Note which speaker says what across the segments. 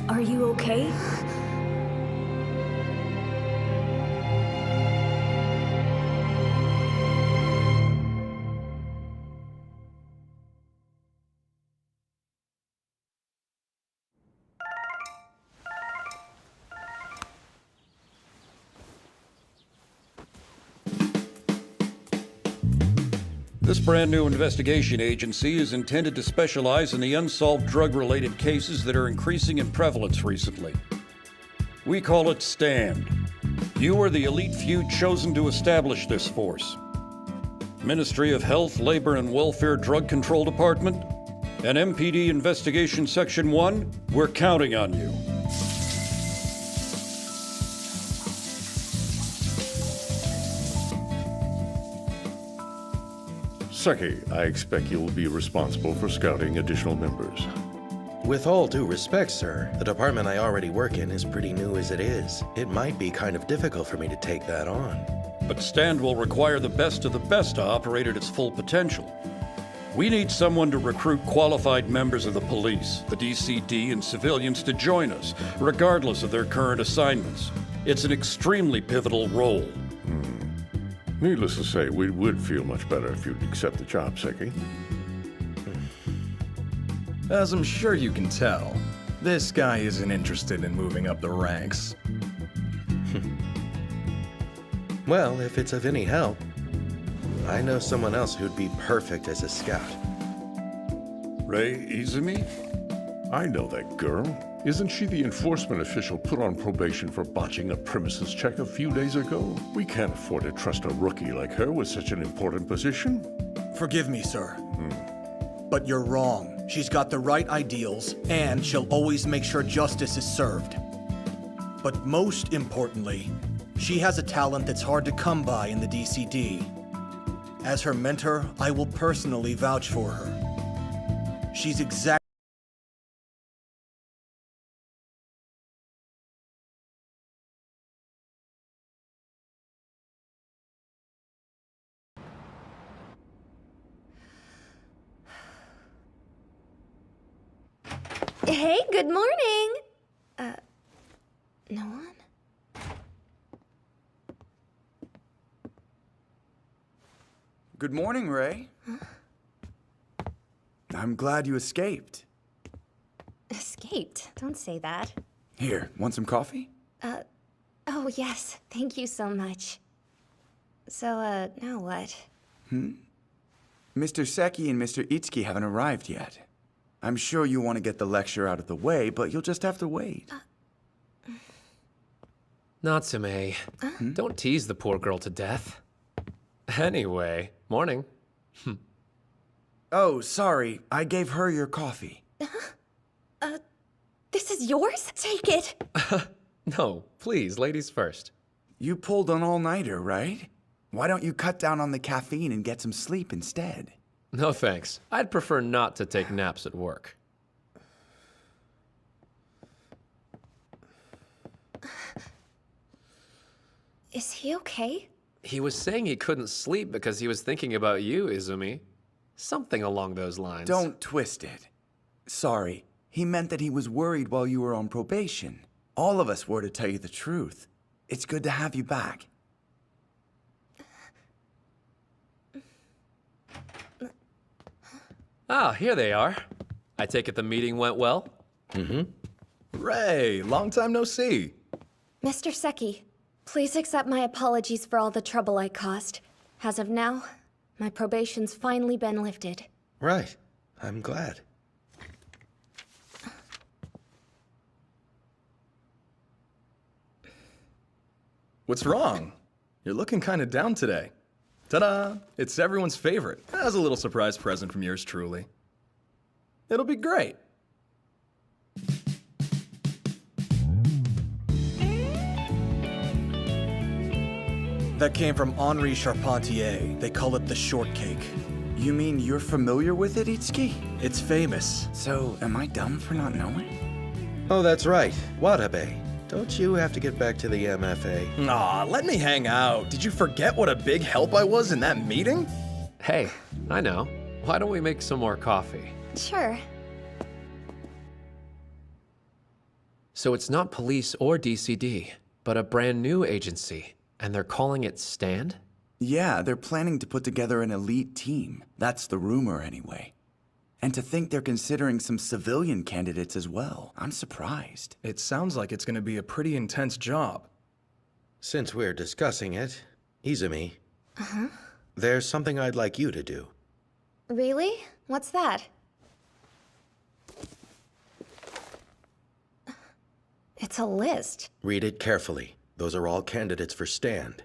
Speaker 1: Are you okay?
Speaker 2: This brand new investigation agency is intended to specialize in the unsolved drug-related cases that are increasing in prevalence recently. We call it STAND. You are the elite few chosen to establish this force. Ministry of Health, Labor and Welfare Drug Control Department and MPD Investigation Section 1, we're counting on you.
Speaker 3: Seki, I expect you will be responsible for scouting additional members.
Speaker 4: With all due respect, sir, the department I already work in is pretty new as it is. It might be kind of difficult for me to take that on.
Speaker 2: But STAND will require the best of the best to operate at its full potential. We need someone to recruit qualified members of the police, the DCD, and civilians to join us, regardless of their current assignments. It's an extremely pivotal role.
Speaker 3: Needless to say, we would feel much better if you'd accept the job, Seki.
Speaker 5: As I'm sure you can tell, this guy isn't interested in moving up the ranks.
Speaker 4: Well, if it's of any help, I know someone else who'd be perfect as a scout.
Speaker 2: Rei Izumi?
Speaker 3: I know that girl. Isn't she the enforcement official put on probation for botching a premises check a few days ago? We can't afford to trust a rookie like her with such an important position.
Speaker 6: Forgive me, sir. But you're wrong. She's got the right ideals, and she'll always make sure justice is served. But most importantly, she has a talent that's hard to come by in the DCD. As her mentor, I will personally vouch for her. She's exactly...
Speaker 1: Hey, good morning! No one?
Speaker 7: Good morning, Rei. Huh? I'm glad you escaped.
Speaker 1: Escaped? Don't say that.
Speaker 7: Here, want some coffee?
Speaker 1: Oh yes, thank you so much. So, now what?
Speaker 7: Mr. Seki and Mr. Itsuki haven't arrived yet. I'm sure you want to get the lecture out of the way, but you'll just have to wait.
Speaker 8: Natsume, don't tease the poor girl to death. Anyway, morning.
Speaker 7: Oh, sorry. I gave her your coffee.
Speaker 1: This is yours? Take it!
Speaker 8: No, please, ladies first.
Speaker 7: You pulled an all-nighter, right? Why don't you cut down on the caffeine and get some sleep instead?
Speaker 8: No thanks. I'd prefer not to take naps at work.
Speaker 1: Is he okay?
Speaker 8: He was saying he couldn't sleep because he was thinking about you, Izumi. Something along those lines.
Speaker 7: Don't twist it. Sorry. He meant that he was worried while you were on probation. All of us were, to tell you the truth. It's good to have you back.
Speaker 8: Ah, here they are. I take it the meeting went well?
Speaker 5: Rei, long time no see.
Speaker 1: Mr. Seki, please accept my apologies for all the trouble I caused. As of now, my probation's finally been lifted.
Speaker 4: Right. I'm glad.
Speaker 5: What's wrong? You're looking kind of down today. Ta-da! It's everyone's favorite. As a little surprise present from yours truly. It'll be great.
Speaker 6: That came from Henri Charpentier. They call it the shortcake.
Speaker 7: You mean you're familiar with it, Itsuki?
Speaker 6: It's famous.
Speaker 7: So, am I dumb for not knowing?
Speaker 4: Oh, that's right. Watabe. Don't you have to get back to the MFA?
Speaker 5: Aw, let me hang out. Did you forget what a big help I was in that meeting?
Speaker 8: Hey, I know. Why don't we make some more coffee?
Speaker 1: Sure.
Speaker 8: So it's not police or DCD, but a brand new agency, and they're calling it Stand?
Speaker 7: Yeah, they're planning to put together an elite team. That's the rumor, anyway. And to think they're considering some civilian candidates as well. I'm surprised.
Speaker 5: It sounds like it's going to be a pretty intense job.
Speaker 4: Since we're discussing it, Izumi. There's something I'd like you to do.
Speaker 1: Really? What's that? It's a list.
Speaker 4: Read it carefully. Those are all candidates for Stand.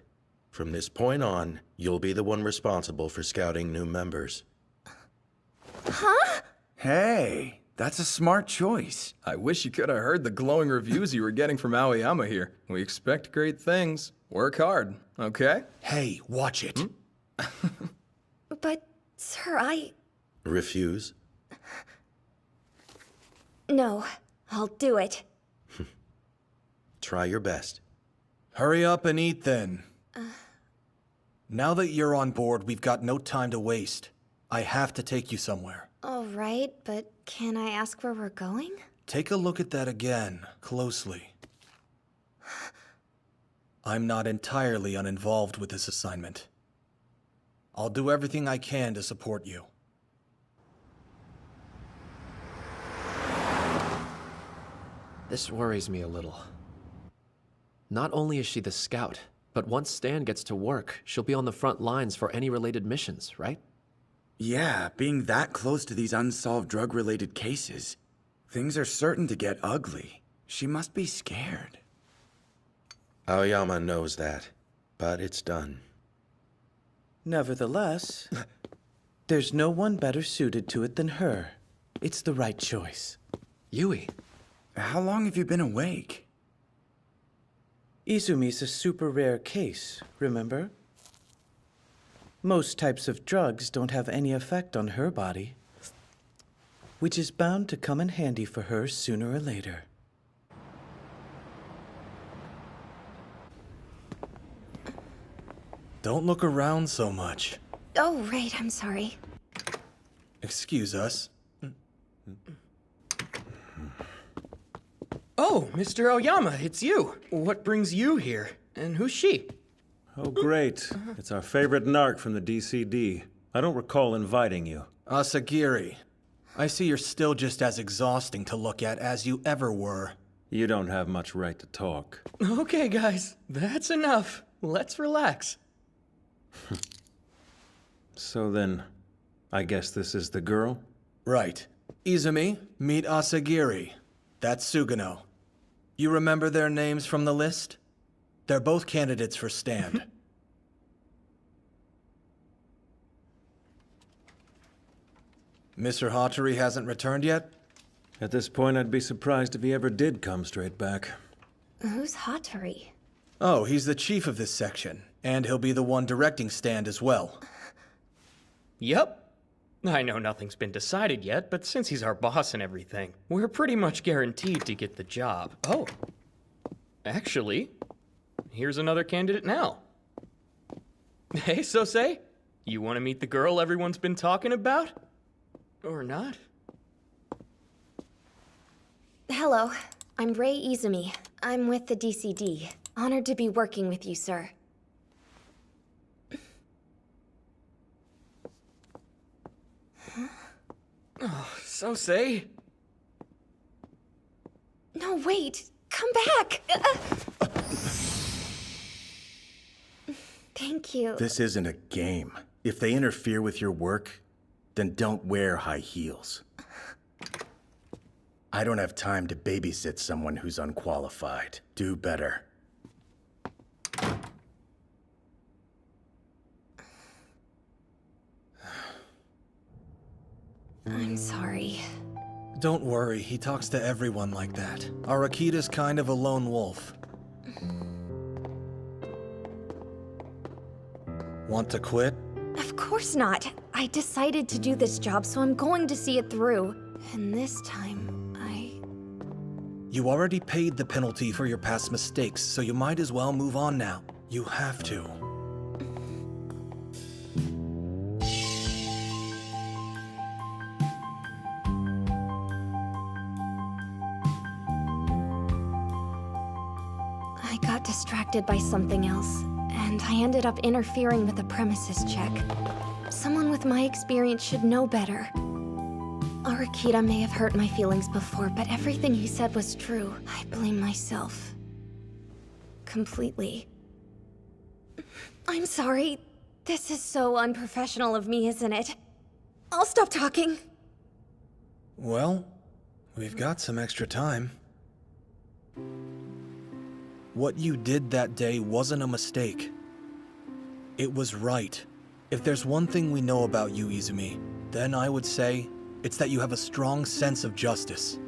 Speaker 4: From this point on, you'll be the one responsible for scouting new members.
Speaker 1: Huh?
Speaker 7: Hey, that's a smart choice.
Speaker 5: I wish you could have heard the glowing reviews you were getting from Aoyama here. We expect great things. Work hard, okay?
Speaker 6: Hey, watch it.
Speaker 1: But, sir,
Speaker 4: Refuse?
Speaker 1: No, I'll do it.
Speaker 4: Try your best.
Speaker 6: Hurry up and eat then. Now that you're on board, we've got no time to waste. I have to take you somewhere.
Speaker 1: All right, but can I ask where we're going?
Speaker 6: Take a look at that again, closely. I'm not entirely uninvolved with this assignment. I'll do everything I can to support you.
Speaker 8: This worries me a little. Not only is she the scout, but once Stan gets to work, she'll be on the front lines for any related missions, right?
Speaker 7: Yeah, being that close to these unsolved drug-related cases, things are certain to get ugly. She must be scared.
Speaker 4: Aoyama knows that, but it's done.
Speaker 9: Nevertheless, there's no one better suited to it than her. It's the right choice.
Speaker 8: Yui.
Speaker 7: How long have you been awake?
Speaker 9: Izumi's a super rare case, remember? Most types of drugs don't have any effect on her body, which is bound to come in handy for her sooner or later.
Speaker 6: Don't look around so much.
Speaker 1: Oh, right, I'm sorry.
Speaker 6: Excuse us.
Speaker 10: Oh, Mr. Aoyama, it's you. What brings you here? And who's she?
Speaker 11: Oh, great. It's our favorite narc from the DCD. I don't recall inviting you.
Speaker 6: Asagiri, I see you're still just as exhausting to look at as you ever were.
Speaker 11: You don't have much right to talk.
Speaker 10: Okay, guys, that's enough. Let's relax.
Speaker 11: So then, I guess this is the girl?
Speaker 6: Right. Izumi, meet Asagiri. That's Sugano. You remember their names from the list? They're both candidates for Stand. Mr. Hattori hasn't returned yet?
Speaker 11: At this point, I'd be surprised if he ever did come straight back.
Speaker 1: Who's Hattori?
Speaker 6: Oh, he's the chief of this section, and he'll be the one directing Stand as well.
Speaker 10: Yep. I know nothing's been decided yet, but since he's our boss and everything, we're pretty much guaranteed to get the job. Oh. Actually, here's another candidate now. Hey, Sosei? You want to meet the girl everyone's been talking about? Or not?
Speaker 1: Hello, I'm Rei Izumi. I'm with the DCD. Honored to be working with you, sir.
Speaker 10: Oh, Sosei.
Speaker 1: No, wait! Come back! Thank you.
Speaker 12: This isn't a game. If they interfere with your work, then don't wear high heels. I don't have time to babysit someone who's unqualified. Do better.
Speaker 1: I'm sorry.
Speaker 6: Don't worry, he talks to everyone like that. Arakida's kind of a lone wolf. Want to quit?
Speaker 1: Of course not. I decided to do this job, so I'm going to see it through. And this time,
Speaker 6: You already paid the penalty for your past mistakes, so you might as well move on now. You have to.
Speaker 1: got distracted by something else, and I ended up interfering with a premises check. Someone with my experience should know better. Arakita may have hurt my feelings before, but everything he said was true. I blame myself. Completely. I'm sorry. This is so unprofessional of me, isn't it? I'll stop talking.
Speaker 6: Well, we've got some extra time. What you did that day wasn't a mistake. It was right. If there's one thing we know about you, Izumi, then I would say it's that you have a strong sense of justice.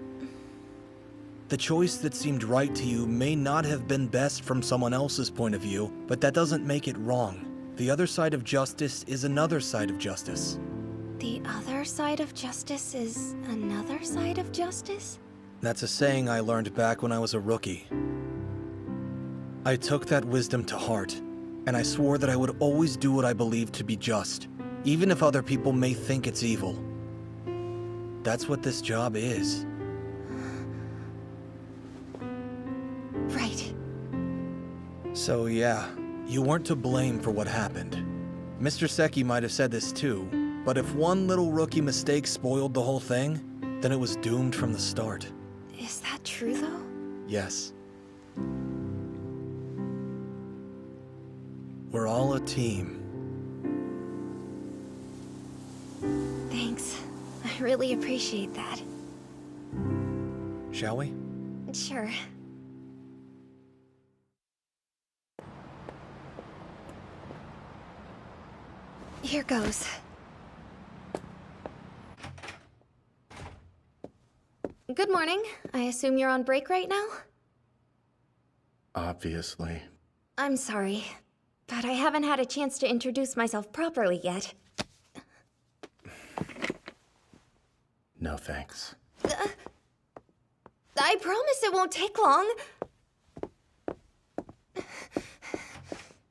Speaker 6: The choice that seemed right to you may not have been best from someone else's point of view, but that doesn't make it wrong. The other side of justice is another side of justice.
Speaker 1: The other side of justice is another side of justice?
Speaker 6: That's a saying I learned back when I was a rookie. I took that wisdom to heart, and I swore that I would always do what I believed to be just, even if other people may think it's evil. That's what this job is.
Speaker 1: Right.
Speaker 6: So yeah, you weren't to blame for what happened. Mr. Seki might have said this too, but if one little rookie mistake spoiled the whole thing, then it was doomed from the start.
Speaker 1: Is that true, though?
Speaker 6: Yes. We're all a team.
Speaker 1: Thanks. I really appreciate that.
Speaker 6: Shall we?
Speaker 1: Sure. Here goes. Good morning. I assume you're on break right now?
Speaker 3: Obviously.
Speaker 1: I'm sorry, but I haven't had a chance to introduce myself properly yet.
Speaker 3: No thanks.
Speaker 1: I promise it won't take long.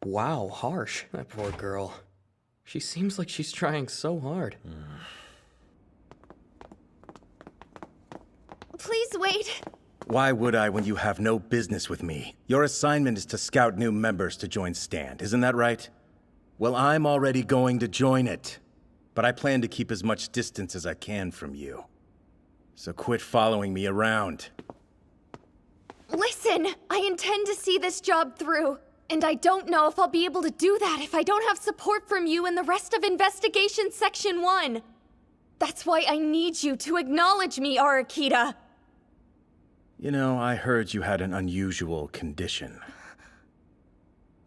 Speaker 10: Wow, harsh. That poor girl. She seems like she's trying so hard.
Speaker 1: Please wait.
Speaker 12: Why would I when you have no business with me? Your assignment is to scout new members to join Stand, isn't that right? Well, I'm already going to join it. But I plan to keep as much distance as I can from you. So quit following me around.
Speaker 1: Listen, I intend to see this job through. And I don't know if I'll be able to do that if I don't have support from you and the rest of Investigation Section 1. That's why I need you to acknowledge me, Arakita.
Speaker 12: You know, I heard you had an unusual condition.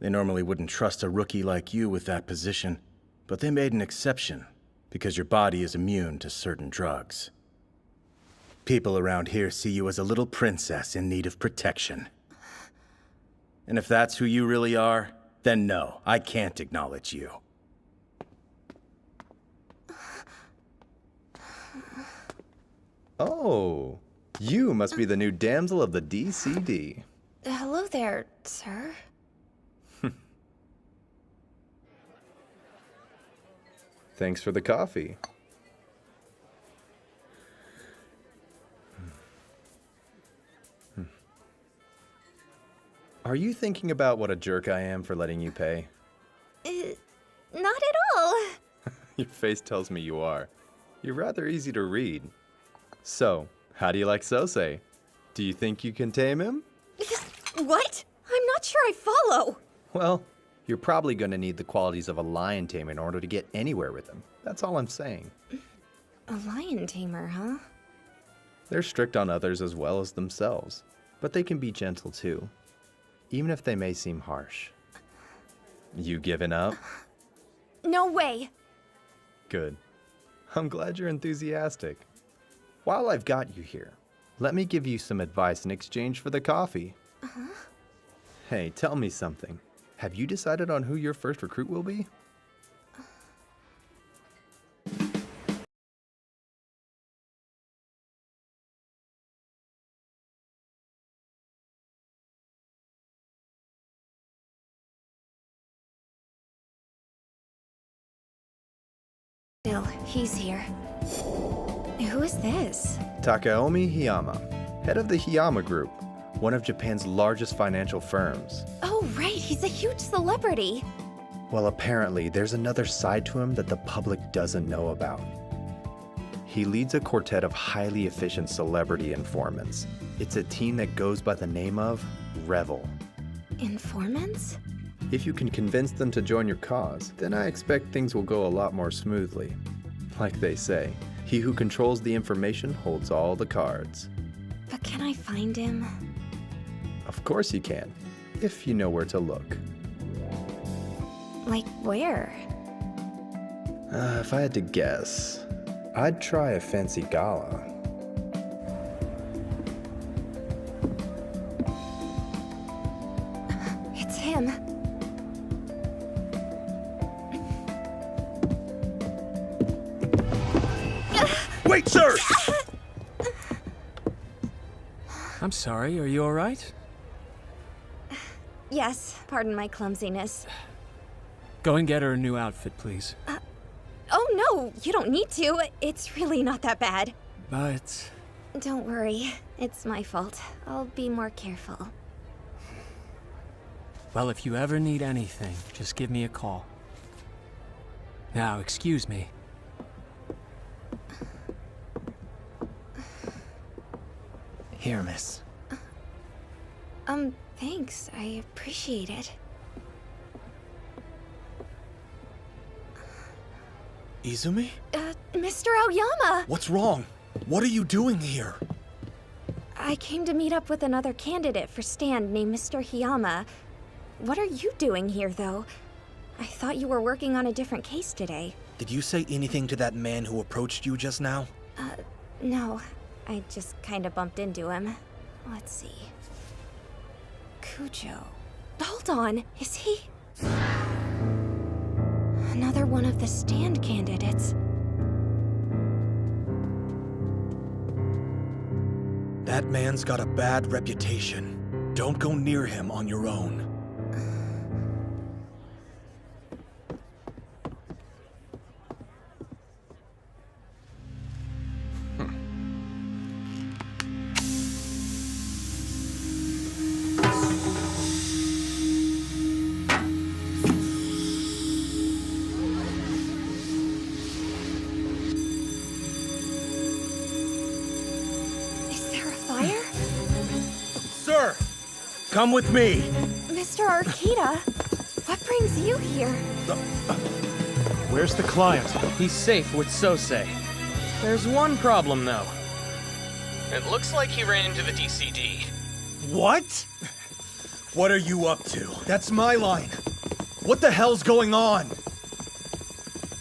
Speaker 12: They normally wouldn't trust a rookie like you with that position, but they made an exception because your body is immune to certain drugs. People around here see you as a little princess in need of protection. And if that's who you really are, then no, I can't acknowledge you.
Speaker 13: Oh, you must be the new damsel of the DCD.
Speaker 1: Hello there, sir.
Speaker 13: Thanks for the coffee. Are you thinking about what a jerk I am for letting you pay?
Speaker 1: Not at all.
Speaker 13: Your face tells me you are. You're rather easy to read. So, how do you like Sosei? Do you think you can tame him?
Speaker 1: What? I'm not sure I follow.
Speaker 13: Well, you're probably going to need the qualities of a lion tamer in order to get anywhere with him. That's all I'm saying.
Speaker 1: A lion tamer, huh?
Speaker 13: They're strict on others as well as themselves, but they can be gentle too, even if they may seem harsh. You giving up?
Speaker 1: No way.
Speaker 13: Good. I'm glad you're enthusiastic. While I've got you here, let me give you some advice in exchange for the coffee.
Speaker 1: Uh-huh.
Speaker 13: Hey, tell me something. Have you decided on who your first recruit will be?
Speaker 1: No, he's here. Who is this?
Speaker 13: Takaomi Hiyama, head of the Hiyama Group. one of Japan's largest financial firms.
Speaker 1: Oh, right, he's a huge celebrity.
Speaker 13: Well, apparently, there's another side to him that the public doesn't know about. He leads a quartet of highly efficient celebrity informants. It's a team that goes by the name of Revel.
Speaker 1: Informants?
Speaker 13: If you can convince them to join your cause, then I expect things will go a lot more smoothly. Like they say, he who controls the information holds all the cards.
Speaker 1: But can I find him?
Speaker 13: Of course you can, if you know where to look.
Speaker 1: Like where?
Speaker 13: If I had to guess, I'd try a fancy gala.
Speaker 1: It's him.
Speaker 6: Wait, sir!
Speaker 14: I'm sorry, are you all right?
Speaker 1: Yes, pardon my clumsiness.
Speaker 14: Go and get her a new outfit, please.
Speaker 1: Oh no, you don't need to. It's really not that bad.
Speaker 14: But...
Speaker 1: Don't worry, it's my fault. I'll be more careful.
Speaker 14: well, if you ever need anything, just give me a call. Now, excuse me. Here, miss.
Speaker 1: Thanks. I appreciate it.
Speaker 6: Izumi?
Speaker 1: Mr. Aoyama!
Speaker 6: What's wrong? What are you doing here?
Speaker 1: I came to meet up with another candidate for stand named Mr. Hiyama. What are you doing here, though? I thought you were working on a different case today.
Speaker 6: Did you say anything to that man who approached you just now?
Speaker 1: No. I just kinda bumped into him. Let's see. Kujo. Hold on, is he? Another one of the stand candidates.
Speaker 6: That man's got a bad reputation. Don't go near him on your own. Sir! Come with me!
Speaker 1: Mr. Arkita, what brings you here?
Speaker 11: Where's the client?
Speaker 10: He's safe with Sosei. There's one problem, though. It looks like he ran into the DCD.
Speaker 6: What? What are you up to? That's my line. What the hell's going on?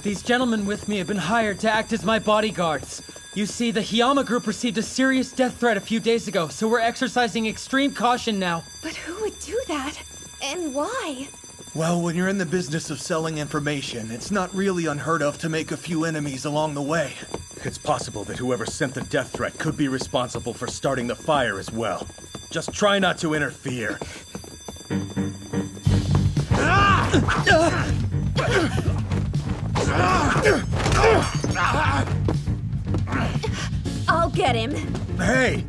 Speaker 15: These gentlemen with me have been hired to act as my bodyguards. You see, the Hiyama group received a serious death threat a few days ago, so we're exercising extreme caution now.
Speaker 1: But who would do that? And why?
Speaker 6: Well, when you're in the business of selling information, it's not really unheard of to make a few enemies along the way.
Speaker 12: It's possible that whoever sent the death threat could be responsible for starting the fire as well. Just try not to interfere.
Speaker 1: I'll get him.
Speaker 6: Hey!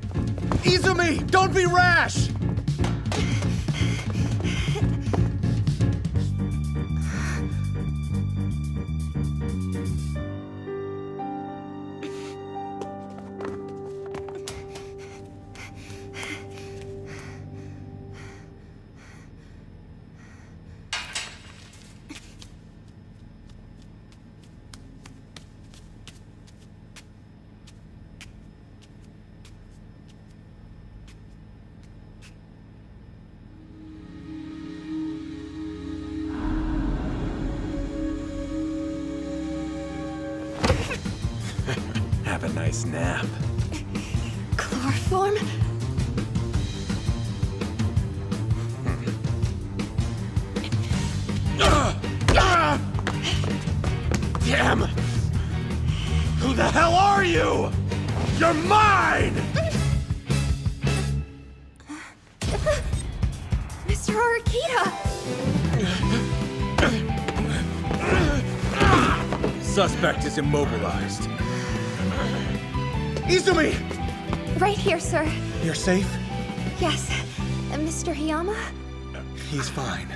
Speaker 6: Izumi! Don't be rash!
Speaker 12: Have a nice nap.
Speaker 1: Chloroform?
Speaker 12: Damn! Who the hell are you? You're mine!
Speaker 1: Mr. Arkita!
Speaker 12: Suspect is immobilized.
Speaker 6: Izumi!
Speaker 1: Right here, sir.
Speaker 6: You're safe?
Speaker 1: Yes, Mr. Hiyama?
Speaker 6: He's fine.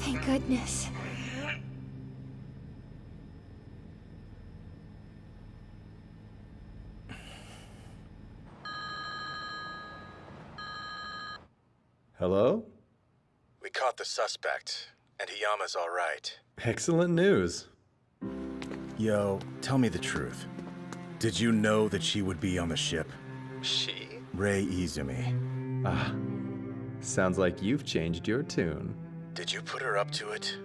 Speaker 1: Thank goodness.
Speaker 11: Hello?
Speaker 12: We caught the suspect, and Hiyama's all right.
Speaker 11: Excellent news.
Speaker 12: Yo, tell me the truth. Did you know that she would be on the ship?
Speaker 13: She?
Speaker 12: Rei Izumi.
Speaker 13: Ah, sounds like you've changed your tune.
Speaker 12: Did you put her up to it?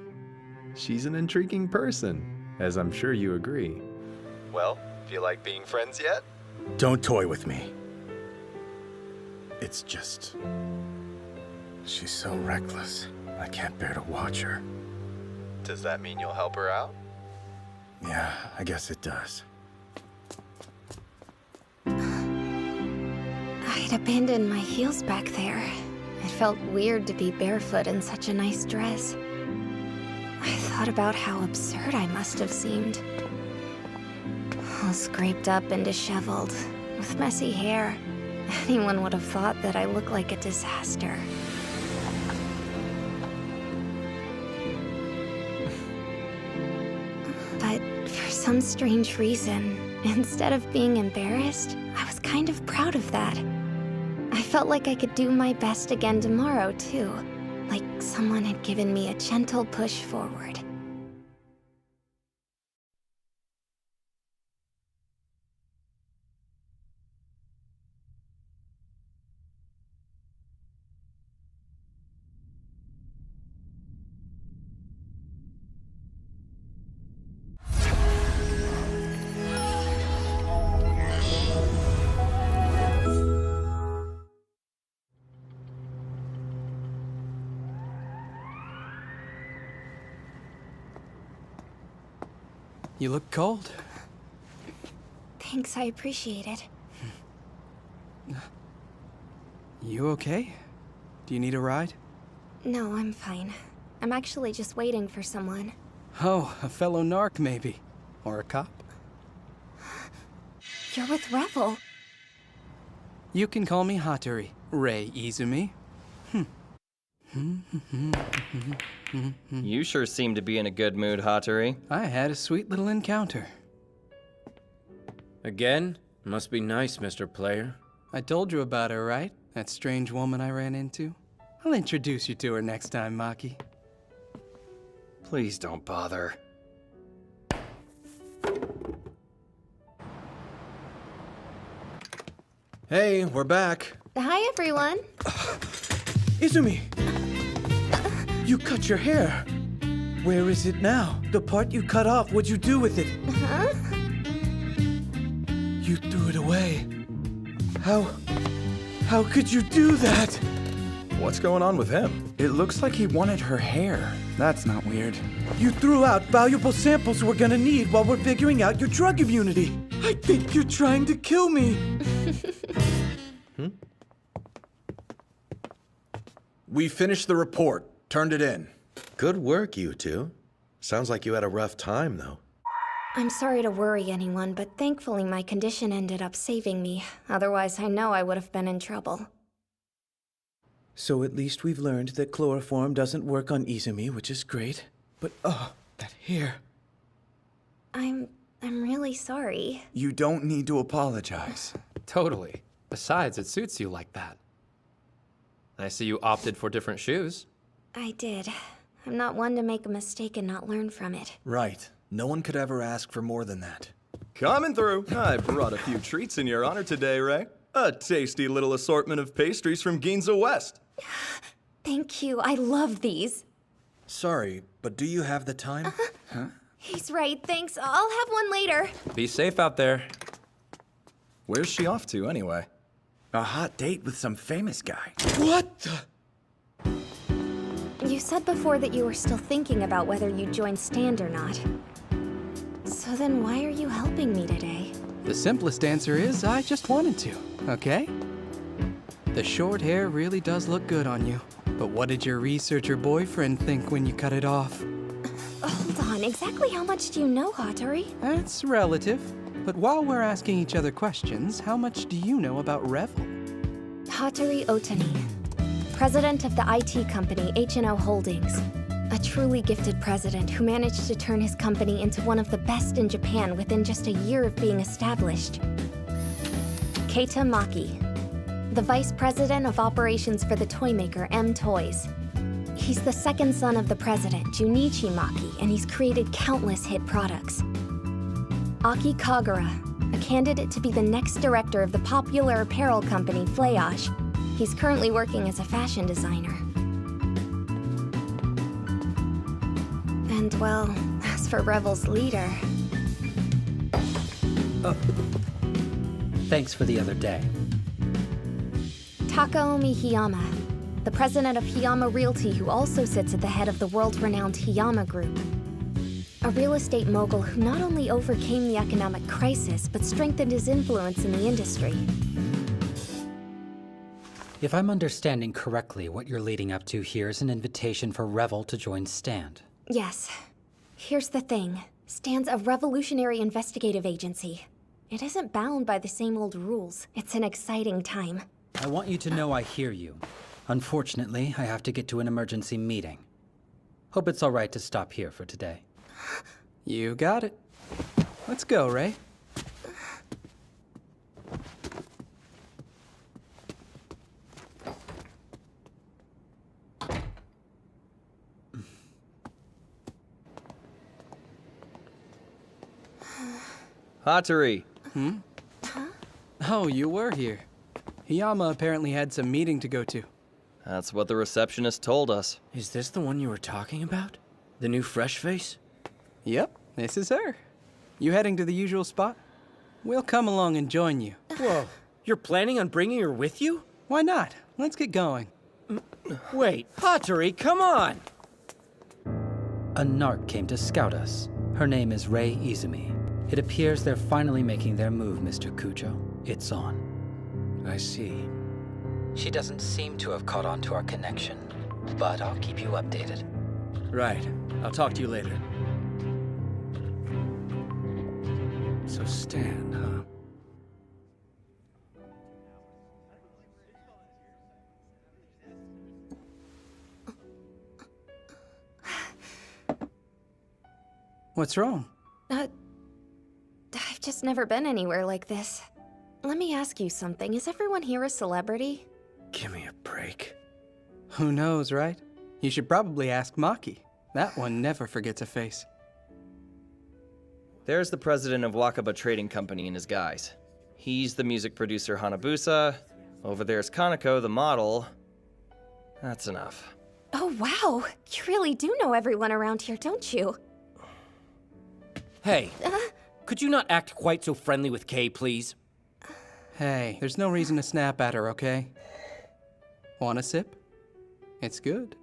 Speaker 13: She's an intriguing person, as I'm sure you agree. Well, feel like being friends yet?
Speaker 12: Don't toy with me. It's just... she's so reckless. I can't bear to watch her.
Speaker 13: Does that mean you'll help her out?
Speaker 12: Yeah, I guess it does.
Speaker 1: I'd abandoned my heels back there. It felt weird to be barefoot in such a nice dress. I thought about how absurd I must have seemed. All scraped up and disheveled, with messy hair. Anyone would have thought that I looked like a disaster. But for some strange reason, instead of being embarrassed, I was kind of proud of that. I felt like I could do my best again tomorrow, too. Like someone had given me a gentle push forward.
Speaker 14: You look cold.
Speaker 1: Thanks, I appreciate it.
Speaker 14: You okay? Do you need a ride?
Speaker 1: No, I'm fine. I'm actually just waiting for someone.
Speaker 14: Oh, a fellow narc maybe. Or a cop.
Speaker 1: You're with Revel.
Speaker 14: You can call me Hattori. Rei Izumi.
Speaker 16: You sure seem to be in a good mood, Hattori.
Speaker 14: I had a sweet little encounter.
Speaker 15: Again? Must be nice, Mr. Player.
Speaker 14: I told you about her, right? That strange woman I ran into. I'll introduce you to her next time, Maki.
Speaker 16: Please don't bother.
Speaker 5: Hey, we're back.
Speaker 1: Hi, everyone.
Speaker 9: Izumi! You cut your hair. Where is it now? The part you cut off, what'd you do with it?
Speaker 1: Huh?
Speaker 9: You threw it away. How could you do that?
Speaker 5: What's going on with him?
Speaker 7: It looks like he wanted her hair. That's not weird.
Speaker 9: You threw out valuable samples we're gonna need while we're figuring out your drug immunity. I think you're trying to kill me.
Speaker 6: We finished the report. Turned it in.
Speaker 4: Good work, you two. Sounds like you had a rough time, though.
Speaker 1: I'm sorry to worry anyone, but thankfully my condition ended up saving me. Otherwise, I know I would have been in trouble.
Speaker 9: So at least we've learned that chloroform doesn't work on Izumi, which is great. But, that hair.
Speaker 1: I'm really sorry.
Speaker 7: You don't need to apologize.
Speaker 8: Totally. Besides, it suits you like that. I see you opted for different shoes.
Speaker 1: I did. I'm not one to make a mistake and not learn from it.
Speaker 6: Right. No one could ever ask for more than that.
Speaker 5: Coming through. I brought a few treats in your honor today, Rei. A tasty little assortment of pastries from Ginza West.
Speaker 1: Thank you. I love these.
Speaker 6: Sorry, but do you have the time?
Speaker 7: Huh?
Speaker 1: He's right. Thanks. I'll have one later.
Speaker 8: Be safe out there.
Speaker 5: Where's she off to, anyway?
Speaker 7: A hot date with some famous guy.
Speaker 9: What the?
Speaker 1: You said before that you were still thinking about whether you'd join Stand or not. So then why are you helping me today?
Speaker 14: The simplest answer is I just wanted to, okay? The short hair really does look good on you. But what did your researcher boyfriend think when you cut it off?
Speaker 1: Hold on, exactly how much do you know, Hattori?
Speaker 14: That's relative. But while we're asking each other questions, how much do you know about Revel?
Speaker 1: Hattori Otani, president of the IT company H&O Holdings. A truly gifted president who managed to turn his company into one of the best in Japan within just a year of being established. Keita Maki, the vice president of operations for the toy maker M Toys. He's the second son of the president, Junichi Maki, and he's created countless hit products. Aki Kagura, a candidate to be the next director of the popular apparel company Flayosh. He's currently working as a fashion designer. And well, as for Revel's leader...
Speaker 17: Oh. Thanks for the other day.
Speaker 1: Takaomi Hiyama, the president of Hiyama Realty, who also sits at the head of the world-renowned Hiyama Group. A real estate mogul who not only overcame the economic crisis, but strengthened his influence in the industry.
Speaker 17: If I'm understanding correctly, what you're leading up to here is an invitation for Revel to join Stand.
Speaker 1: Yes. Here's the thing. Stand's a revolutionary investigative agency. It isn't bound by the same old rules. It's an exciting time.
Speaker 17: I want you to know I hear you. Unfortunately, I have to get to an emergency meeting. Hope it's all right to stop here for today.
Speaker 14: You got it. Let's go, Ray.
Speaker 16: Hattori.
Speaker 14: Hmm? Oh, you were here. Hiyama apparently had some meeting to go to.
Speaker 16: That's what the receptionist told us.
Speaker 10: Is this the one you were talking about? The new fresh face?
Speaker 14: Yep, this is her. You heading to the usual spot? We'll come along and join you.
Speaker 10: Whoa, you're planning on bringing her with you?
Speaker 14: Why not? Let's get going.
Speaker 10: Wait, Hattori, come on!
Speaker 17: A narc came to scout us. Her name is Rei Izumi. It appears they're finally making their move, Mr. Kujo. It's on.
Speaker 10: I see.
Speaker 17: She doesn't seem to have caught on to our connection, but I'll keep you updated.
Speaker 10: Right. I'll talk to you later. So Stan, huh?
Speaker 14: What's wrong?
Speaker 1: I've just never been anywhere like this. Let me ask you something. Is everyone here a celebrity?
Speaker 10: Give me a break.
Speaker 14: Who knows, right? You should probably ask Maki. That one never forgets a face.
Speaker 16: There's the president of Wakaba Trading Company in his guise. He's the music producer Hanabusa. Over there's Kanako, the model. That's enough.
Speaker 1: Oh, wow. You really do know everyone around here, don't you?
Speaker 10: Hey, could you not act quite so friendly with Kay, please?
Speaker 14: Hey, there's no reason to snap at her, okay? Want a sip? It's good.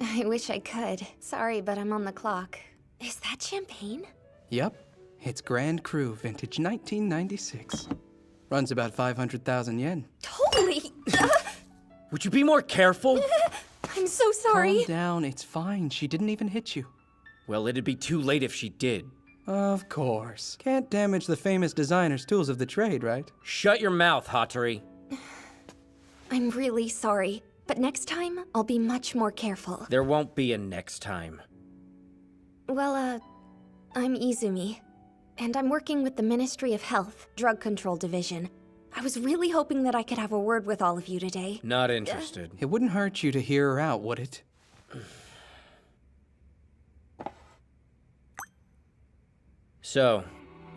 Speaker 1: I wish I could. Sorry, but I'm on the clock. Is that champagne?
Speaker 14: Yep. It's Grand Cru, vintage 1996. Runs about 500,000 yen.
Speaker 1: Holy!
Speaker 10: Would you be more careful?
Speaker 1: I'm so sorry.
Speaker 14: Calm down, it's fine. She didn't even hit you.
Speaker 10: Well, it'd be too late if she did.
Speaker 14: Of course. Can't damage the famous designer's tools of the trade, right?
Speaker 10: Shut your mouth, Hattori.
Speaker 1: I'm really sorry, but next time, I'll be much more careful.
Speaker 10: There won't be a next time.
Speaker 1: Well, I'm Izumi, and I'm working with the Ministry of Health, Drug Control Division. I was really hoping that I could have a word with all of you today.
Speaker 10: Not interested.
Speaker 14: It wouldn't hurt you to hear her out, would it?
Speaker 10: So,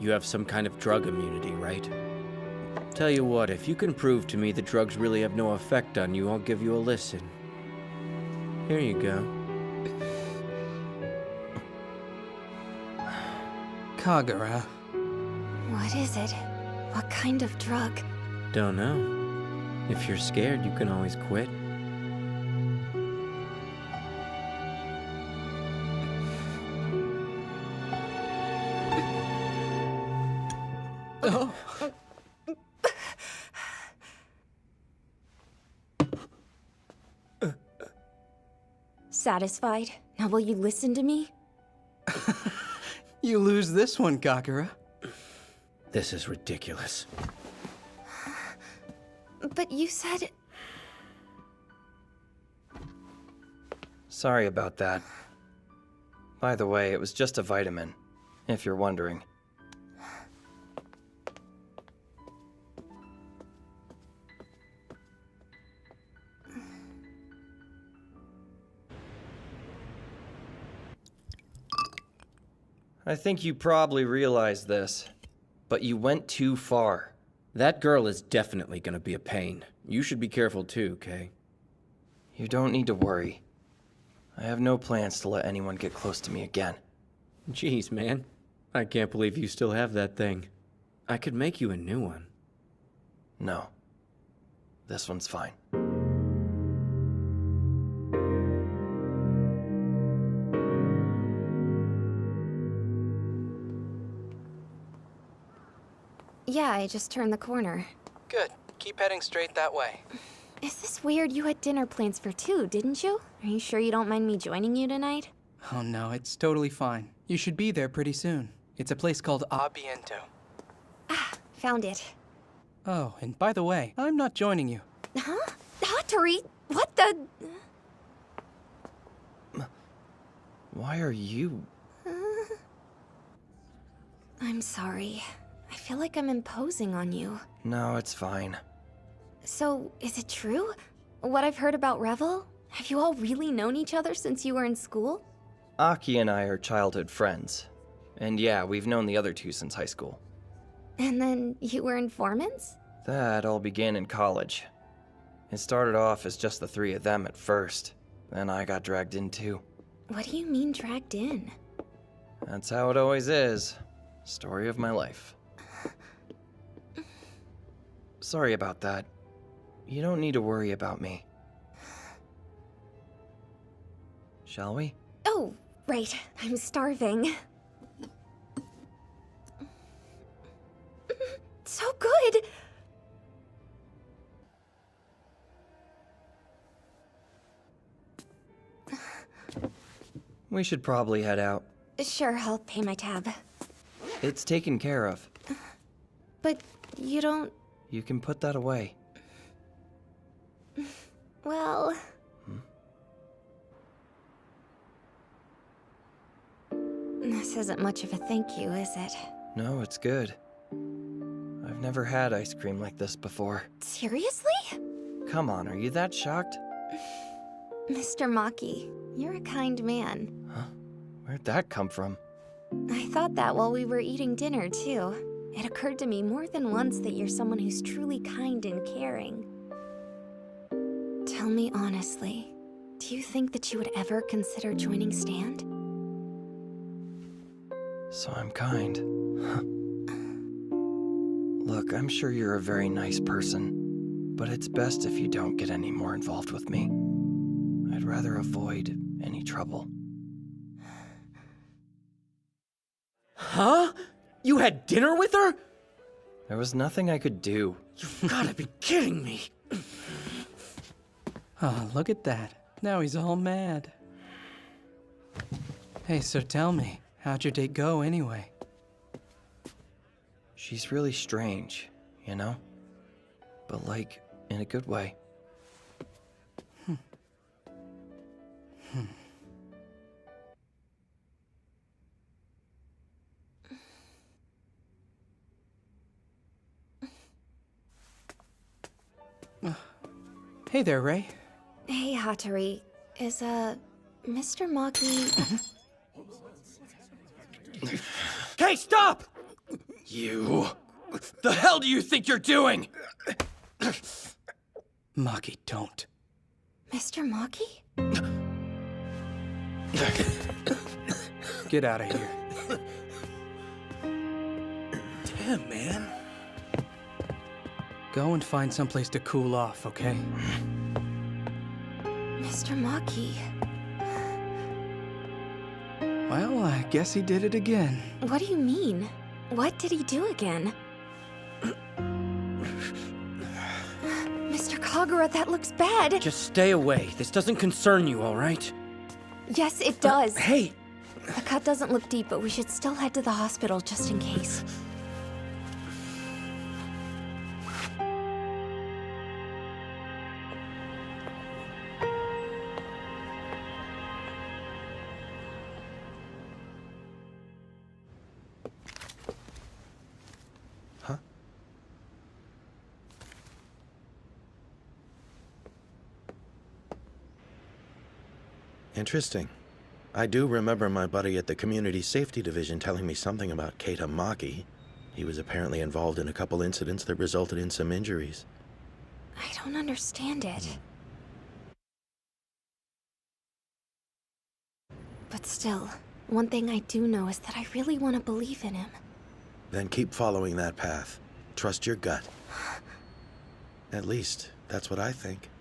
Speaker 10: you have some kind of drug immunity, right? Tell you what, if you can prove to me the drugs really have no effect on you, I'll give you a listen. Here you go.
Speaker 14: Kagura.
Speaker 1: What is it? What kind of drug?
Speaker 10: Don't know. If you're scared, you can always quit.
Speaker 14: Oh.
Speaker 1: Satisfied? Now will you listen to me?
Speaker 14: You lose this one, Kagura.
Speaker 10: This is ridiculous.
Speaker 1: But you said...
Speaker 16: Sorry about that. By the way, it was just a vitamin, if you're wondering. I think you probably realize this, but you went too far.
Speaker 10: That girl is definitely gonna be a pain. You should be careful too, Kay.
Speaker 16: You don't need to worry. I have no plans to let anyone get close to me again.
Speaker 10: Jeez, man. I can't believe you still have that thing. I could make you a new one.
Speaker 16: No. This one's fine.
Speaker 1: Yeah, I just turned the corner.
Speaker 14: Good. Keep heading straight that way.
Speaker 1: Is this weird? You had dinner plans for 2, didn't you? Are you sure you don't mind me joining you tonight?
Speaker 14: Oh no, it's totally fine. You should be there pretty soon. It's a place called Abiento.
Speaker 1: Ah, found it.
Speaker 14: Oh, and by the way, I'm not joining you.
Speaker 1: Huh? Hattori, what the...
Speaker 16: Why are you...
Speaker 1: I'm sorry. I feel like I'm imposing on you.
Speaker 16: No, it's fine.
Speaker 1: So, is it true? What I've heard about Revel? Have you all really known each other since you were in school?
Speaker 16: Aki and I are childhood friends. And yeah, we've known the other two since high school.
Speaker 1: And then you were informants?
Speaker 16: That all began in college. It started off as just the 3 of them at first. Then I got dragged in too.
Speaker 1: What do you mean dragged in?
Speaker 16: That's how it always is. Story of my life. Sorry about that. You don't need to worry about me. Shall we?
Speaker 1: Oh, right. I'm starving. So good!
Speaker 16: We should probably head out.
Speaker 1: Sure, I'll pay my tab.
Speaker 16: It's taken care of.
Speaker 1: But you don't...
Speaker 16: You can put that away.
Speaker 1: Well... This isn't much of a thank you, is it?
Speaker 16: No, it's good. I've never had ice cream like this before.
Speaker 1: Seriously?
Speaker 16: Come on, are you that shocked?
Speaker 1: Mr. Maki, you're a kind man.
Speaker 16: Huh? Where'd that come from?
Speaker 1: I thought that while we were eating dinner, too. It occurred to me more than once that you're someone who's truly kind and caring. Tell me honestly, do you think that you would ever consider joining Stand?
Speaker 16: So I'm kind. Look, I'm sure you're a very nice person, but it's best if you don't get any more involved with me. I'd rather avoid any trouble.
Speaker 10: Huh? You had dinner with her?
Speaker 16: There was nothing I could do.
Speaker 10: You've gotta be kidding me.
Speaker 14: Oh, look at that. Now he's all mad. Hey, so tell me, how'd your date go anyway?
Speaker 16: She's really strange, you know? But like, in a good way.
Speaker 14: Hey there, Ray.
Speaker 1: Hey, Hattori. Is, Mr. Maki...
Speaker 10: Hey, stop! You... The hell do you think you're doing?
Speaker 14: Maki, don't.
Speaker 1: Mr. Maki?
Speaker 14: Get out of here.
Speaker 6: Damn, man.
Speaker 14: Go and find someplace to cool off, okay?
Speaker 1: Mr. Maki.
Speaker 14: Well, I guess he did it again.
Speaker 1: What do you mean? What did he do again? Mr. Kagura, that looks bad.
Speaker 10: Just stay away. This doesn't concern you, all right?
Speaker 1: Yes, it does.
Speaker 10: Hey!
Speaker 1: The cut doesn't look deep, but we should still head to the hospital just in case.
Speaker 4: Interesting. I do remember my buddy at the Community Safety Division telling me something about Keita Maki. He was apparently involved in a couple incidents that resulted in some injuries.
Speaker 1: I don't understand it. But still, one thing I do know is that I really want to believe in him.
Speaker 4: Then keep following that path. Trust your gut. At least, that's what I think.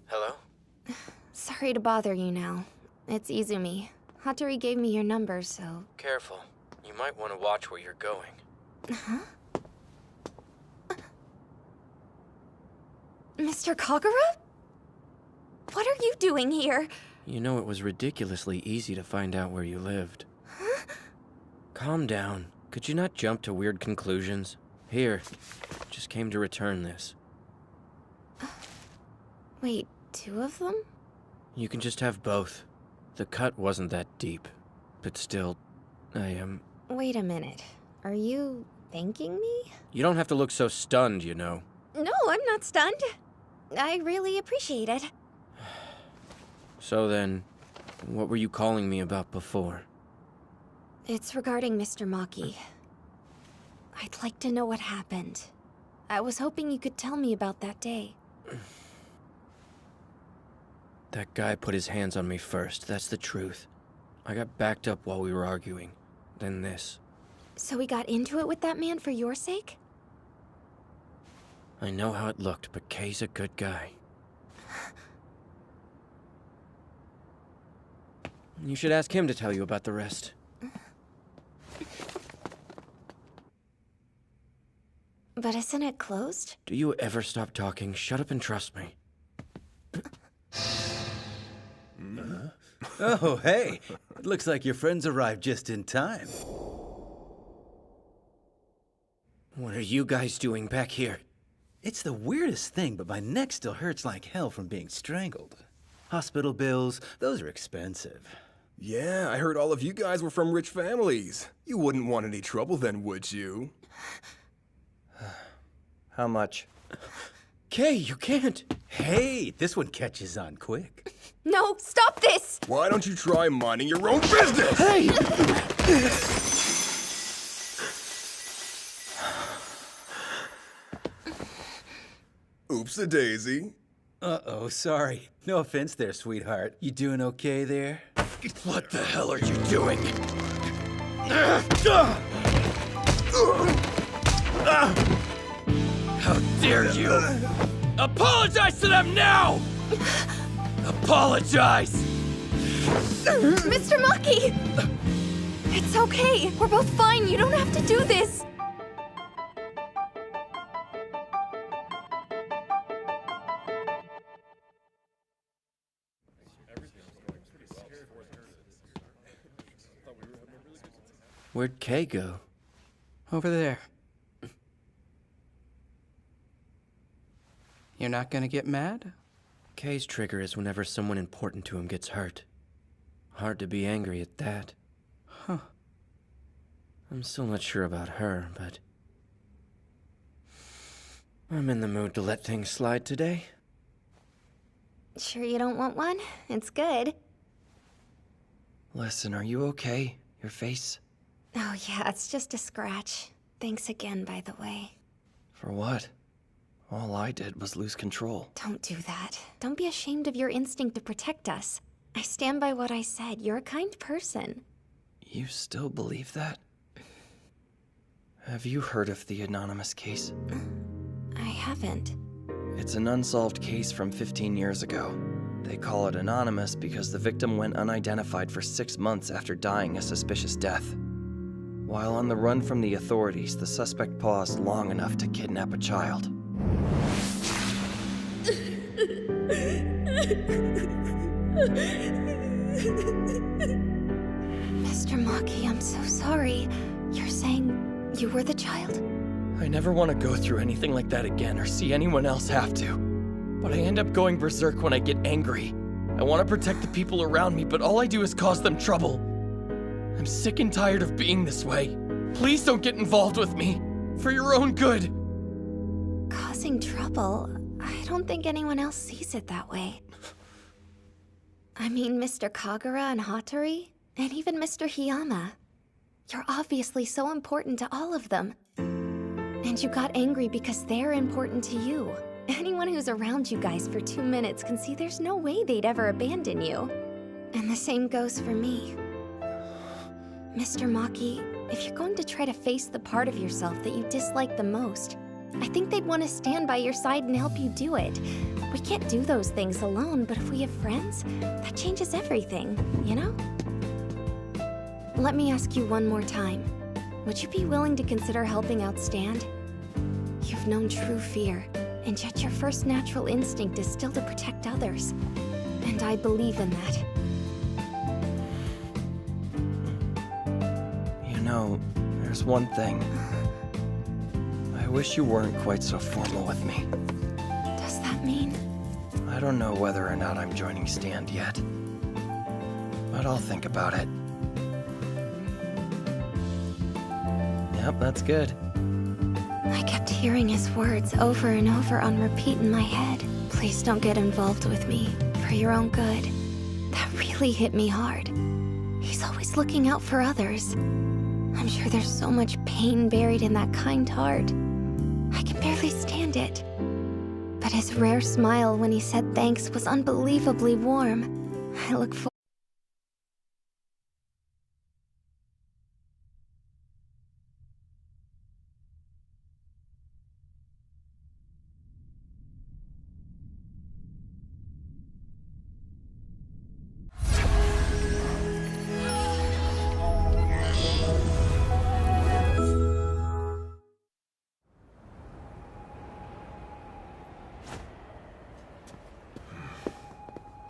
Speaker 8: Hello?
Speaker 1: Sorry to bother you now. It's Izumi. Hattori gave me your number, so...
Speaker 8: Careful. You might want to watch where you're going.
Speaker 1: Huh? Mr. Kagura? What are you doing here?
Speaker 8: You know it was ridiculously easy to find out where you lived. Calm down. Could you not jump to weird conclusions? Here. Just came to return this.
Speaker 1: Wait, 2 of them?
Speaker 8: You can just have both. The cut wasn't that deep. But still, I am...
Speaker 1: Wait a minute. Are you thanking me?
Speaker 8: You don't have to look so stunned, you know.
Speaker 1: No, I'm not stunned. I really appreciate it.
Speaker 8: So then, what were you calling me about before?
Speaker 1: It's regarding Mr. Maki. I'd like to know what happened. I was hoping you could tell me about that day.
Speaker 8: That guy put his hands on me first, that's the truth. I got backed up while we were arguing. Then this.
Speaker 1: So we got into it with that man for your sake?
Speaker 8: I know how it looked, but Kei's a good guy. You should ask him to tell you about the rest.
Speaker 1: But isn't it closed?
Speaker 8: Do you ever stop talking? Shut up and trust me.
Speaker 18: Oh, hey. It looks like your friends arrived just in time.
Speaker 8: What are you guys doing back here?
Speaker 18: It's the weirdest thing, but my neck still hurts like hell from being strangled. Hospital bills, those are expensive.
Speaker 19: Yeah, I heard all of you guys were from rich families. You wouldn't want any trouble then, would you?
Speaker 16: How much?
Speaker 8: Kei, you can't.
Speaker 18: Hey, this one catches on quick.
Speaker 1: No, stop this!
Speaker 19: Why don't you try minding your own business?
Speaker 8: Hey!
Speaker 19: Oops-a-daisy.
Speaker 18: Uh-oh, sorry. No offense there, sweetheart. You doing okay there?
Speaker 19: What the hell are you doing?
Speaker 10: How dare you! Apologize to them now! Apologize!
Speaker 1: Mr. Maki! It's okay. We're both fine. You don't have to do this.
Speaker 8: Where'd Kei go?
Speaker 14: Over there. You're not gonna get mad?
Speaker 8: Kei's trigger is whenever someone important to him gets hurt. Hard to be angry at that.
Speaker 14: Huh.
Speaker 8: I'm still not sure about her, but... I'm in the mood to let things slide today.
Speaker 1: Sure you don't want one? It's good.
Speaker 16: Listen, are you okay? Your face?
Speaker 1: Oh yeah, it's just a scratch. Thanks again, by the way.
Speaker 16: For what? All I did was lose control.
Speaker 1: Don't do that. Don't be ashamed of your instinct to protect us. I stand by what I said. You're a kind person.
Speaker 16: You still believe that? Have you heard of the Anonymous case?
Speaker 1: I haven't.
Speaker 16: It's an unsolved case from 15 years ago. They call it anonymous because the victim went unidentified for 6 months after dying a suspicious death. While on the run from the authorities, the suspect paused long enough to kidnap a child.
Speaker 1: Mr. Maki, I'm so sorry. You're saying you were the child?
Speaker 16: I never want to go through anything like that again or see anyone else have to. But I end up going berserk when I get angry. I want to protect the people around me, but all I do is cause them trouble. I'm sick and tired of being this way. Please don't get involved with me. For your own good.
Speaker 1: Causing trouble? I don't think anyone else sees it that way. I mean, Mr. Kagura and Hattori, and even Mr. Hiyama. You're obviously so important to all of them. And you got angry because they're important to you. Anyone who's around you guys for 2 minutes can see there's no way they'd ever abandon you. And the same goes for me. Mr. Maki, if you're going to try to face the part of yourself that you dislike the most, I think they'd want to stand by your side and help you do it. We can't do those things alone, but if we have friends, that changes everything, you know? Let me ask you one more time. Would you be willing to consider helping out Stand? You've known true fear, and yet your first natural instinct is still to protect others. And I believe in that.
Speaker 16: You know, there's one thing. I wish you weren't quite so formal with me.
Speaker 1: Does that mean?
Speaker 16: I don't know whether or not I'm joining Stand yet. But I'll think about it. Yep, that's good.
Speaker 1: I kept hearing his words over and over on repeat in my head. Please don't get involved with me, for your own good. That really hit me hard. He's always looking out for others. I'm sure there's so much pain buried in that kind heart. I can barely stand it. But his rare smile when he said thanks was unbelievably warm. I look forward.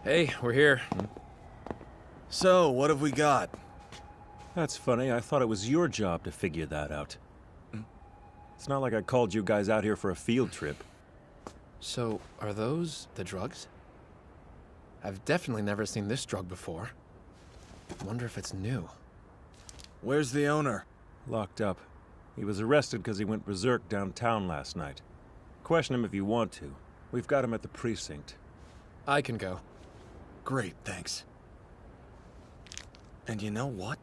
Speaker 8: Hey, we're here.
Speaker 6: So, what have we got?
Speaker 11: That's funny. I thought it was your job to figure that out. It's not like I called you guys out here for a field trip.
Speaker 20: So, are those the drugs? I've definitely never seen this drug before. Wonder if it's new.
Speaker 6: Where's the owner?
Speaker 11: Locked up. He was arrested because he went berserk downtown last night. Question him if you want to. We've got him at the precinct.
Speaker 20: I can go.
Speaker 6: Great, thanks. And you know what?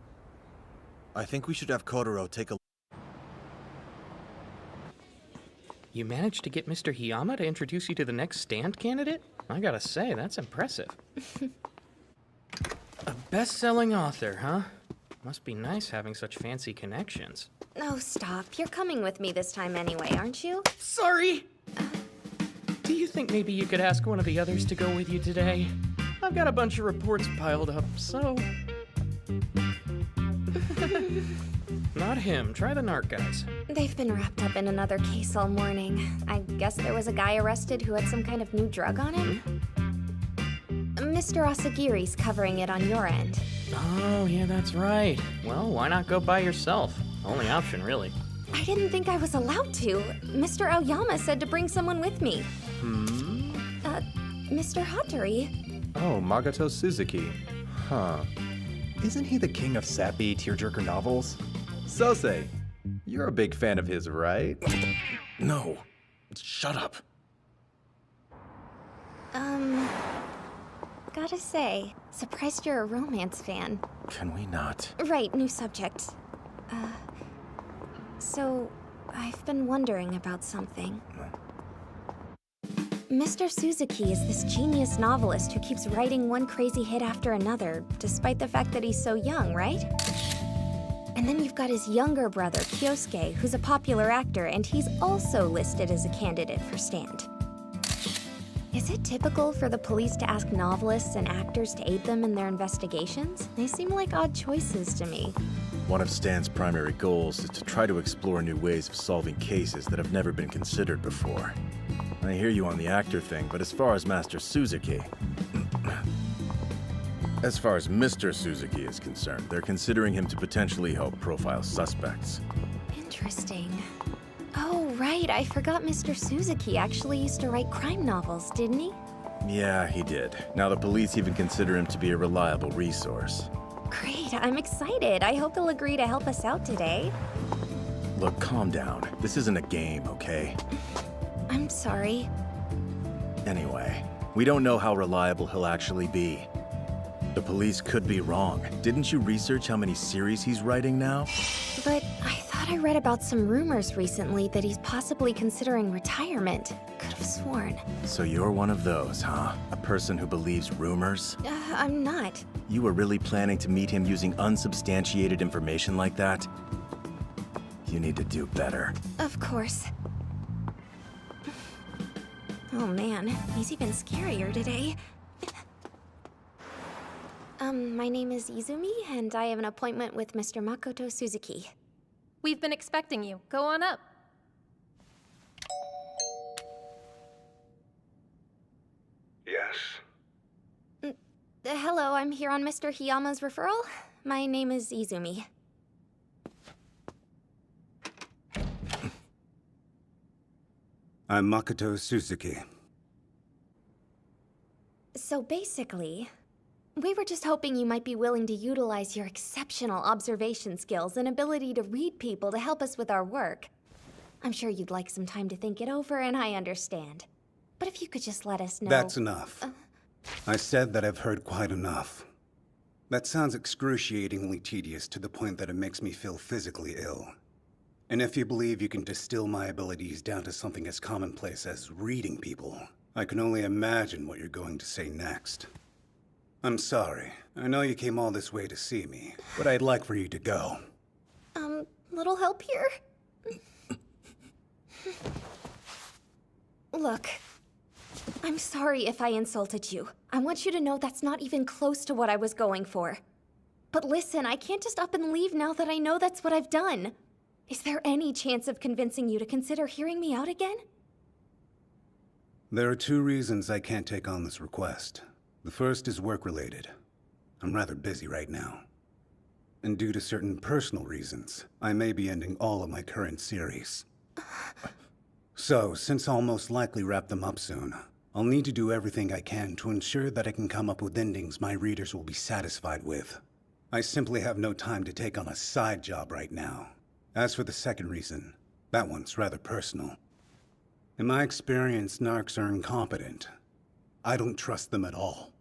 Speaker 6: I think we should have Kotaro take a...
Speaker 10: You managed to get Mr. Hiyama to introduce you to the next Stand candidate? I gotta say, that's impressive. A best-selling author, huh? Must be nice having such fancy connections.
Speaker 1: Oh, stop. You're coming with me this time anyway, aren't you?
Speaker 10: Sorry! Do you think maybe you could ask one of the others to go with you today? I've got a bunch of reports piled up, so... Not him. Try the NARC guys.
Speaker 1: They've been wrapped up in another case all morning. I guess there was a guy arrested who had some kind of new drug on him? Mr. Asagiri's covering it on your end.
Speaker 10: Oh, yeah, that's right. Well, why not go by yourself? Only option, really.
Speaker 1: I didn't think I was allowed to. Mr. Aoyama said to bring someone with me. Mr. Hattori.
Speaker 13: Oh, Magoto Suzuki. Huh. Isn't he the king of sappy tearjerker novels? Sosei, you're a big fan of his, right?
Speaker 6: No. Shut up.
Speaker 1: Gotta say, surprised you're a romance fan.
Speaker 12: Can we not?
Speaker 1: Right, new subject. So, I've been wondering about something. Mr. Suzuki is this genius novelist who keeps writing one crazy hit after another, despite the fact that he's so young, right? And then you've got his younger brother, Kyosuke, who's a popular actor, and he's also listed as a candidate for Stand. Is it typical for the police to ask novelists and actors to aid them in their investigations? They seem like odd choices to me.
Speaker 12: One of Stan's primary goals is to try to explore new ways of solving cases that have never been considered before. I hear you on the actor thing, but as far as Master Suzuki... As far as Mr. Suzuki is concerned, they're considering him to potentially help profile suspects.
Speaker 1: Interesting. Oh, right. I forgot Mr. Suzuki actually used to write crime novels, didn't he?
Speaker 12: Yeah, he did. Now the police even consider him to be a reliable resource.
Speaker 1: Great. I'm excited. I hope he'll agree to help us out today.
Speaker 12: Look, calm down. This isn't a game, okay?
Speaker 1: I'm sorry.
Speaker 12: Anyway, we don't know how reliable he'll actually be. The police could be wrong. Didn't you research how many series he's writing now?
Speaker 1: But I thought I read about some rumors recently that he's possibly considering retirement. Could have sworn.
Speaker 12: So you're one of those, huh? A person who believes rumors?
Speaker 1: I'm not.
Speaker 12: You were really planning to meet him using unsubstantiated information like that? You need to do better.
Speaker 1: Of course. Oh man, he's even scarier today. My name is Izumi, and I have an appointment with Mr. Makoto Suzuki.
Speaker 21: We've been expecting you. Go on up.
Speaker 3: Yes?
Speaker 1: Hello, I'm here on Mr. Hiyama's referral. My name is Izumi.
Speaker 22: I'm Makoto Suzuki.
Speaker 1: So basically, we were just hoping you might be willing to utilize your exceptional observation skills and ability to read people to help us with our work. I'm sure you'd like some time to think it over, and I understand. But if you could just let us know...
Speaker 22: That's enough. I said that I've heard quite enough. That sounds excruciatingly tedious to the point that it makes me feel physically ill. And if you believe you can distill my abilities down to something as commonplace as reading people, I can only imagine what you're going to say next. I'm sorry. I know you came all this way to see me, but I'd like for you to go.
Speaker 1: Little help here? Look, I'm sorry if I insulted you. I want you to know that's not even close to what I was going for. But listen, I can't just up and leave now that I know that's what I've done. Is there any chance of convincing you to consider hearing me out again?
Speaker 22: There are 2 reasons I can't take on this request. The first is work-related. I'm rather busy right now. And due to certain personal reasons, I may be ending all of my current series. So, since I'll most likely wrap them up soon, I'll need to do everything I can to ensure that I can come up with endings my readers will be satisfied with. I simply have no time to take on a side job right now. As for the second reason, that one's rather personal. In my experience, narcs are incompetent. I don't trust them at all.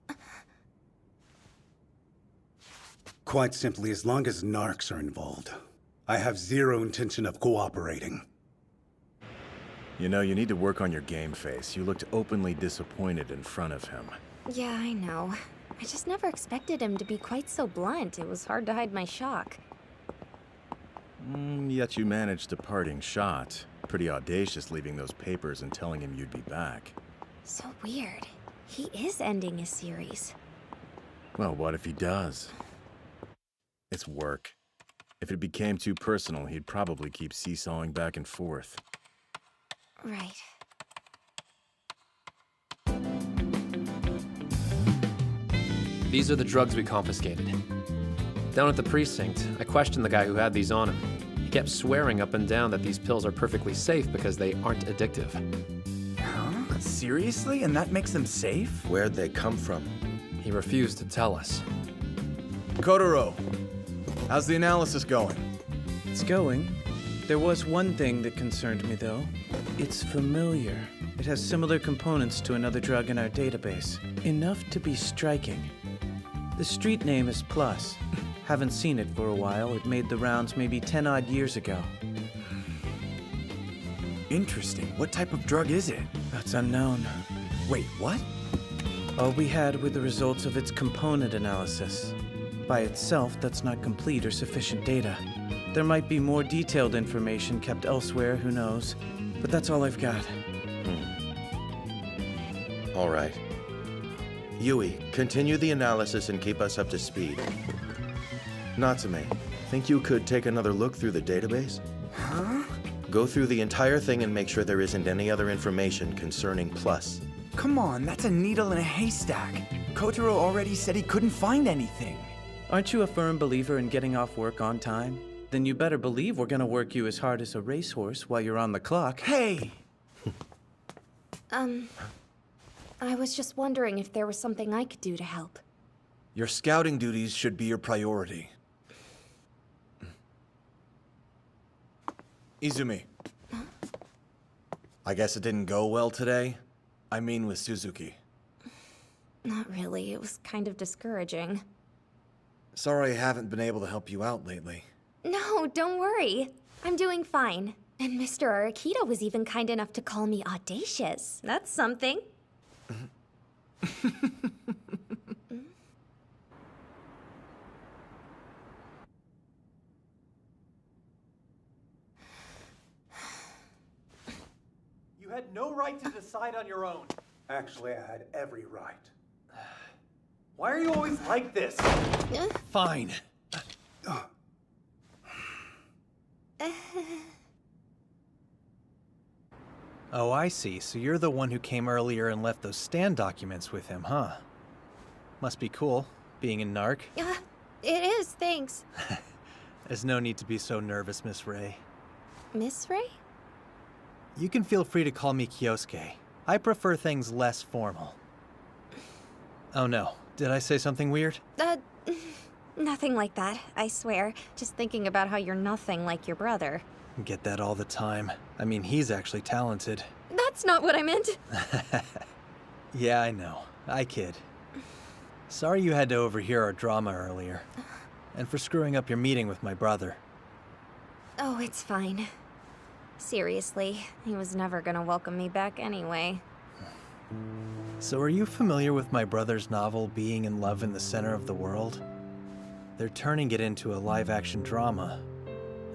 Speaker 22: Quite simply, as long as narcs are involved, I have zero intention of cooperating.
Speaker 12: You know, you need to work on your game face. You looked openly disappointed in front of him.
Speaker 1: Yeah, I know. I just never expected him to be quite so blunt. It was hard to hide my shock.
Speaker 12: Yet you managed a parting shot. Pretty audacious leaving those papers and telling him you'd be back.
Speaker 1: So weird. He is ending his series.
Speaker 12: Well, what if he does? It's work. If it became too personal, he'd probably keep seesawing back and forth.
Speaker 1: Right.
Speaker 20: These are the drugs we confiscated. Down at the precinct, I questioned the guy who had these on him. He kept swearing up and down that these pills are perfectly safe because they aren't addictive.
Speaker 7: Huh? Seriously? And that makes them safe?
Speaker 4: Where'd they come from?
Speaker 20: He refused to tell us.
Speaker 5: Kotaro, how's the analysis going?
Speaker 9: It's going. There was one thing that concerned me, though. It's familiar. It has similar components to another drug in our database. Enough to be striking. The street name is Plus. Haven't seen it for a while. It made the rounds maybe 10-odd years ago.
Speaker 7: Interesting. What type of drug is it?
Speaker 9: That's unknown.
Speaker 7: Wait, what?
Speaker 9: All we had were the results of its component analysis. By itself, that's not complete or sufficient data. There might be more detailed information kept elsewhere, who knows. But that's all I've got.
Speaker 4: All right. Yui, continue the analysis and keep us up to speed. Natsume, think you could take another look through the database?
Speaker 7: Huh?
Speaker 4: Go through the entire thing and make sure there isn't any other information concerning Plus.
Speaker 7: Come on, that's a needle in a haystack. Kotaro already said he couldn't find anything.
Speaker 9: Aren't you a firm believer in getting off work on time? Then you better believe we're gonna work you as hard as a racehorse while you're on the clock.
Speaker 7: Hey!
Speaker 1: I was just wondering if there was something I could do to help.
Speaker 6: Your scouting duties should be your priority. Izumi. I guess it didn't go well today. I mean with Suzuki.
Speaker 1: Not really, it was kind of discouraging.
Speaker 6: Sorry I haven't been able to help you out lately.
Speaker 1: No, don't worry. I'm doing fine. And Mr. Arakita was even kind enough to call me audacious. That's something.
Speaker 18: You had no right to decide on your own.
Speaker 22: Actually, I had every right.
Speaker 18: Why are you always like this?
Speaker 6: Fine.
Speaker 18: Oh, I see. So you're the one who came earlier and left those stand documents with him, huh? Must be cool, being a narc.
Speaker 1: It is, thanks.
Speaker 18: There's no need to be so nervous, Miss Ray.
Speaker 1: Miss Ray?
Speaker 18: You can feel free to call me Kyosuke. I prefer things less formal. Oh no, did I say something weird?
Speaker 1: Nothing like that, I swear. Just thinking about how you're nothing like your brother.
Speaker 18: Get that all the time. I mean, he's actually talented.
Speaker 1: That's not what I meant.
Speaker 18: Yeah, I know. I kid. Sorry you had to overhear our drama earlier. And for screwing up your meeting with my brother.
Speaker 1: Oh, it's fine. Seriously, he was never gonna welcome me back anyway.
Speaker 18: So are you familiar with my brother's novel, Being in Love in the Center of the World? They're turning it into a live-action drama.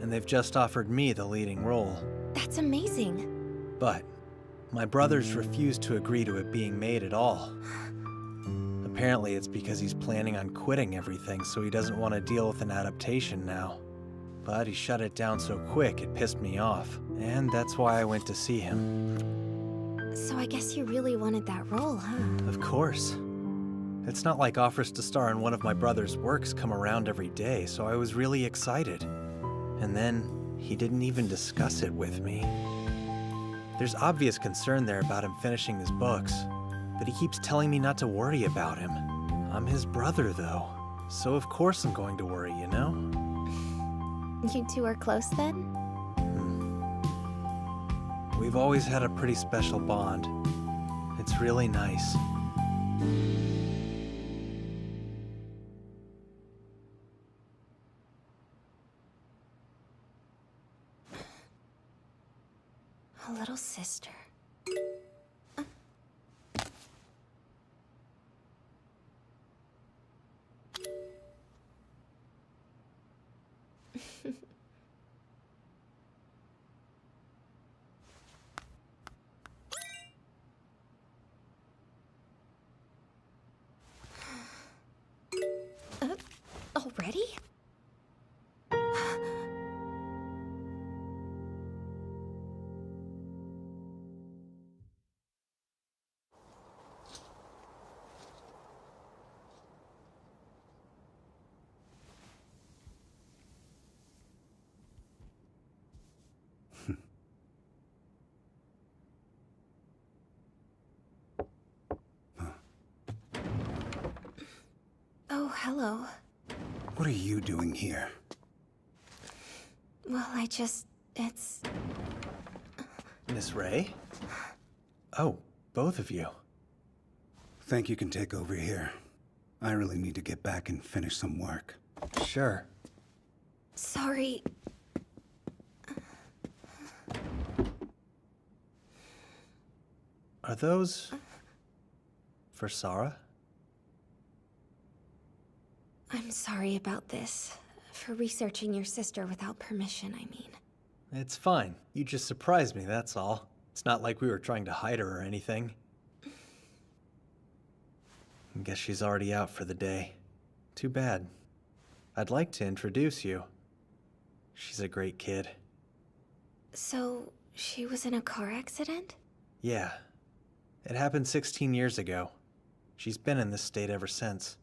Speaker 18: And they've just offered me the leading role.
Speaker 1: That's amazing.
Speaker 18: But my brother's refused to agree to it being made at all. Apparently it's because he's planning on quitting everything, so he doesn't want to deal with an adaptation now. But he shut it down so quick it pissed me off, and that's why I went to see him.
Speaker 1: So I guess you really wanted that role, huh?
Speaker 18: Of course. It's not like offers to star in one of my brother's works come around every day, so I was really excited. And then he didn't even discuss it with me. There's obvious concern there about him finishing his books, but he keeps telling me not to worry about him. I'm his brother, though, so of course I'm going to worry, you know?
Speaker 1: You two are close then?
Speaker 18: We've always had a pretty special bond. It's really nice.
Speaker 1: A little sister. Already? Oh, hello.
Speaker 22: What are you doing here?
Speaker 1: Well, it's...
Speaker 18: Miss Ray? Oh, both of you.
Speaker 22: Think you can take over here? I really need to get back and finish some work.
Speaker 18: Sure.
Speaker 1: Sorry.
Speaker 18: Are those... for Sarah?
Speaker 1: I'm sorry about this. For researching your sister without permission, I mean.
Speaker 18: It's fine. You just surprised me, that's all. It's not like we were trying to hide her or anything. I guess she's already out for the day. Too bad. I'd like to introduce you. She's a great kid.
Speaker 1: So, she was in a car accident?
Speaker 18: Yeah. It happened 16 years ago. She's been in this state ever since.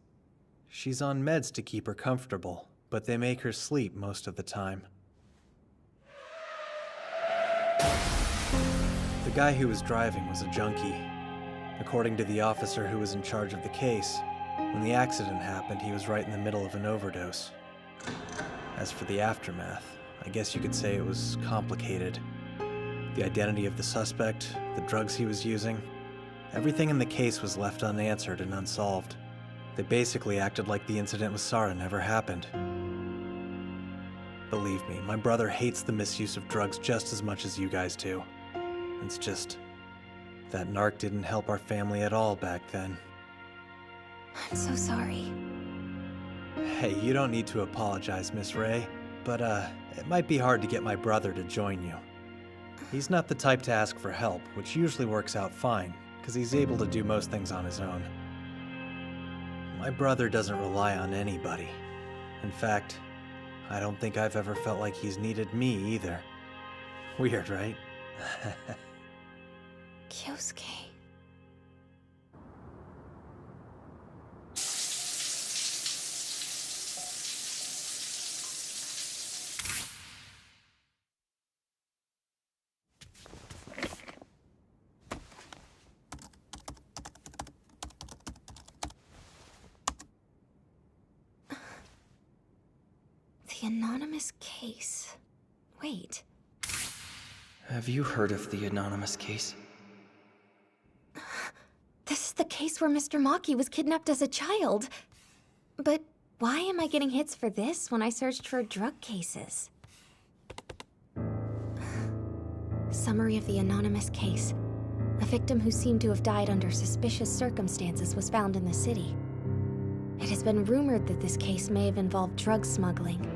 Speaker 18: She's on meds to keep her comfortable, but they make her sleep most of the time. The guy who was driving was a junkie. According to the officer who was in charge of the case, when the accident happened, he was right in the middle of an overdose. As for the aftermath, I guess you could say it was complicated. The identity of the suspect, the drugs he was using, everything in the case was left unanswered and unsolved. They basically acted like the incident with Sarah never happened. Believe me, my brother hates the misuse of drugs just as much as you guys do. It's just that narc didn't help our family at all back then.
Speaker 1: I'm so sorry.
Speaker 18: Hey, you don't need to apologize, Miss Ray, but it might be hard to get my brother to join you. He's not the type to ask for help, which usually works out fine, because he's able to do most things on his own. My brother doesn't rely on anybody. In fact, I don't think I've ever felt like he's needed me either. Weird, right?
Speaker 1: Kyosuke. The anonymous case. Wait.
Speaker 16: Have you heard of the anonymous case?
Speaker 1: This is the case where Mr. Maki was kidnapped as a child. But why am I getting hits for this when I searched for drug cases? Summary of the anonymous case. A victim who seemed to have died under suspicious circumstances was found in the city. It has been rumored that this case may have involved drug smuggling.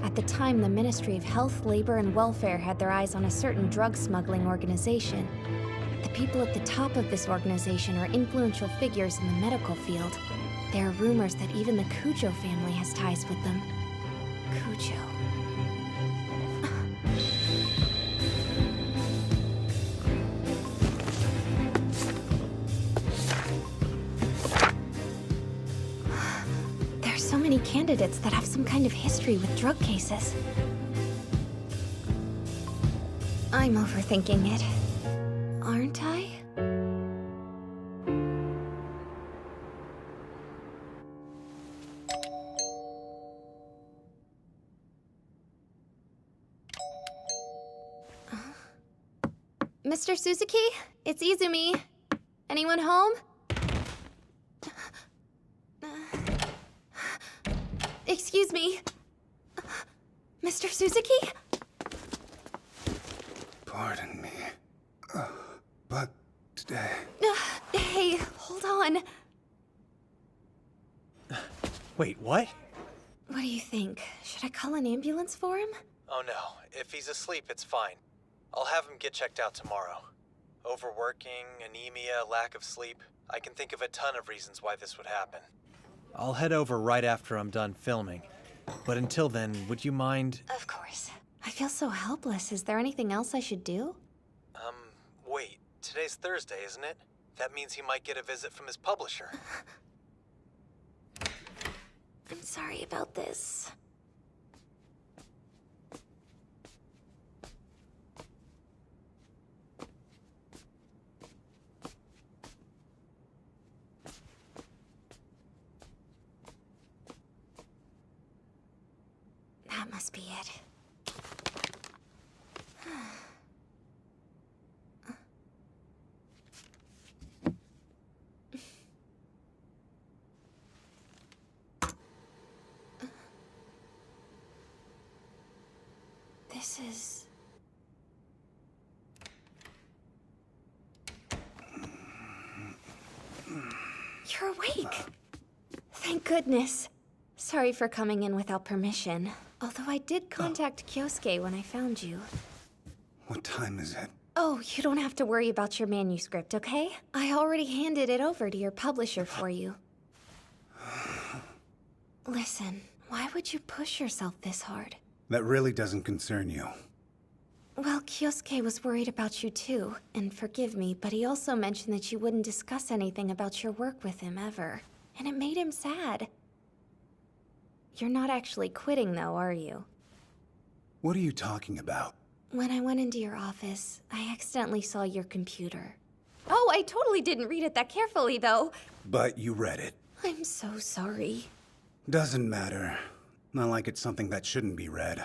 Speaker 1: At the time, the Ministry of Health, Labor, and Welfare had their eyes on a certain drug smuggling organization. The people at the top of this organization are influential figures in the medical field. There are rumors that even the Kujo family has ties with them. Kujo. There's so many candidates that have some kind of history with drug cases. I'm overthinking it. Aren't I? Mr. Suzuki? It's Izumi. Anyone home? Excuse me. Mr. Suzuki?
Speaker 22: Pardon me. But today...
Speaker 1: Hey, hold on.
Speaker 18: Wait, what?
Speaker 1: What do you think? Should I call an ambulance for him?
Speaker 18: Oh no, if he's asleep, it's fine. I'll have him get checked out tomorrow. Overworking, anemia, lack of sleep. I can think of a ton of reasons why this would happen. I'll head over right after I'm done filming. But until then, would you mind...
Speaker 1: Of course. I feel so helpless. Is there anything else I should do?
Speaker 18: Wait. Today's Thursday, isn't it? That means he might get a visit from his publisher.
Speaker 1: I'm sorry about this. That must be it. This is... You're awake! Thank goodness. Sorry for coming in without permission. Although I did contact Kyosuke when I found you.
Speaker 22: What time is it?
Speaker 1: Oh, you don't have to worry about your manuscript, okay? I already handed it over to your publisher for you. Listen, why would you push yourself this hard?
Speaker 22: That really doesn't concern you.
Speaker 1: Well, Kyosuke was worried about you too, and forgive me, but he also mentioned that you wouldn't discuss anything about your work with him ever, and it made him sad. You're not actually quitting though, are you?
Speaker 22: What are you talking about?
Speaker 1: When I went into your office, I accidentally saw your computer. Oh, I totally didn't read it that carefully though.
Speaker 22: But you read it.
Speaker 1: I'm so sorry.
Speaker 22: Doesn't matter. Not like it's something that shouldn't be read.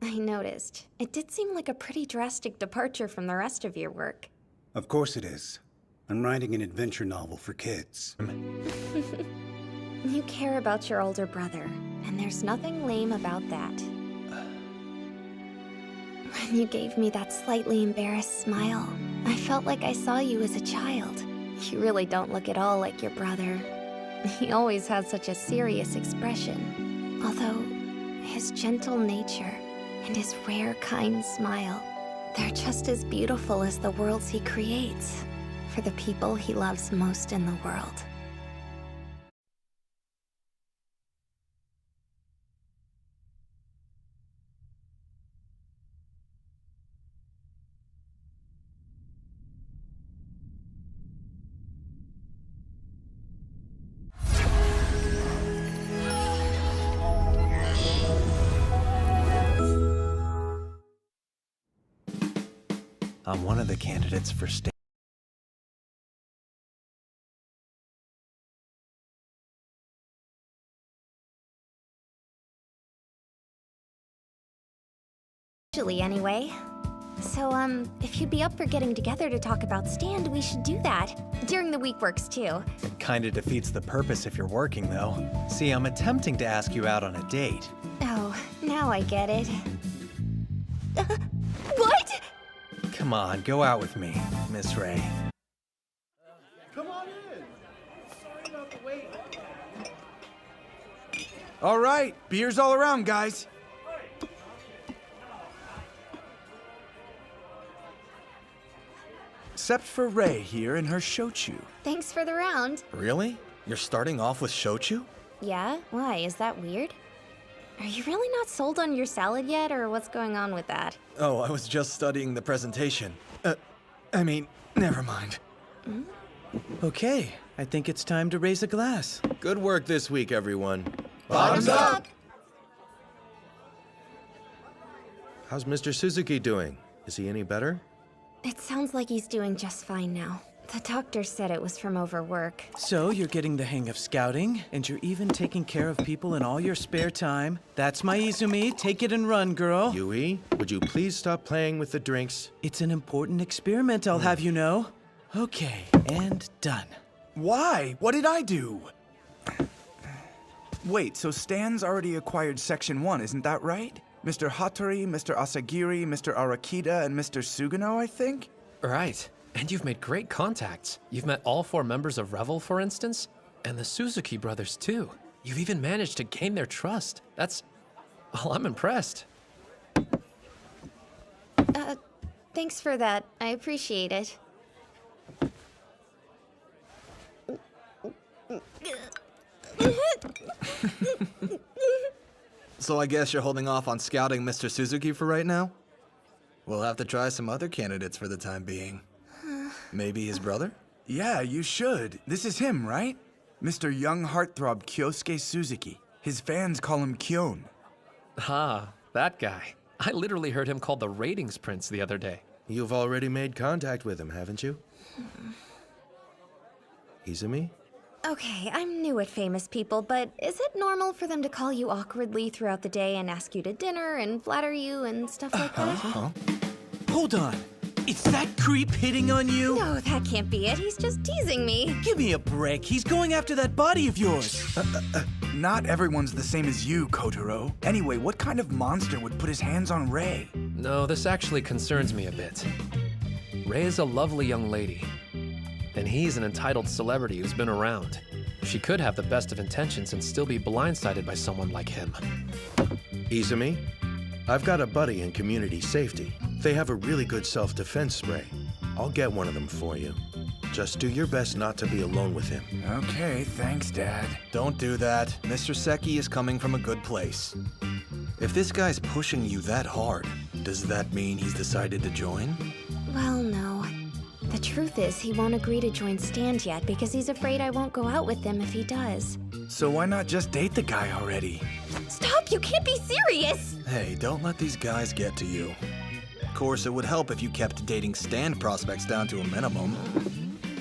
Speaker 1: I noticed. It did seem like a pretty drastic departure from the rest of your work.
Speaker 22: Of course it is. I'm writing an adventure novel for kids.
Speaker 1: You care about your older brother, and there's nothing lame about that. When you gave me that slightly embarrassed smile, I felt like I saw you as a child. You really don't look at all like your brother. He always has such a serious expression. Although, his gentle nature and his rare, kind smile, they're just as beautiful as the worlds he creates for the people he loves most in the world.
Speaker 18: I'm one of the candidates for state.
Speaker 1: Usually, anyway. So, if you'd be up for getting together to talk about Stand, we should do that. During the week works, too.
Speaker 18: It kinda defeats the purpose if you're working, though. See, I'm attempting to ask you out on a date.
Speaker 1: Oh, now I get it. What?
Speaker 18: Come on, go out with me, Miss Ray.
Speaker 7: Come on in. Sorry about the wait.
Speaker 2: All right, beers all around, guys. Except for Ray here and her shochu.
Speaker 1: Thanks for the round.
Speaker 6: Really? You're starting off with shochu?
Speaker 1: Yeah? Why? Is that weird? Are you really not sold on your salad yet, or what's going on with that?
Speaker 6: Oh, I was just studying the presentation. Never mind.
Speaker 9: Okay, I think it's time to raise a glass.
Speaker 4: Good work this week, everyone.
Speaker 6: Bottoms up!
Speaker 4: How's Mr. Suzuki doing? Is he any better?
Speaker 1: It sounds like he's doing just fine now. The doctor said it was from overwork.
Speaker 9: So you're getting the hang of scouting, and you're even taking care of people in all your spare time. That's my Izumi. Take it and run, girl.
Speaker 4: Yui, would you please stop playing with the drinks?
Speaker 9: It's an important experiment, I'll have you know. Okay, and done.
Speaker 2: Why? What did I do? Wait, so Stan's already acquired Section 1, isn't that right? Mr. Hattori, Mr. Asagiri, Mr. Arakita, and Mr. Sugano, I think?
Speaker 20: Right. And you've made great contacts. You've met all 4 members of Revel, for instance, and the Suzuki brothers, too. You've even managed to gain their trust. Well, I'm impressed.
Speaker 1: Thanks for that. I appreciate it.
Speaker 6: So I guess you're holding off on scouting Mr. Suzuki for right now? We'll have to try some other candidates for the time being. Maybe his brother?
Speaker 2: Yeah, you should. This is him, right? Mr. Young Heartthrob Kyosuke Suzuki. His fans call him Kyon.
Speaker 20: Ah, that guy. I literally heard him called the Ratings Prince the other day.
Speaker 4: You've already made contact with him, haven't you? Izumi?
Speaker 1: Okay, I'm new at famous people, but is it normal for them to call you awkwardly throughout the day and ask you to dinner and flatter you and stuff like that?
Speaker 9: Hold on. It's that creep hitting on you?
Speaker 1: No, that can't be it. He's just teasing me.
Speaker 9: Give me a break. He's going after that body of yours.
Speaker 2: Not everyone's the same as you, Kotaro. Anyway, what kind of monster would put his hands on Ray?
Speaker 20: No, this actually concerns me a bit. Ray is a lovely young lady, and he's an entitled celebrity who's been around. She could have the best of intentions and still be blindsided by someone like him.
Speaker 4: Izumi, I've got a buddy in community safety. They have a really good self-defense spray. I'll get one of them for you. Just do your best not to be alone with him.
Speaker 2: Okay, thanks, Dad.
Speaker 6: Don't do that. Mr. Seki is coming from a good place. If this guy's pushing you that hard,
Speaker 4: Does that mean he's decided to join?
Speaker 1: Well, no. The truth is, he won't agree to join Stand yet because he's afraid I won't go out with him if he does.
Speaker 2: So why not just date the guy already?
Speaker 1: Stop! You can't be serious!
Speaker 4: Hey, don't let these guys get to you. Of course, it would help if you kept dating Stand prospects down to a minimum.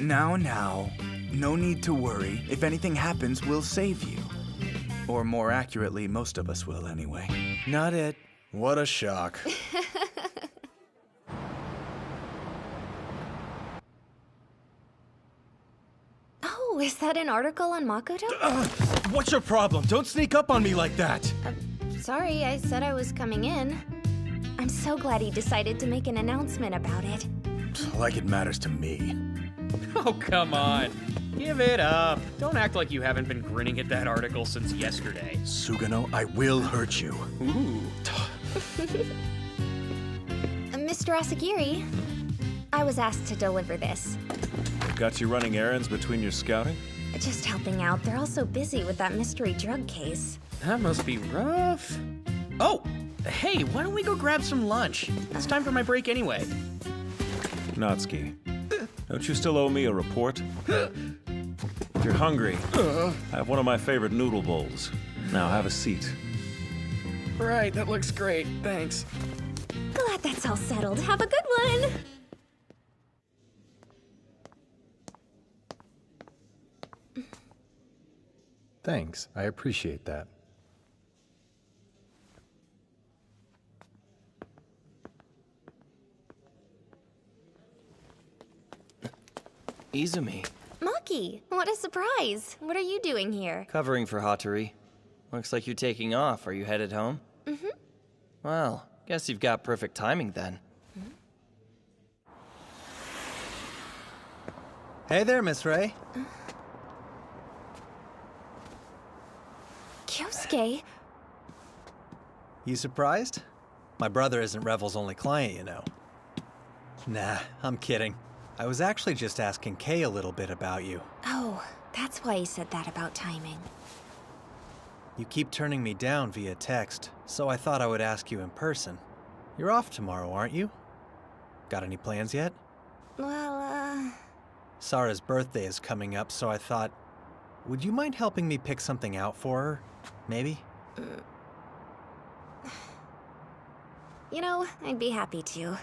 Speaker 2: Now. No need to worry. If anything happens, we'll save you. Or more accurately, most of us will anyway.
Speaker 4: Not it. What a shock.
Speaker 1: Oh, is that an article on Makoto?
Speaker 4: What's your problem? Don't sneak up on me like that.
Speaker 1: Sorry, I said I was coming in. I'm so glad he decided to make an announcement about it.
Speaker 4: Like it matters to me.
Speaker 10: Oh, come on. Give it up. Don't act like you haven't been grinning at that article since yesterday.
Speaker 4: Sugano, I will hurt you.
Speaker 10: Ooh.
Speaker 1: Mr. Asagiri, I was asked to deliver this.
Speaker 11: Got you running errands between your scouting?
Speaker 1: Just helping out. They're all so busy with that mystery drug case.
Speaker 10: That must be rough. Oh, hey, why don't we go grab some lunch? It's time for my break anyway.
Speaker 11: Natsuki, don't you still owe me a report? If you're hungry, I have one of my favorite noodle bowls. Now have a seat.
Speaker 10: Right, that looks great. Thanks.
Speaker 1: Glad that's all settled. Have a good one!
Speaker 13: Thanks, I appreciate that.
Speaker 16: Izumi,
Speaker 1: Maki, what a surprise. What are you doing here?
Speaker 16: covering for Hattori. Looks like you're taking off. Are you headed home?
Speaker 1: Mm-hmm.
Speaker 16: Well, guess you've got perfect timing then.
Speaker 18: Hey there, Miss Ray.
Speaker 1: Kyosuke,
Speaker 18: You surprised? My brother isn't Revel's only client, you know. Nah, I'm kidding. I was actually just asking Kay a little bit about you.
Speaker 1: oh, that's why he said that about timing.
Speaker 18: You keep turning me down via text, so I thought I would ask you in person. You're off tomorrow, aren't you? Got any plans yet?
Speaker 1: Well,
Speaker 18: Sarah's birthday is coming up, so I thought, would you mind helping me pick something out for her? Maybe?
Speaker 1: you know, I'd be happy to.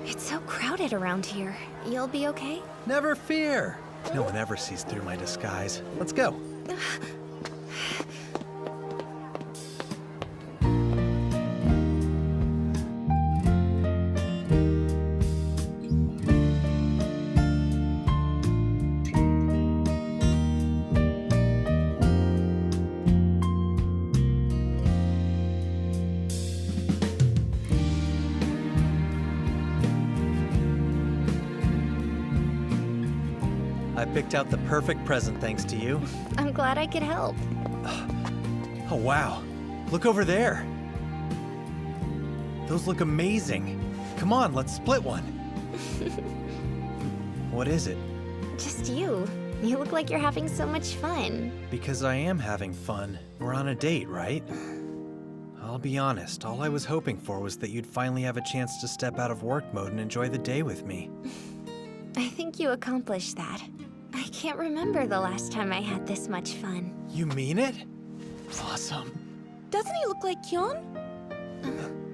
Speaker 1: It's so crowded around here. You'll be okay?
Speaker 18: Never fear! No one ever sees through my disguise. Let's go. I picked out the perfect present thanks to you.
Speaker 1: I'm glad I could help.
Speaker 18: Oh, wow. Look over there. Those look amazing. Come on, let's split one. What is it?
Speaker 1: Just you. You look like you're having so much fun.
Speaker 18: Because I am having fun. We're on a date, right? I'll be honest, all I was hoping for was that you'd finally have a chance to step out of work mode and enjoy the day with me.
Speaker 1: I think you accomplished that. I can't remember the last time I had this much fun.
Speaker 18: You mean it? Awesome.
Speaker 15: Doesn't he look like Kyon?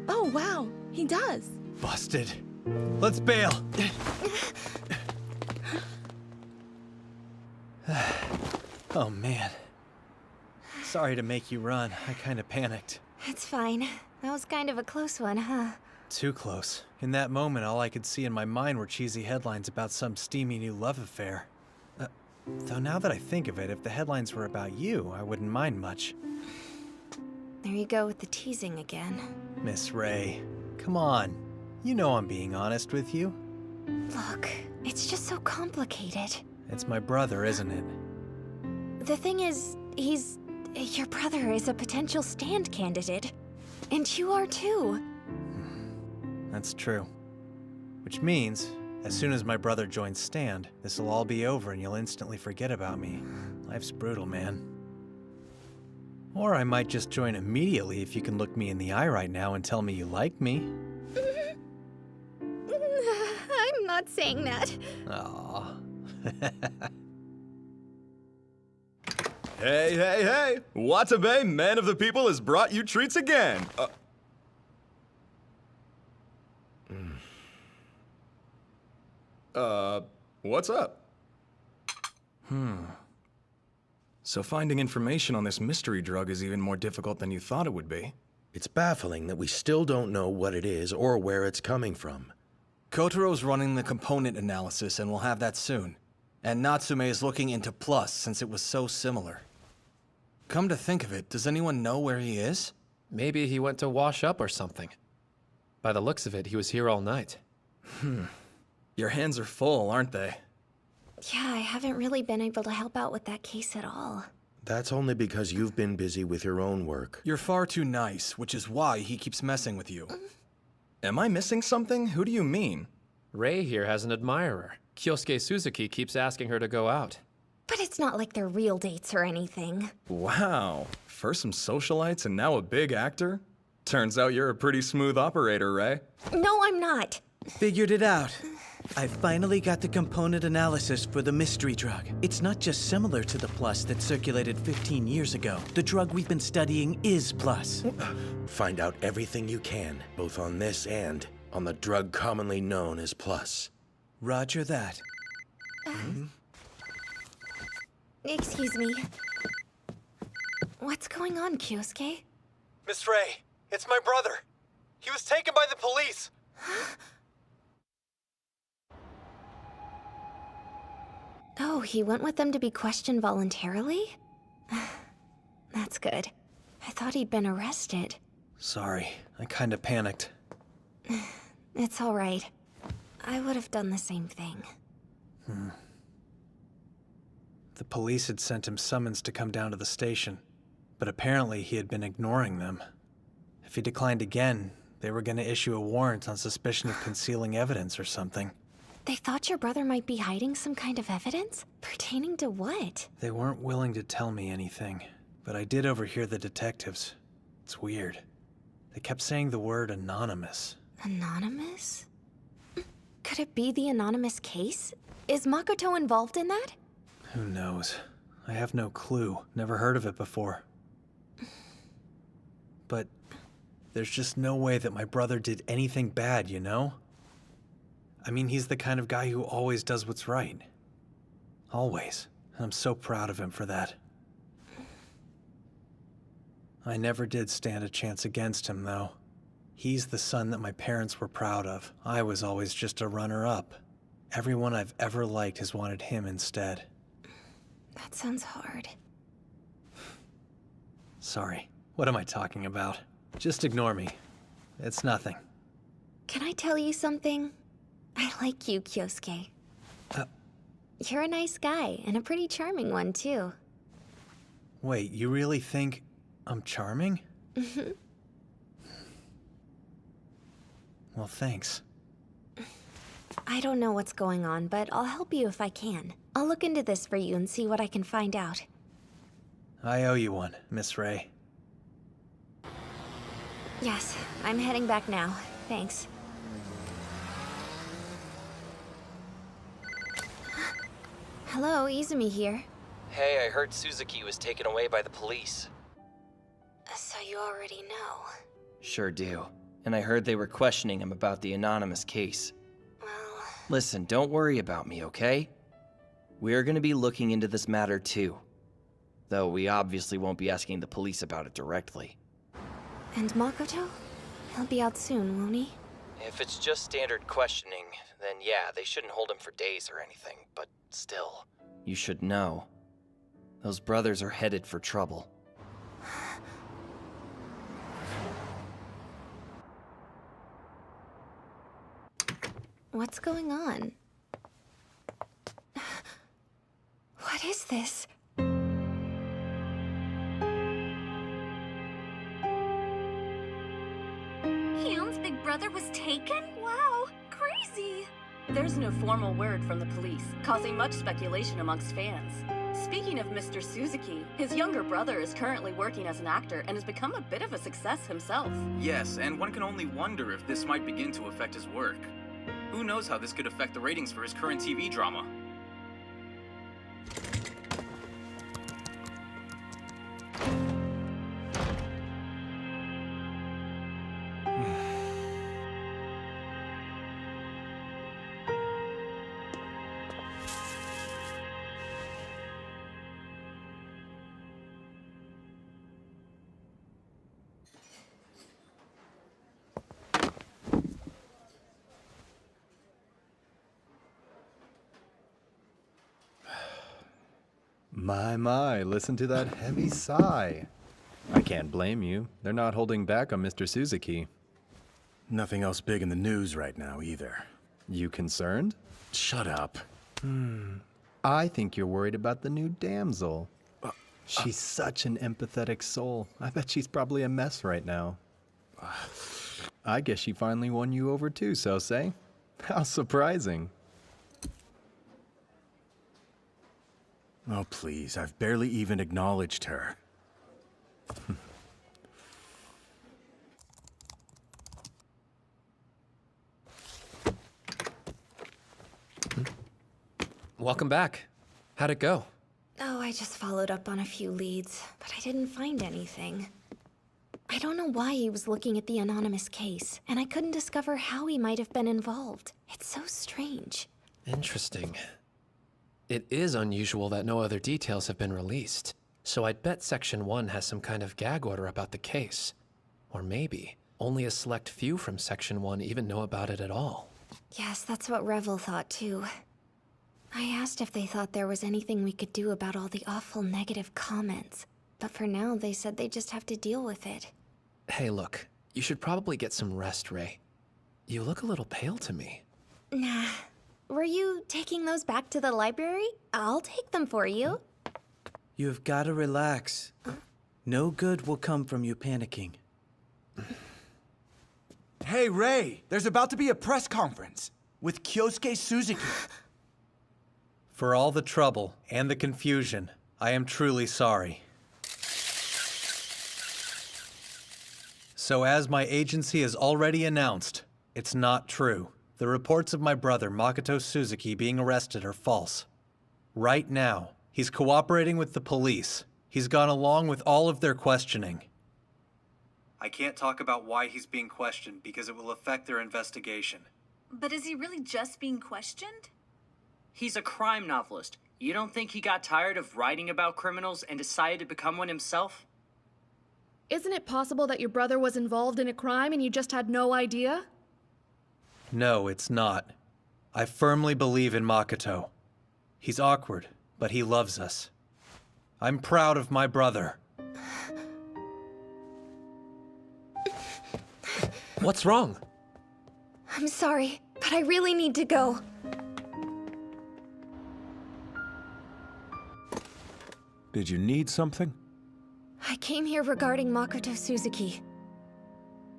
Speaker 15: Oh, wow, he does.
Speaker 18: Busted. Let's bail. Oh, man. Sorry to make you run. I kind of panicked.
Speaker 1: It's fine. That was kind of a close one, huh?
Speaker 18: Too close. In that moment, all I could see in my mind were cheesy headlines about some steamy new love affair. Though now that I think of it, if the headlines were about you, I wouldn't mind much.
Speaker 1: There you go with the teasing again.
Speaker 18: Miss Ray, come on. You know I'm being honest with you.
Speaker 1: Look, it's just so complicated.
Speaker 18: It's my brother, isn't it?
Speaker 1: The thing is, your brother is a potential stand candidate. And you are too.
Speaker 18: That's true. Which means As soon as my brother joins Stand, this'll all be over and you'll instantly forget about me. Life's brutal, man. Or I might just join immediately if you can look me in the eye right now and tell me you like me.
Speaker 1: I'm not saying that.
Speaker 18: Aww.
Speaker 5: Hey, hey, hey! Watabe, man of the people, has brought you treats again! What's up? So finding information on this mystery drug is even more difficult than you thought it would be.
Speaker 4: It's baffling that we still don't know what it is or where it's coming from.
Speaker 6: Kotaro's running the component analysis and we'll have that soon. And Natsume is looking into Plus since it was so similar. Come to think of it, does anyone know where he is?
Speaker 20: Maybe he went to wash up or something. By the looks of it, he was here all night.
Speaker 5: Your hands are full, aren't they?
Speaker 1: Yeah, I haven't really been able to help out with that case at all.
Speaker 4: That's only because you've been busy with your own work.
Speaker 6: You're far too nice, which is why he keeps messing with you.
Speaker 5: Am I missing something? Who do you mean?
Speaker 20: Rei here has an admirer. Kyosuke Suzuki keeps asking her to go out.
Speaker 1: But it's not like they're real dates or anything.
Speaker 5: Wow. First some socialites and now a big actor? Turns out you're a pretty smooth operator, Rei.
Speaker 1: No, I'm not.
Speaker 9: Figured it out. I finally got the component analysis for the mystery drug. It's not just similar to the Plus that circulated 15 years ago. The drug we've been studying is Plus.
Speaker 4: Find out everything you can, both on this and on the drug commonly known as Plus.
Speaker 9: Roger that.
Speaker 1: Excuse me. What's going on, Kyosuke?
Speaker 18: Miss Rei, it's my brother. He was taken by the police.
Speaker 1: Oh, he went with them to be questioned voluntarily? That's good. I thought he'd been arrested.
Speaker 18: Sorry, I kinda panicked.
Speaker 1: It's all right. I would have done the same thing.
Speaker 18: The police had sent him summons to come down to the station, but apparently he had been ignoring them. If he declined again, they were gonna issue a warrant on suspicion of concealing evidence or something.
Speaker 1: They thought your brother might be hiding some kind of evidence? Pertaining to what?
Speaker 18: They weren't willing to tell me anything, but I did overhear the detectives. It's weird. They kept saying the word anonymous.
Speaker 1: Anonymous? Could it be the anonymous case? Is Makoto involved in that?
Speaker 18: Who knows? I have no clue. Never heard of it before. But there's just no way that my brother did anything bad, you know? I mean, he's the kind of guy who always does what's right. Always. And I'm so proud of him for that. I never did stand a chance against him, though. He's the son that my parents were proud of. I was always just a runner-up. Everyone I've ever liked has wanted him instead.
Speaker 1: That sounds hard.
Speaker 18: Sorry. What am I talking about? Just ignore me. It's nothing.
Speaker 1: Can I tell you something? I like you, Kyosuke. You're a nice guy, and a pretty charming one, too.
Speaker 18: Wait, you really think I'm charming? Well, thanks.
Speaker 1: I don't know what's going on, but I'll help you if I can. I'll look into this for you and see what I can find out.
Speaker 18: I owe you one, Miss Rei.
Speaker 1: Yes, I'm heading back now. Thanks. Hello, Izumi here.
Speaker 16: Hey, I heard Suzuki was taken away by the police.
Speaker 1: So you already know.
Speaker 16: Sure do. And I heard they were questioning him about the anonymous case.
Speaker 1: Well...
Speaker 16: Listen, don't worry about me, okay? We're gonna be looking into this matter too. Though we obviously won't be asking the police about it directly.
Speaker 1: And Makoto? He'll be out soon, won't he?
Speaker 16: If it's just standard questioning, then yeah, they shouldn't hold him for days or anything, but still. You should know. Those brothers are headed for trouble.
Speaker 1: What's going on? What is this?
Speaker 17: Hyun's big brother was taken? Wow, crazy! There's no formal word from the police, causing much speculation amongst fans. Speaking of Mr. Suzuki, his younger brother is currently working as an actor and has become a bit of a success himself.
Speaker 19: Yes, and one can only wonder if this might begin to affect his work. Who knows how this could affect the ratings for his current TV drama?
Speaker 13: My, listen to that heavy sigh. I can't blame you. They're not holding back on Mr. Suzuki.
Speaker 12: Nothing else big in the news right now, either.
Speaker 13: You concerned?
Speaker 12: Shut up.
Speaker 13: I think you're worried about the new damsel. She's such an empathetic soul. I bet she's probably a mess right now. I guess she finally won you over too, Sosei. How surprising.
Speaker 12: Oh, please, I've barely even acknowledged her.
Speaker 20: Welcome back. How'd it go?
Speaker 1: Oh, I just followed up on a few leads, but I didn't find anything. I don't know why he was looking at the anonymous case, and I couldn't discover how he might have been involved. It's so strange.
Speaker 20: Interesting. It is unusual that no other details have been released, so I'd bet Section 1 has some kind of gag order about the case. Or maybe only a select few from Section 1 even know about it at all.
Speaker 1: Yes, that's what Revel thought too. I asked if they thought there was anything we could do about all the awful negative comments, but for now they said they just have to deal with it.
Speaker 20: Hey, look, you should probably get some rest, Ray. You look a little pale to me.
Speaker 1: Nah. Were you taking those back to the library? I'll take them for you.
Speaker 9: You've got to relax. No good will come from you panicking.
Speaker 7: Hey, Ray, there's about to be a press conference with Kyosuke Suzuki.
Speaker 18: For all the trouble and the confusion, I am truly sorry. So as my agency has already announced, it's not true. The reports of my brother, Makoto Suzuki, being arrested are false. Right now, he's cooperating with the police. He's gone along with all of their questioning.
Speaker 6: I can't talk about why he's being questioned because it will affect their investigation.
Speaker 23: But is he really just being questioned?
Speaker 24: He's a crime novelist. You don't think he got tired of writing about criminals and decided to become one himself?
Speaker 25: Isn't it possible that your brother was involved in a crime and you just had no idea?
Speaker 18: No, it's not. I firmly believe in Makoto. He's awkward, but he loves us. I'm proud of my brother.
Speaker 20: What's wrong?
Speaker 1: I'm sorry, but I really need to go.
Speaker 11: Did you need something?
Speaker 1: I came here regarding Makoto Suzuki.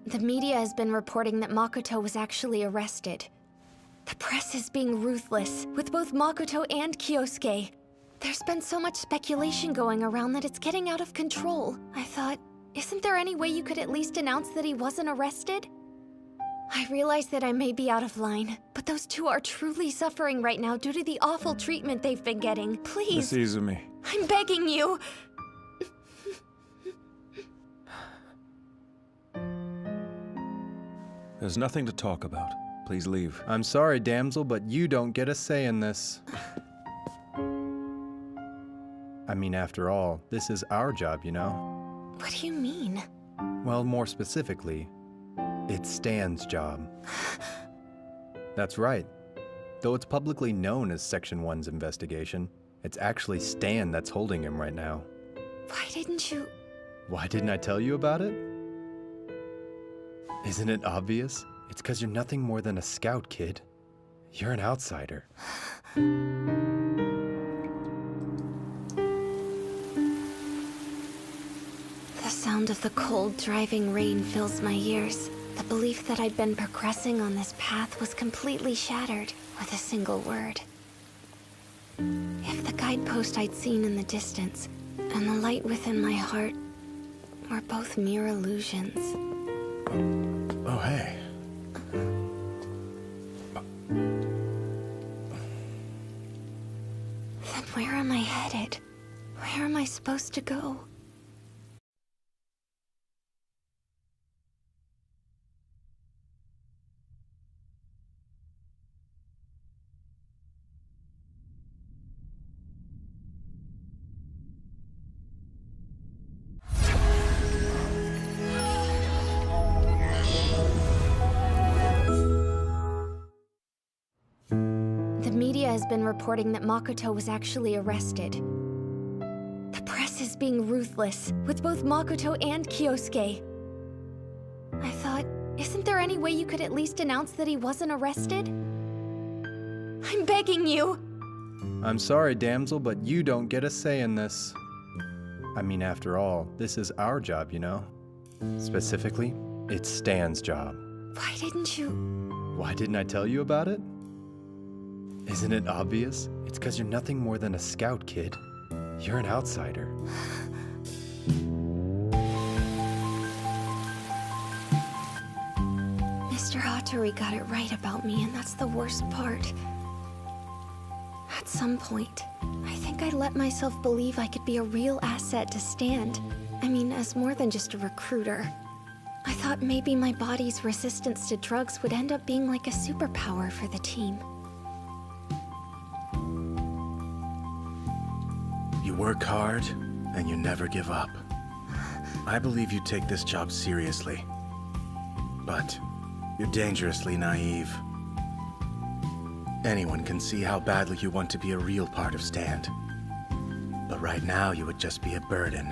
Speaker 1: The media has been reporting that Makoto was actually arrested. The press is being ruthless, with both Makoto and Kyosuke. There's been so much speculation going around that it's getting out of control. I thought, isn't there any way you could at least announce that he wasn't arrested? I realize that I may be out of line, but those two are truly suffering right now due to the awful treatment they've been getting. Please,
Speaker 11: Miss Izumi.
Speaker 1: I'm begging you.
Speaker 11: There's nothing to talk about. Please leave.
Speaker 13: I'm sorry, damsel, but you don't get a say in this. I mean, after all, this is our job, you know?
Speaker 1: What do you mean?
Speaker 13: Well, more specifically, it's Stan's job. That's right. Though it's publicly known as Section 1's investigation, it's actually Stan that's holding him right now.
Speaker 1: Why didn't you...
Speaker 13: Why didn't I tell you about it? Isn't it obvious? It's because you're nothing more than a scout, kid. You're an outsider.
Speaker 1: The sound of the cold, driving rain fills my ears. The belief that I'd been progressing on this path was completely shattered with a single word. If the guidepost I'd seen in the distance and the light within my heart were both mere illusions.
Speaker 12: Oh, hey.
Speaker 1: Then where am I headed? Where am I supposed to go? The media has been reporting that Makoto was actually arrested. The press is being ruthless, with both Makoto and Kyosuke. I thought, isn't there any way you could at least announce that he wasn't arrested? I'm begging you!
Speaker 18: I'm sorry, damsel, but you don't get a say in this. I mean, after all, this is our job, you know? Specifically, it's Stan's job.
Speaker 1: Why didn't you?
Speaker 18: Why didn't I tell you about it? Isn't it obvious? It's because you're nothing more than a scout, kid. You're an outsider.
Speaker 1: Mr. Hattori got it right about me, and that's the worst part. At some point, I think I let myself believe I could be a real asset to Stand. I mean, as more than just a recruiter. I thought maybe my body's resistance to drugs would end up being like a superpower for the team.
Speaker 12: You work hard, and you never give up. I believe you take this job seriously. But you're dangerously naive. Anyone can see how badly you want to be a real part of Stand. But right now, you would just be a burden.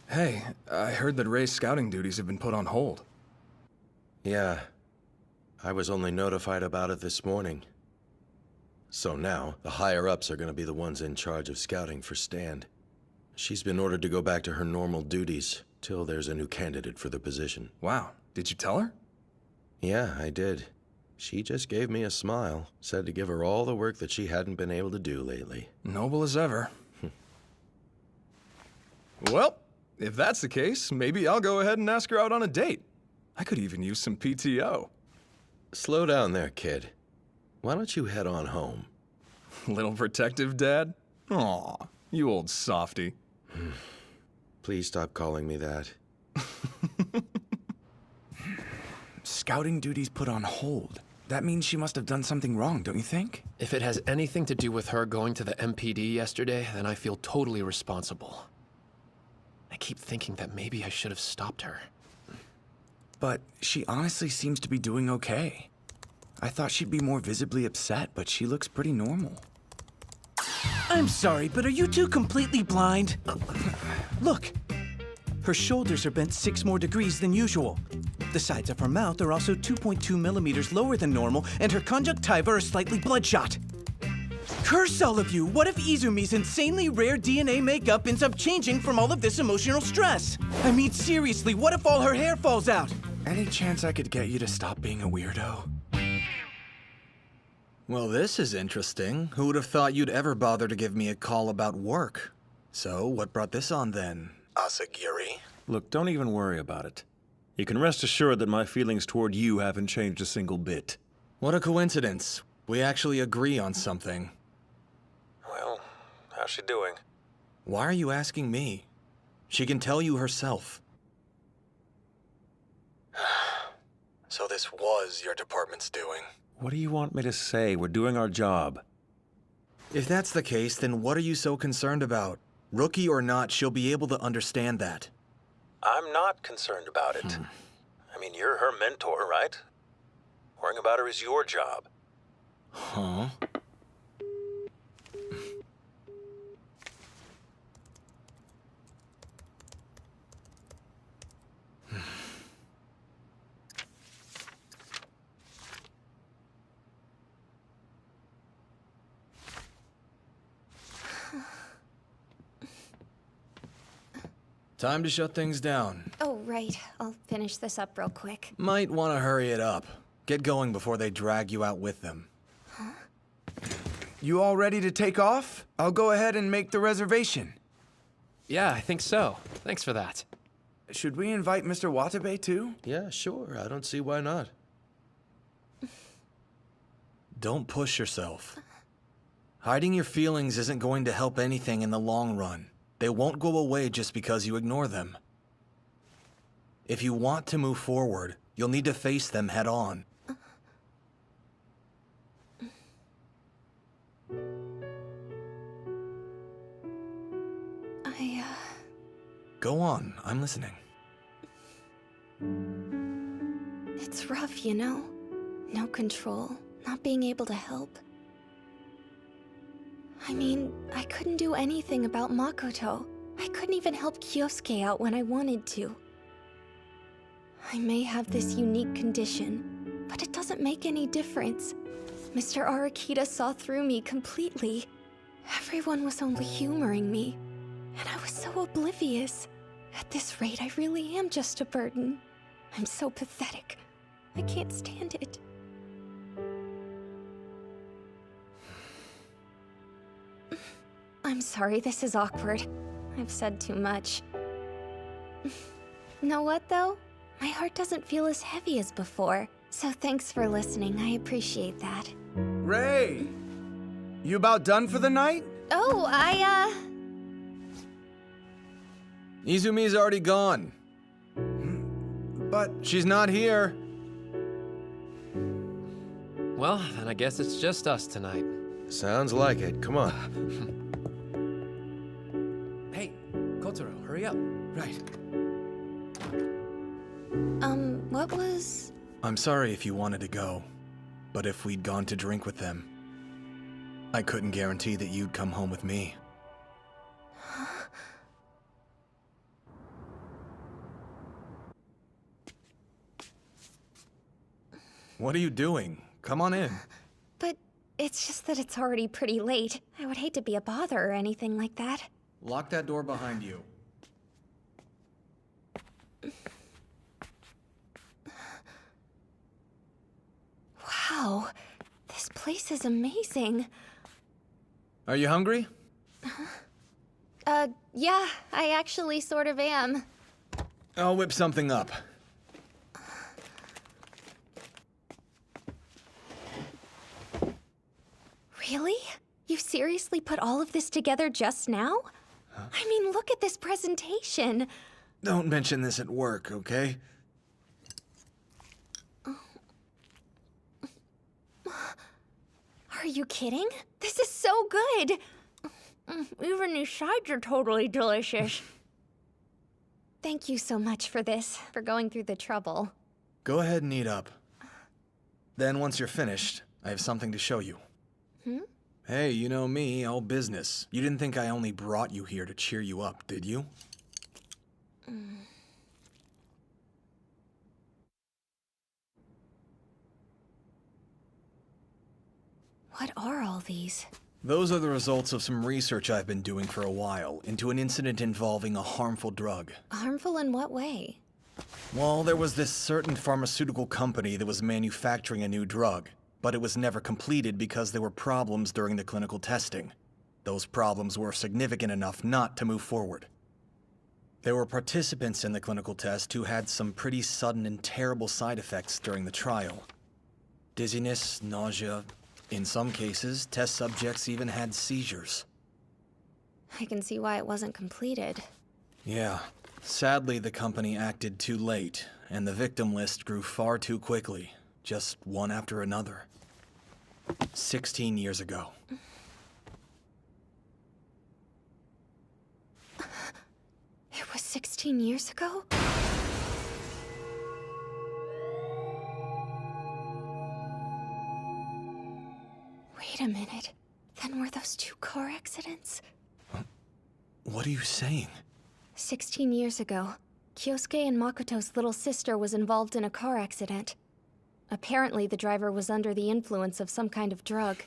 Speaker 5: Hey, I heard that Ray's scouting duties have been put on hold.
Speaker 4: Yeah. I was only notified about it this morning. So now, the higher-ups are gonna be the ones in charge of scouting for Stand. She's been ordered to go back to her normal duties till there's a new candidate for the position.
Speaker 5: Wow, did you tell her?
Speaker 4: Yeah, I did. She just gave me a smile, said to give her all the work that she hadn't been able to do lately.
Speaker 5: Noble as ever. Well, if that's the case, maybe I'll go ahead and ask her out on a date. I could even use some PTO.
Speaker 4: Slow down there, kid. Why don't you head on home?
Speaker 5: Little protective, Dad? Aw, you old softy.
Speaker 4: Please stop calling me that.
Speaker 2: Scouting duties put on hold. That means she must have done something wrong, don't you think?
Speaker 20: If it has anything to do with her going to the MPD yesterday, then I feel totally responsible. I keep thinking that maybe I should have stopped her.
Speaker 2: But she honestly seems to be doing okay. I thought she'd be more visibly upset, but she looks pretty normal.
Speaker 9: I'm sorry, but are you two completely blind? Look, her shoulders are bent 6 more degrees than usual. The sides of her mouth are also 2.2 millimeters lower than normal, and her conjunctiva are slightly bloodshot. Curse all of you! What if Izumi's insanely rare DNA makeup ends up changing from all of this emotional stress? I mean, seriously, what if all her hair falls out?
Speaker 2: Any chance I could get you to stop being a weirdo?
Speaker 6: Well, this is interesting. Who would have thought you'd ever bother to give me a call about work? So, what brought this on then?
Speaker 12: Asagiri?
Speaker 11: Look, don't even worry about it. You can rest assured that my feelings toward you haven't changed a single bit.
Speaker 6: What a coincidence. We actually agree on something.
Speaker 11: Well, how's she doing?
Speaker 6: Why are you asking me? She can tell you herself.
Speaker 12: So this was your department's doing.
Speaker 11: What do you want me to say? We're doing our job.
Speaker 6: If that's the case, then what are you so concerned about? Rookie or not, she'll be able to understand that.
Speaker 11: I'm not concerned about it. I mean, you're her mentor, right? Worrying about her is your job.
Speaker 6: Huh? Time to shut things down.
Speaker 1: Oh, right. I'll finish this up real quick.
Speaker 6: Might want to hurry it up. Get going before they drag you out with them.
Speaker 2: You all ready to take off? I'll go ahead and make the reservation.
Speaker 20: Yeah, I think so. Thanks for that.
Speaker 2: Should we invite Mr. Watabe too?
Speaker 4: Yeah, sure. I don't see why not.
Speaker 6: Don't push yourself. Hiding your feelings isn't going to help anything in the long run. They won't go away just because you ignore them. If you want to move forward, you'll need to face them head on. Go on, I'm listening.
Speaker 1: It's rough, you know? No control, not being able to help. I mean, I couldn't do anything about Makoto. I couldn't even help Kyosuke out when I wanted to. I may have this unique condition, but it doesn't make any difference. Mr. Arakita saw through me completely. Everyone was only humoring me, and I was so oblivious. At this rate, I really am just a burden. I'm so pathetic. I can't stand it. I'm sorry, this is awkward. I've said too much. Know what, though? My heart doesn't feel as heavy as before. So thanks for listening, I appreciate that.
Speaker 2: Ray! You about done for the night?
Speaker 1: Oh,
Speaker 6: Izumi's already gone.
Speaker 2: But
Speaker 6: she's not here.
Speaker 20: Well, then I guess it's just us tonight.
Speaker 4: Sounds like it. Come on.
Speaker 20: Hey, Kotaro, hurry up.
Speaker 6: Right.
Speaker 1: What was...
Speaker 6: I'm sorry if you wanted to go, but if we'd gone to drink with them, I couldn't guarantee that you'd come home with me. What are you doing? Come on in.
Speaker 1: But it's just that it's already pretty late. I would hate to be a bother or anything like that.
Speaker 6: Lock that door behind you.
Speaker 1: Wow, this place is amazing.
Speaker 6: Are you hungry?
Speaker 1: Yeah, I actually sort of am.
Speaker 6: I'll whip something up.
Speaker 1: Really? You seriously put all of this together just now? I mean, look at this presentation.
Speaker 6: Don't mention this at work, okay?
Speaker 1: Are you kidding? This is so good! Even these sides are totally delicious. Thank you so much for this, for going through the trouble.
Speaker 6: Go ahead and eat up. Then once you're finished, I have something to show you. Hey, you know me, all business. You didn't think I only brought you here to cheer you up, did you?
Speaker 1: What are all these?
Speaker 6: Those are the results of some research I've been doing for a while into an incident involving a harmful drug.
Speaker 1: Harmful in what way?
Speaker 6: Well, there was this certain pharmaceutical company that was manufacturing a new drug, but it was never completed because there were problems during the clinical testing. Those problems were significant enough not to move forward. There were participants in the clinical test who had some pretty sudden and terrible side effects during the trial. Dizziness, nausea. In some cases, test subjects even had seizures.
Speaker 1: I can see why it wasn't completed.
Speaker 6: Yeah. Sadly, the company acted too late, and the victim list grew far too quickly, just one after another. 16 years ago.
Speaker 1: It was 16 years ago? Wait a minute. Then were those 2 car accidents?
Speaker 6: What are you saying?
Speaker 1: 16 years ago, Kyosuke and Makoto's little sister was involved in a car accident. Apparently, the driver was under the influence of some kind of drug.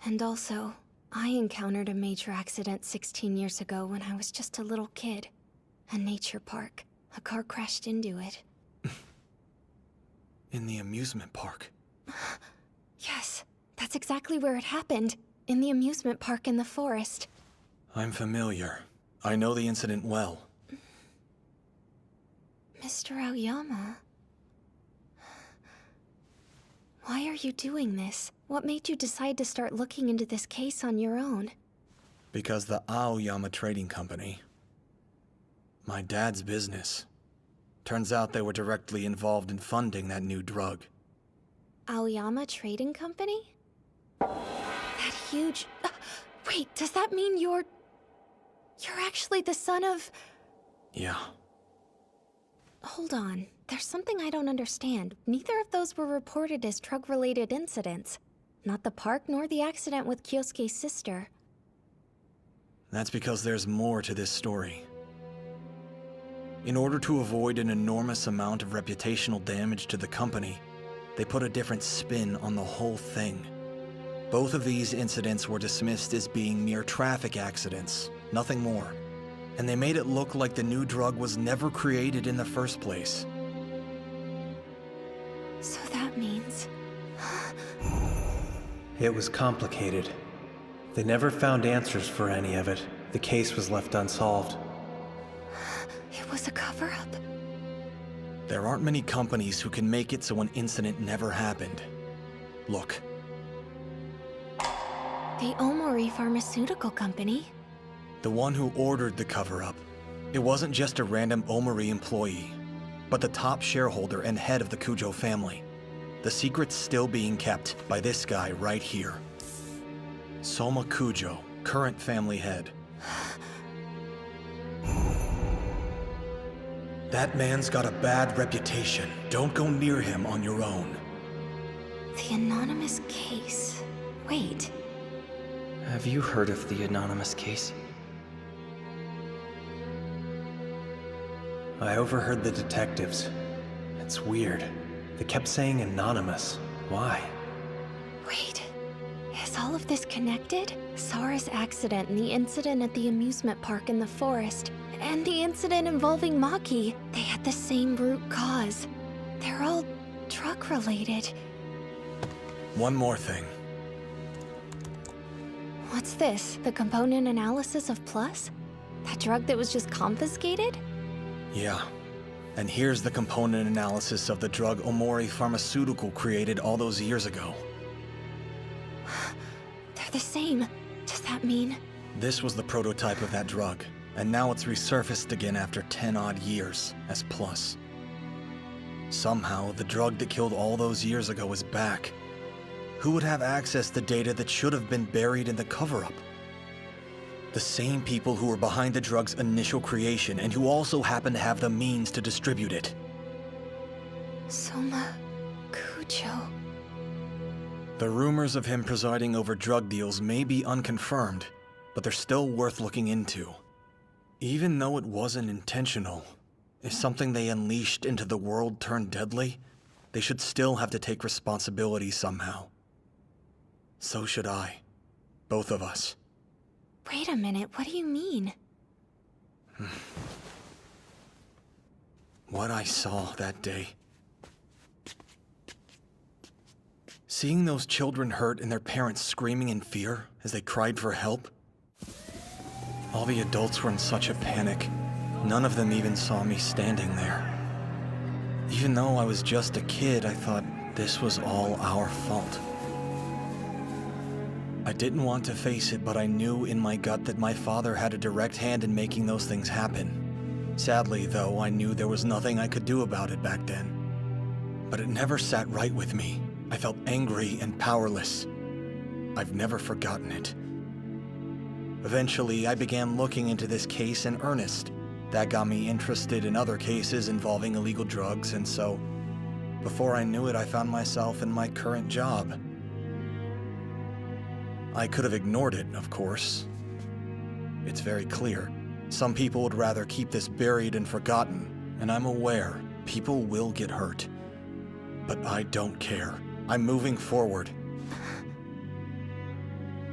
Speaker 1: And also, I encountered a major accident 16 years ago when I was just a little kid. A nature park. A car crashed into it.
Speaker 6: In the amusement park.
Speaker 1: Yes, that's exactly where it happened. In the amusement park in the forest.
Speaker 6: I'm familiar. I know the incident well.
Speaker 1: Mr. Aoyama. Why are you doing this? What made you decide to start looking into this case on your own?
Speaker 6: Because the Aoyama Trading Company, my dad's business, turns out they were directly involved in funding that new drug.
Speaker 1: Aoyama Trading Company? That huge... wait, does that mean you're actually the son of...
Speaker 6: Yeah.
Speaker 1: Hold on. There's something I don't understand. Neither of those were reported as drug-related incidents. Not the park nor the accident with Kyosuke's sister.
Speaker 6: That's because there's more to this story. In order to avoid an enormous amount of reputational damage to the company, they put a different spin on the whole thing. Both of these incidents were dismissed as being mere traffic accidents, nothing more. And they made it look like the new drug was never created in the first place.
Speaker 1: So that means...
Speaker 18: It was complicated. They never found answers for any of it. The case was left unsolved.
Speaker 1: It was a cover-up.
Speaker 6: There aren't many companies who can make it so an incident never happened. Look.
Speaker 1: The Omori Pharmaceutical Company.
Speaker 6: The one who ordered the cover-up. It wasn't just a random Omori employee, but the top shareholder and head of the Kujo family. The secret's still being kept by this guy right here. Soma Kujo, current family head. That man's got a bad reputation. Don't go near him on your own.
Speaker 1: The anonymous case. Wait.
Speaker 16: Have you heard of the anonymous case?
Speaker 18: I overheard the detectives. It's weird. They kept saying anonymous. Why?
Speaker 1: Wait. Is all of this connected? Sara's accident and the incident at the amusement park in the forest, and the incident involving Maki, they had the same root cause. They're all drug-related.
Speaker 6: One more thing.
Speaker 1: What's this? The component analysis of Plus? That drug that was just confiscated?
Speaker 6: Yeah. And here's the component analysis of the drug Omori Pharmaceutical created all those years ago.
Speaker 1: They're the same. Does that mean...
Speaker 6: This was the prototype of that drug, and now it's resurfaced again after 10-odd years as Plus. Somehow, the drug that killed all those years ago is back. Who would have access to data that should have been buried in the cover-up? The same people who were behind the drug's initial creation and who also happen to have the means to distribute it.
Speaker 1: Soma Kujo.
Speaker 6: The rumors of him presiding over drug deals may be unconfirmed, but they're still worth looking into. Even though it wasn't intentional, if something they unleashed into the world turned deadly, they should still have to take responsibility somehow. So should I. Both of us.
Speaker 1: Wait a minute, what do you mean?
Speaker 6: What I saw that day. Seeing those children hurt and their parents screaming in fear as they cried for help. All the adults were in such a panic. None of them even saw me standing there. Even though I was just a kid, I thought this was all our fault. I didn't want to face it, but I knew in my gut that my father had a direct hand in making those things happen. Sadly, though, I knew there was nothing I could do about it back then. But it never sat right with me. I felt angry and powerless. I've never forgotten it. Eventually, I began looking into this case in earnest. That got me interested in other cases involving illegal drugs, and so, before I knew it, I found myself in my current job. I could have ignored it, of course. It's very clear. Some people would rather keep this buried and forgotten, and I'm aware people will get hurt. But I don't care. I'm moving forward.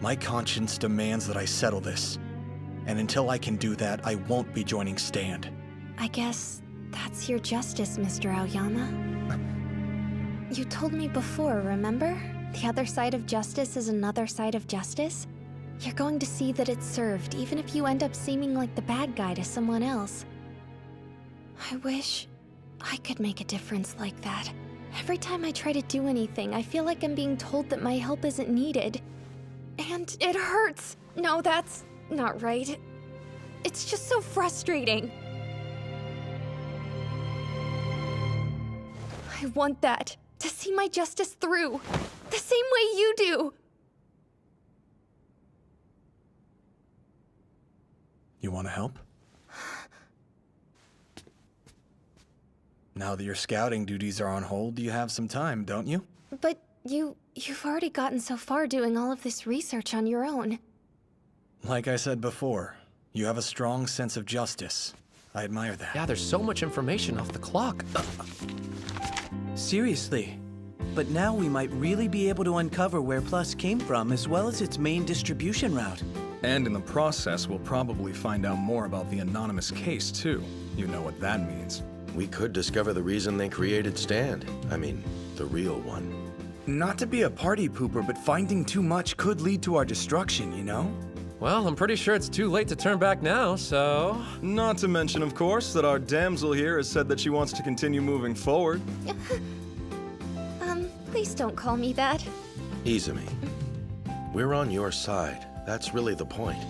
Speaker 6: My conscience demands that I settle this. And until I can do that, I won't be joining Stand.
Speaker 1: I guess that's your justice, Mr. Aoyama. You told me before, remember? The other side of justice is another side of justice. You're going to see that it's served, even if you end up seeming like the bad guy to someone else. I wish I could make a difference like that. Every time I try to do anything, I feel like I'm being told that my help isn't needed. And it hurts! No, that's not right. It's just so frustrating. I want that. To see my justice through. The same way you do.
Speaker 6: You want to help? Now that your scouting duties are on hold, you have some time, don't you?
Speaker 1: But you've already gotten so far doing all of this research on your own.
Speaker 6: Like I said before, you have a strong sense of justice. I admire that.
Speaker 20: Yeah, there's so much information off the clock.
Speaker 9: Seriously. But now we might really be able to uncover where Plus came from, as well as its main distribution route.
Speaker 5: And in the process, we'll probably find out more about the anonymous case, too. You know what that means.
Speaker 4: We could discover the reason they created Stand. I mean, the real one.
Speaker 2: Not to be a party pooper, but finding too much could lead to our destruction, you know?
Speaker 20: Well, I'm pretty sure it's too late to turn back now, so...
Speaker 5: Not to mention, of course, that our damsel here has said that she wants to continue moving forward.
Speaker 1: Please don't call me that.
Speaker 4: Izumi, we're on your side. That's really the point.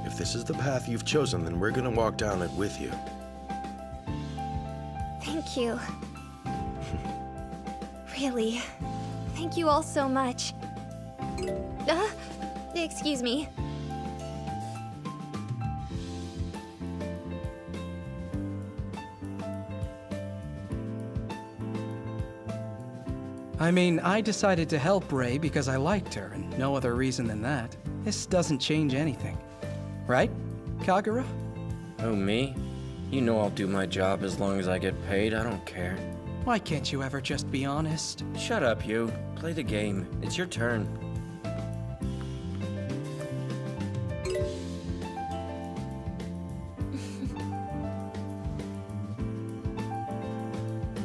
Speaker 4: If this is the path you've chosen, then we're gonna walk down it with you.
Speaker 1: Thank you. Really. Thank you all so much. Excuse me.
Speaker 3: I mean, I decided to help Ray because I liked her, and no other reason than that. This doesn't change anything. Right, Kagura?
Speaker 10: Oh, me? You know I'll do my job as long as I get paid. I don't care.
Speaker 3: Why can't you ever just be honest?
Speaker 10: Shut up, you. Play the game. It's your turn.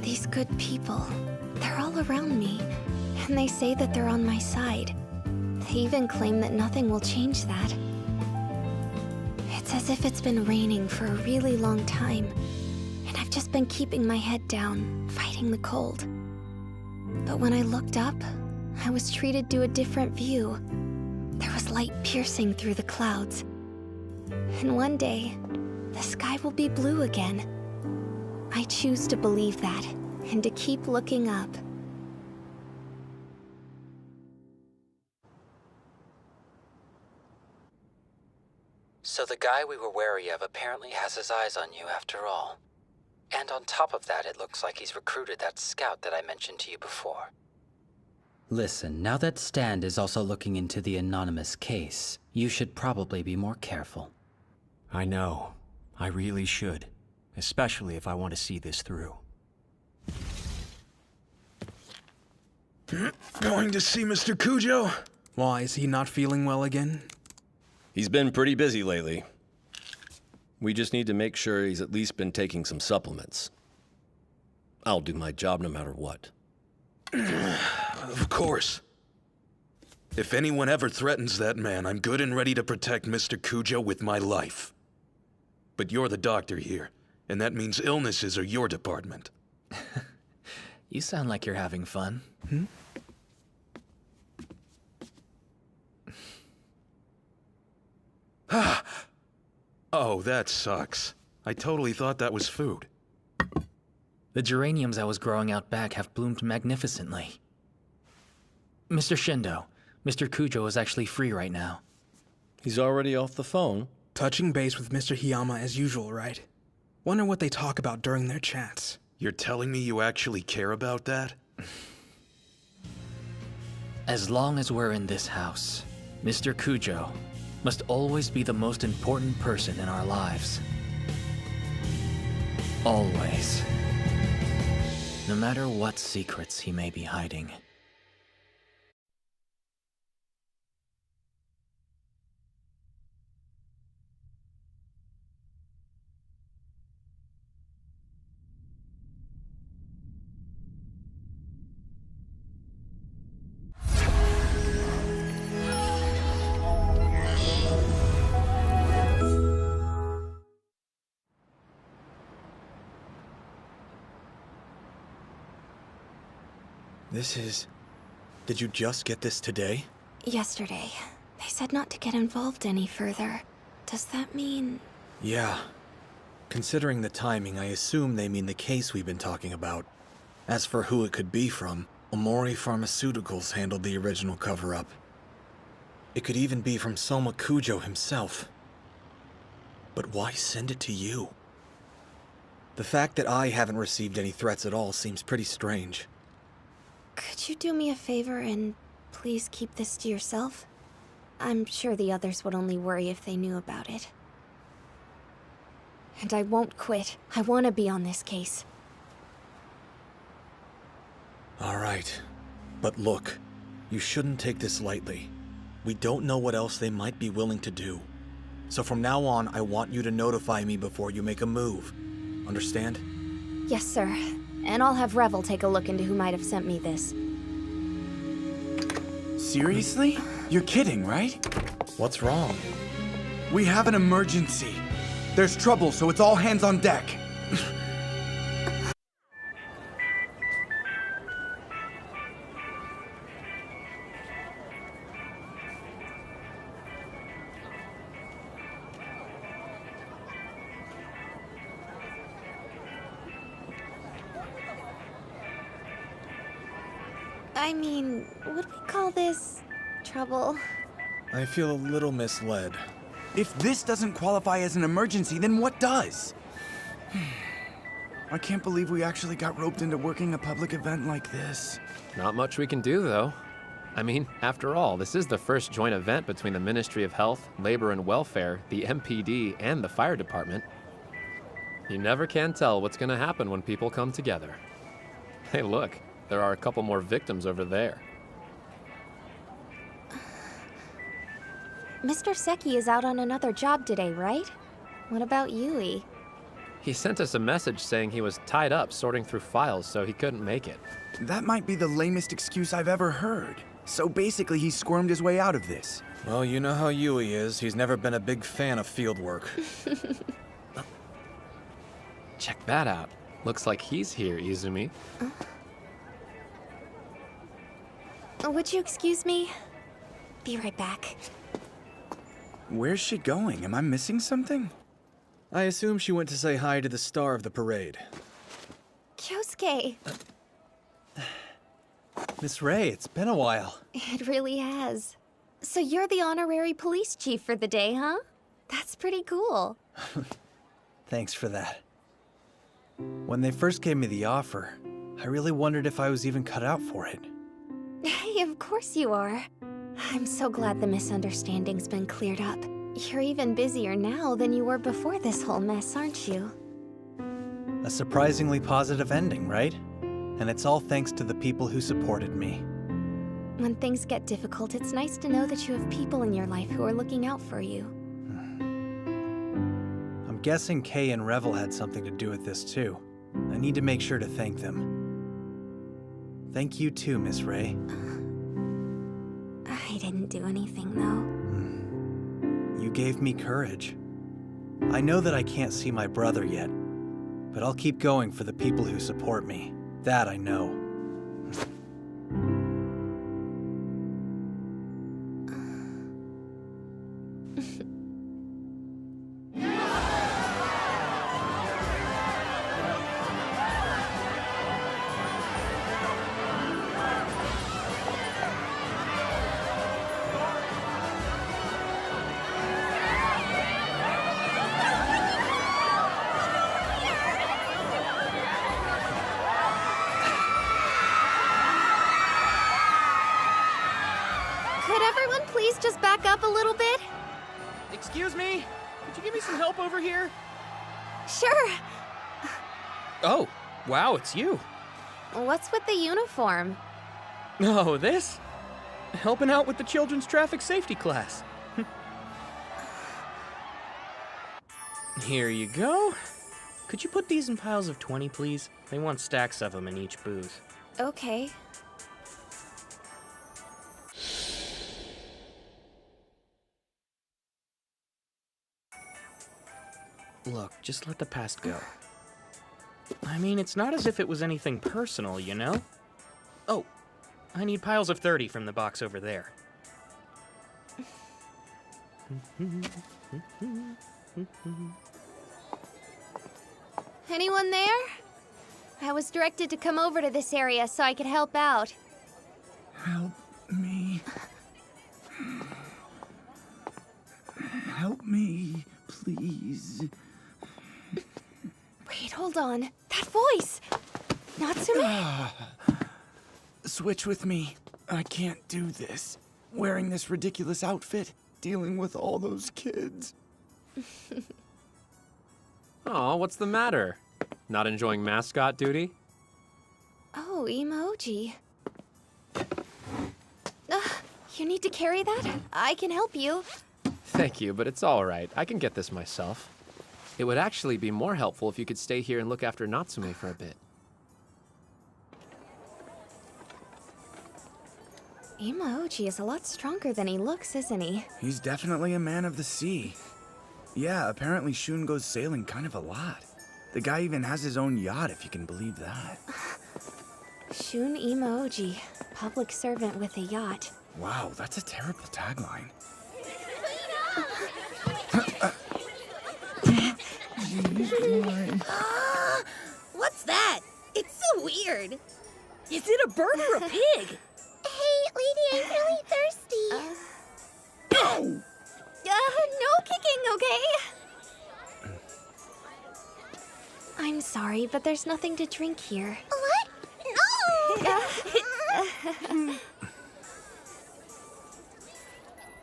Speaker 1: These good people, they're all around me, and they say that they're on my side. They even claim that nothing will change that. It's as if it's been raining for a really long time, and I've just been keeping my head down, fighting the cold. But when I looked up, I was treated to a different view. There was light piercing through the clouds. And one day, the sky will be blue again. I choose to believe that, and to keep looking up.
Speaker 8: So the guy we were wary of apparently has his eyes on you after all. And on top of that, it looks like he's recruited that scout that I mentioned to you before.
Speaker 14: Listen, now that Stand is also looking into the anonymous case, you should probably be more careful.
Speaker 21: I know. I really should. Especially if I want to see this through.
Speaker 22: Going to see Mr. Kujo?
Speaker 26: Why, is he not feeling well again?
Speaker 5: He's been pretty busy lately. We just need to make sure he's at least been taking some supplements. I'll do my job no matter what.
Speaker 22: Of course. If anyone ever threatens that man, I'm good and ready to protect Mr. Kujo with my life. But you're the doctor here, and that means illnesses are your department.
Speaker 21: You sound like you're having fun.
Speaker 22: Oh, that sucks. I totally thought that was food.
Speaker 21: The geraniums I was growing out back have bloomed magnificently. Mr. Shindo, Mr. Kujo is actually free right now.
Speaker 5: He's already off the phone?
Speaker 3: Touching base with Mr. Hiyama as usual, right? Wonder what they talk about during their chats.
Speaker 22: You're telling me you actually care about that?
Speaker 21: As long as we're in this house, Mr. Kujo must always be the most important person in our lives. Always. No matter what secrets he may be hiding.
Speaker 6: This is... Did you just get this today?
Speaker 1: Yesterday. They said not to get involved any further. Does that mean...
Speaker 6: Yeah. Considering the timing, I assume they mean the case we've been talking about. As for who it could be from, Omori Pharmaceuticals handled the original cover-up. It could even be from Soma Kujo himself. But why send it to you? The fact that I haven't received any threats at all seems pretty strange.
Speaker 1: Could you do me a favor and please keep this to yourself? I'm sure the others would only worry if they knew about it. And I won't quit. I want to be on this case.
Speaker 6: All right. But look, you shouldn't take this lightly. We don't know what else they might be willing to do. So from now on, I want you to notify me before you make a move. Understand?
Speaker 1: Yes, sir. And I'll have Revel take a look into who might have sent me this.
Speaker 2: Seriously? You're kidding, right?
Speaker 6: What's wrong?
Speaker 2: We have an emergency. There's trouble, so it's all hands on deck.
Speaker 1: I mean, would we call this trouble?
Speaker 6: I feel a little misled.
Speaker 2: If this doesn't qualify as an emergency, then what does? I can't believe we actually got roped into working a public event like this.
Speaker 20: Not much we can do, though. I mean, after all, this is the first joint event between the Ministry of Health, Labor and Welfare, the MPD, and the Fire Department. You never can tell what's gonna happen when people come together. Hey, look, there are a couple more victims over there.
Speaker 1: Mr. Seki is out on another job today, right? What about Yui?
Speaker 20: He sent us a message saying he was tied up sorting through files, so he couldn't make it.
Speaker 2: That might be the lamest excuse I've ever heard. So basically, he squirmed his way out of this.
Speaker 6: Well, you know how Yui is. He's never been a big fan of field work.
Speaker 20: Check that out. Looks like he's here, Izumi.
Speaker 1: Would you excuse me? Be right back.
Speaker 2: Where's she going? Am I missing something?
Speaker 6: I assume she went to say hi to the star of the parade.
Speaker 1: Kyosuke!
Speaker 18: Miss Ray, it's been a while.
Speaker 1: It really has. So you're the honorary police chief for the day, huh? That's pretty cool.
Speaker 18: Thanks for that. When they first gave me the offer, I really wondered if I was even cut out for it.
Speaker 1: Hey, of course you are. I'm so glad the misunderstanding's been cleared up. You're even busier now than you were before this whole mess, aren't you?
Speaker 18: A surprisingly positive ending, right? And it's all thanks to the people who supported me.
Speaker 1: When things get difficult, it's nice to know that you have people in your life who are looking out for you.
Speaker 18: I'm guessing Kay and Revel had something to do with this too. I need to make sure to thank them. Thank you too, Miss Ray.
Speaker 1: I didn't do anything, though.
Speaker 18: You gave me courage. I know that I can't see my brother yet, but I'll keep going for the people who support me. That I know.
Speaker 1: Could everyone please just back up a little bit?
Speaker 10: Excuse me? Could you give me some help over here?
Speaker 1: Sure.
Speaker 10: Oh, wow, it's you.
Speaker 1: What's with the uniform?
Speaker 10: Oh, this? Helping out with the children's traffic safety class. Here you go. Could you put these in piles of 20, please? They want stacks of them in each booth.
Speaker 1: Okay.
Speaker 10: Look, just let the past go. I mean, it's not as if it was anything personal, you know? Oh, I need piles of 30 from the box over there.
Speaker 1: Anyone there? I was directed to come over to this area so I could help out.
Speaker 2: Help me. Help me, please.
Speaker 1: Wait, hold on. That voice! Natsume?
Speaker 2: Switch with me. I can't do this. Wearing this ridiculous outfit, dealing with all those kids.
Speaker 20: Aw, what's the matter? Not enjoying mascot duty?
Speaker 1: Oh, emoji. You need to carry that? I can help you.
Speaker 20: Thank you, but it's all right. I can get this myself. It would actually be more helpful if you could stay here and look after Natsume for a bit.
Speaker 1: Emoji is a lot stronger than he looks, isn't he?
Speaker 2: He's definitely a man of the sea. Yeah, apparently Shun goes sailing kind of a lot. The guy even has his own yacht, if you can believe that.
Speaker 1: Shun Emoji, public servant with a yacht.
Speaker 2: Wow, that's a terrible tagline.
Speaker 7: What's that? It's so weird. Is it a bird or a pig?
Speaker 15: Hey, lady, I'm really thirsty.
Speaker 1: No kicking, okay? I'm sorry, but there's nothing to drink here.
Speaker 15: What? No!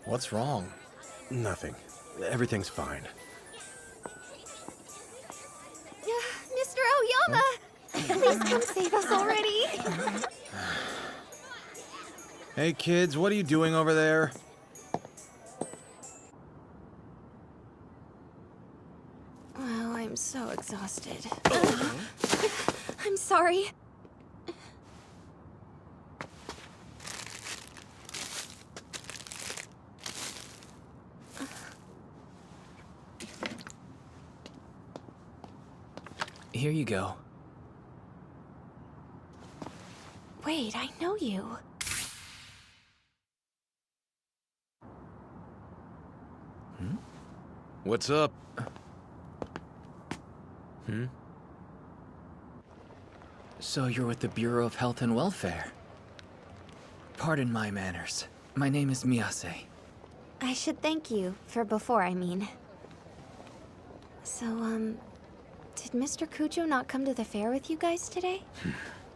Speaker 12: What's wrong? Nothing. Everything's fine.
Speaker 1: Mr. Aoyama! Please come save us already.
Speaker 12: Hey kids, what are you doing over there?
Speaker 1: Wow, I'm so exhausted. I'm sorry.
Speaker 21: Here you go.
Speaker 1: Wait, I know you.
Speaker 22: What's up?
Speaker 21: So you're with the Bureau of Health and Welfare? Pardon my manners. My name is Miyase.
Speaker 1: I should thank you for before, I mean. So, did Mr. Kujo not come to the fair with you guys today?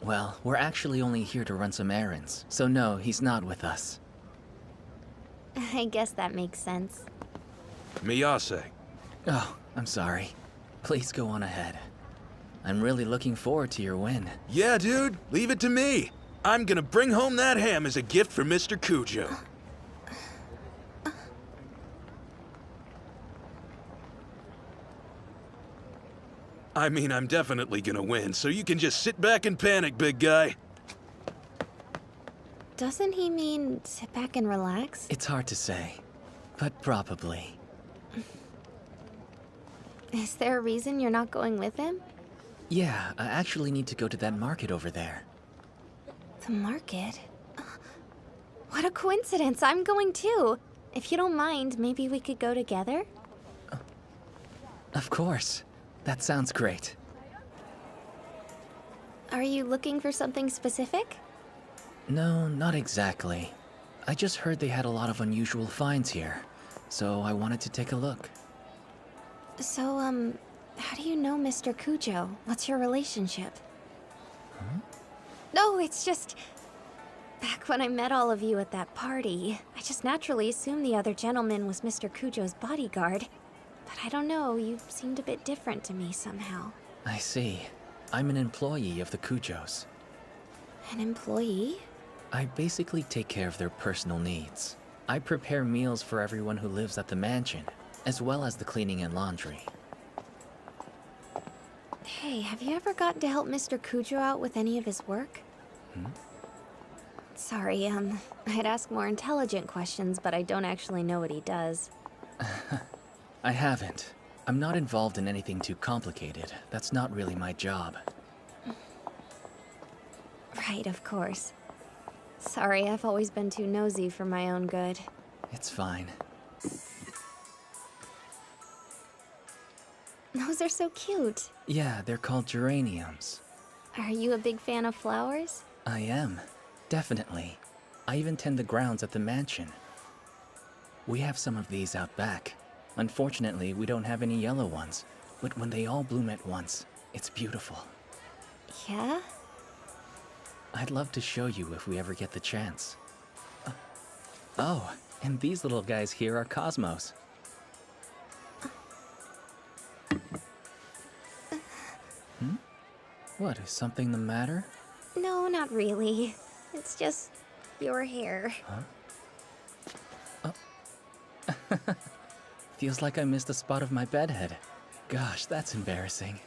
Speaker 21: Well, we're actually only here to run some errands, so no, he's not with us.
Speaker 1: I guess that makes sense.
Speaker 22: Miyase.
Speaker 21: Oh, I'm sorry. Please go on ahead. I'm really looking forward to your win.
Speaker 22: Yeah, dude, leave it to me. I'm gonna bring home that ham as a gift for Mr. Kujo. I mean, I'm definitely gonna win, so you can just sit back and panic, big guy.
Speaker 1: Doesn't he mean sit back and relax?
Speaker 21: It's hard to say, but probably.
Speaker 1: Is there a reason you're not going with him?
Speaker 21: Yeah, I actually need to go to that market over there.
Speaker 1: The market? What a coincidence, I'm going too. If you don't mind, maybe we could go together?
Speaker 21: Of course. That sounds great.
Speaker 1: Are you looking for something specific?
Speaker 21: No, not exactly. I just heard they had a lot of unusual finds here, so I wanted to take a look.
Speaker 1: So, how do you know Mr. Kujo? What's your relationship? No, it's just... Back when I met all of you at that party, I just naturally assumed the other gentleman was Mr. Kujo's bodyguard. But I don't know, you seemed a bit different to me somehow.
Speaker 21: I see. I'm an employee of the Kujos.
Speaker 1: An employee?
Speaker 21: I basically take care of their personal needs. I prepare meals for everyone who lives at the mansion, as well as the cleaning and laundry.
Speaker 1: Hey, have you ever gotten to help Mr. Kujo out with any of his work? Sorry, I'd ask more intelligent questions, but I don't actually know what he does.
Speaker 21: I haven't. I'm not involved in anything too complicated. That's not really my job.
Speaker 1: Right, of course. Sorry, I've always been too nosy for my own good.
Speaker 21: It's fine.
Speaker 1: Those are so cute.
Speaker 21: Yeah, they're called geraniums.
Speaker 1: Are you a big fan of flowers?
Speaker 21: I am. Definitely. I even tend the grounds at the mansion. We have some of these out back. Unfortunately, we don't have any yellow ones. But when they all bloom at once, it's beautiful.
Speaker 1: Yeah?
Speaker 21: I'd love to show you if we ever get the chance. Oh, and these little guys here are cosmos. What, is something the matter?
Speaker 1: No, not really. It's just your hair.
Speaker 21: Huh? Oh. Feels like I missed a spot of my bedhead. Gosh, that's embarrassing.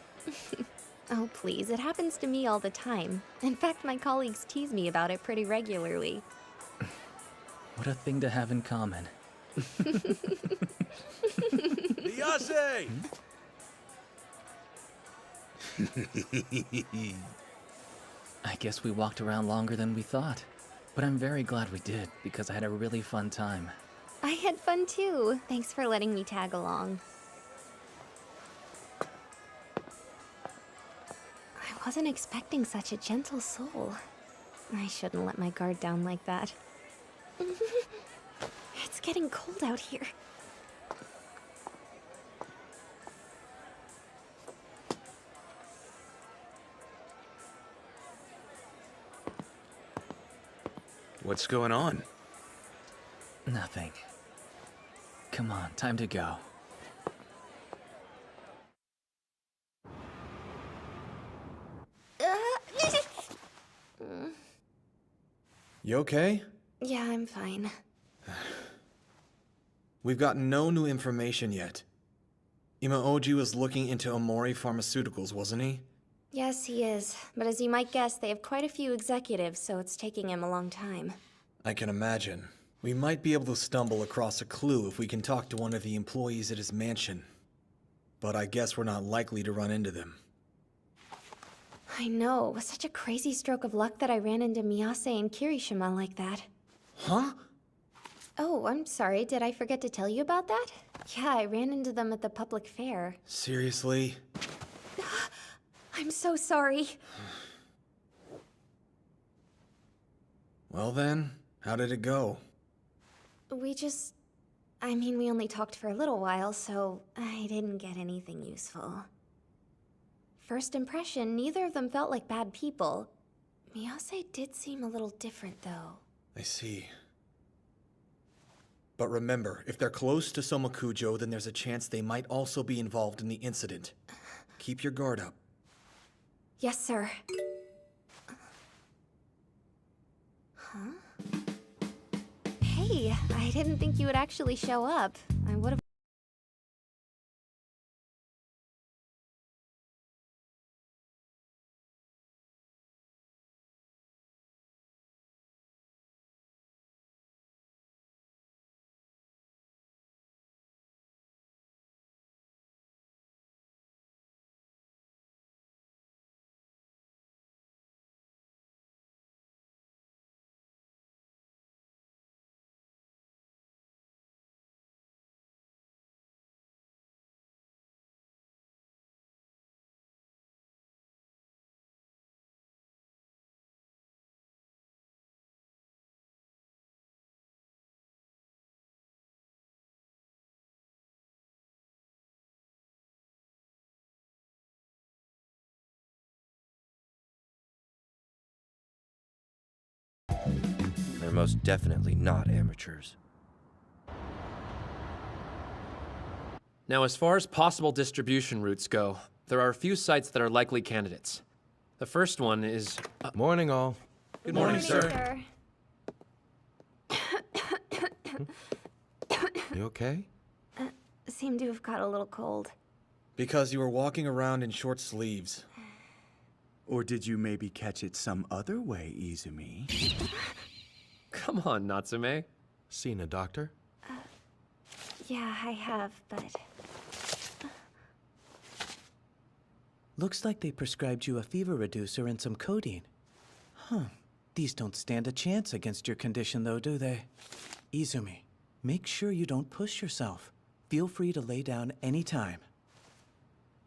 Speaker 1: Oh, please, it happens to me all the time. In fact, my colleagues tease me about it pretty regularly.
Speaker 21: What a thing to have in common.
Speaker 22: Miyase!
Speaker 21: I guess we walked around longer than we thought. But I'm very glad we did, because I had a really fun time.
Speaker 1: I had fun too. Thanks for letting me tag along. I wasn't expecting such a gentle soul. I shouldn't let my guard down like that. It's getting cold out here.
Speaker 22: What's going on?
Speaker 21: Nothing. Come on, time to go.
Speaker 6: You okay?
Speaker 1: Yeah, I'm fine.
Speaker 6: We've gotten no new information yet. Imaoji was looking into Omori Pharmaceuticals, wasn't he?
Speaker 1: Yes, he is. But as you might guess, they have quite a few executives, so it's taking him a long time.
Speaker 6: I can imagine. We might be able to stumble across a clue if we can talk to one of the employees at his mansion. But I guess we're not likely to run into them.
Speaker 1: I know. It was such a crazy stroke of luck that I ran into Miyase and Kirishima like that.
Speaker 6: Huh?
Speaker 1: Oh, I'm sorry. Did I forget to tell you about that? Yeah, I ran into them at the public fair.
Speaker 6: Seriously?
Speaker 1: I'm so sorry.
Speaker 6: Well then, how did it go?
Speaker 1: We only talked for a little while, so I didn't get anything useful. First impression, neither of them felt like bad people. Miyase did seem a little different, though.
Speaker 6: I see. But remember, if they're close to Somakujo, then there's a chance they might also be involved in the incident. Keep your guard up.
Speaker 1: Yes, sir. Huh? Hey, I didn't think you would actually show up. I would have.
Speaker 13: They're most definitely not amateurs.
Speaker 20: Now, as far as possible distribution routes go, there are a few sites that are likely candidates. The first one is...
Speaker 4: Morning, all.
Speaker 20: Good morning, sir.
Speaker 4: You okay?
Speaker 1: Seem to have got a little cold.
Speaker 6: Because you were walking around in short sleeves.
Speaker 2: Or did you maybe catch it some other way, Izumi?
Speaker 20: Come on, Natsume.
Speaker 4: Seen a doctor?
Speaker 1: Yeah, I have, but...
Speaker 9: Looks like they prescribed you a fever reducer and some codeine. Huh. These don't stand a chance against your condition, though, do they? Izumi, make sure you don't push yourself. Feel free to lay down anytime.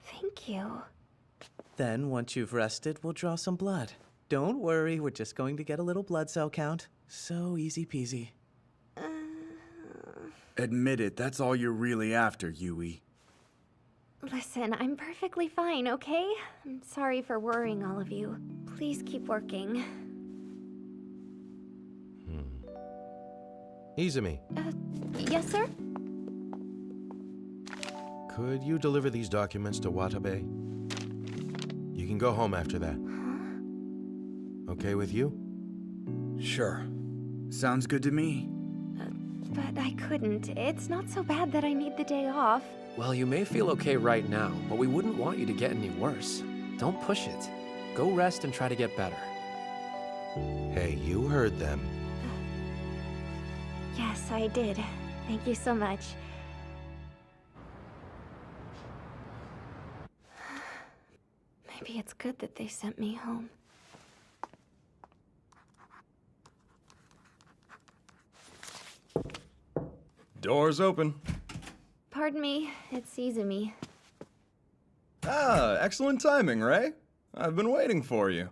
Speaker 1: Thank you.
Speaker 9: Then, once you've rested, we'll draw some blood. Don't worry, we're just going to get a little blood cell count. So easy peasy.
Speaker 2: Admit it, that's all you're really after, Yui.
Speaker 1: Listen, I'm perfectly fine, okay? I'm sorry for worrying all of you. Please keep working.
Speaker 4: Izumi,
Speaker 1: Yes, sir?
Speaker 4: could you deliver these documents to Watabe? You can go home after that. Okay with you?
Speaker 2: Sure. Sounds good to me.
Speaker 1: But I couldn't. It's not so bad that I need the day off.
Speaker 20: Well, you may feel okay right now, but we wouldn't want you to get any worse. Don't push it. Go rest and try to get better.
Speaker 4: Hey, you heard them.
Speaker 1: Yes, I did. Thank you so much. Maybe it's good that they sent me home.
Speaker 5: Doors open.
Speaker 1: Pardon me, it's Izumi.
Speaker 5: Ah, excellent timing, Ray. I've been waiting for you.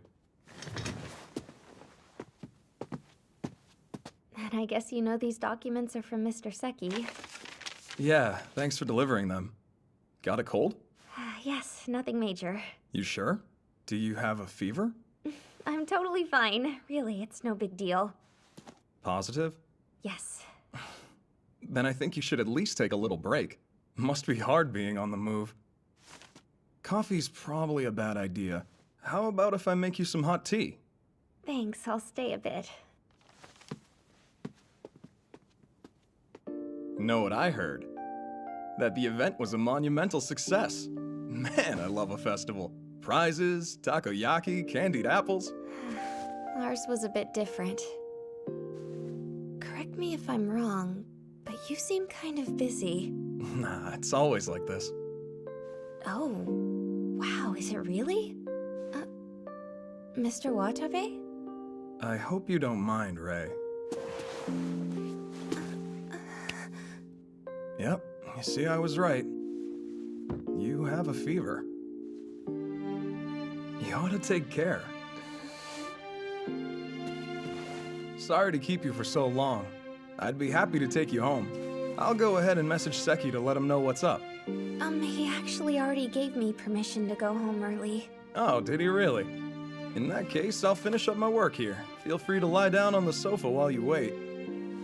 Speaker 1: And I guess you know these documents are from Mr. Seki.
Speaker 5: Yeah, thanks for delivering them. Got a cold?
Speaker 1: Yes, nothing major.
Speaker 5: You sure? Do you have a fever?
Speaker 1: I'm totally fine. Really, it's no big deal.
Speaker 5: Positive?
Speaker 1: Yes.
Speaker 5: Then I think you should at least take a little break. Must be hard being on the move. Coffee's probably a bad idea. How about if I make you some hot tea?
Speaker 1: Thanks, I'll stay a bit.
Speaker 5: Know what I heard? That the event was a monumental success. Man, I love a festival. Prizes, takoyaki, candied apples.
Speaker 1: Ours was a bit different. Correct me if I'm wrong, but you seem kind of busy.
Speaker 5: Nah, it's always like this.
Speaker 1: Oh, wow, is it really? Mr. Watabe?
Speaker 5: I hope you don't mind, Ray. Yep, you see, I was right. You have a fever. You ought to take care. Sorry to keep you for so long. I'd be happy to take you home. I'll go ahead and message Seki to let him know what's up.
Speaker 1: He actually already gave me permission to go home early.
Speaker 5: Oh, did he really? In that case, I'll finish up my work here. Feel free to lie down on the sofa while you wait.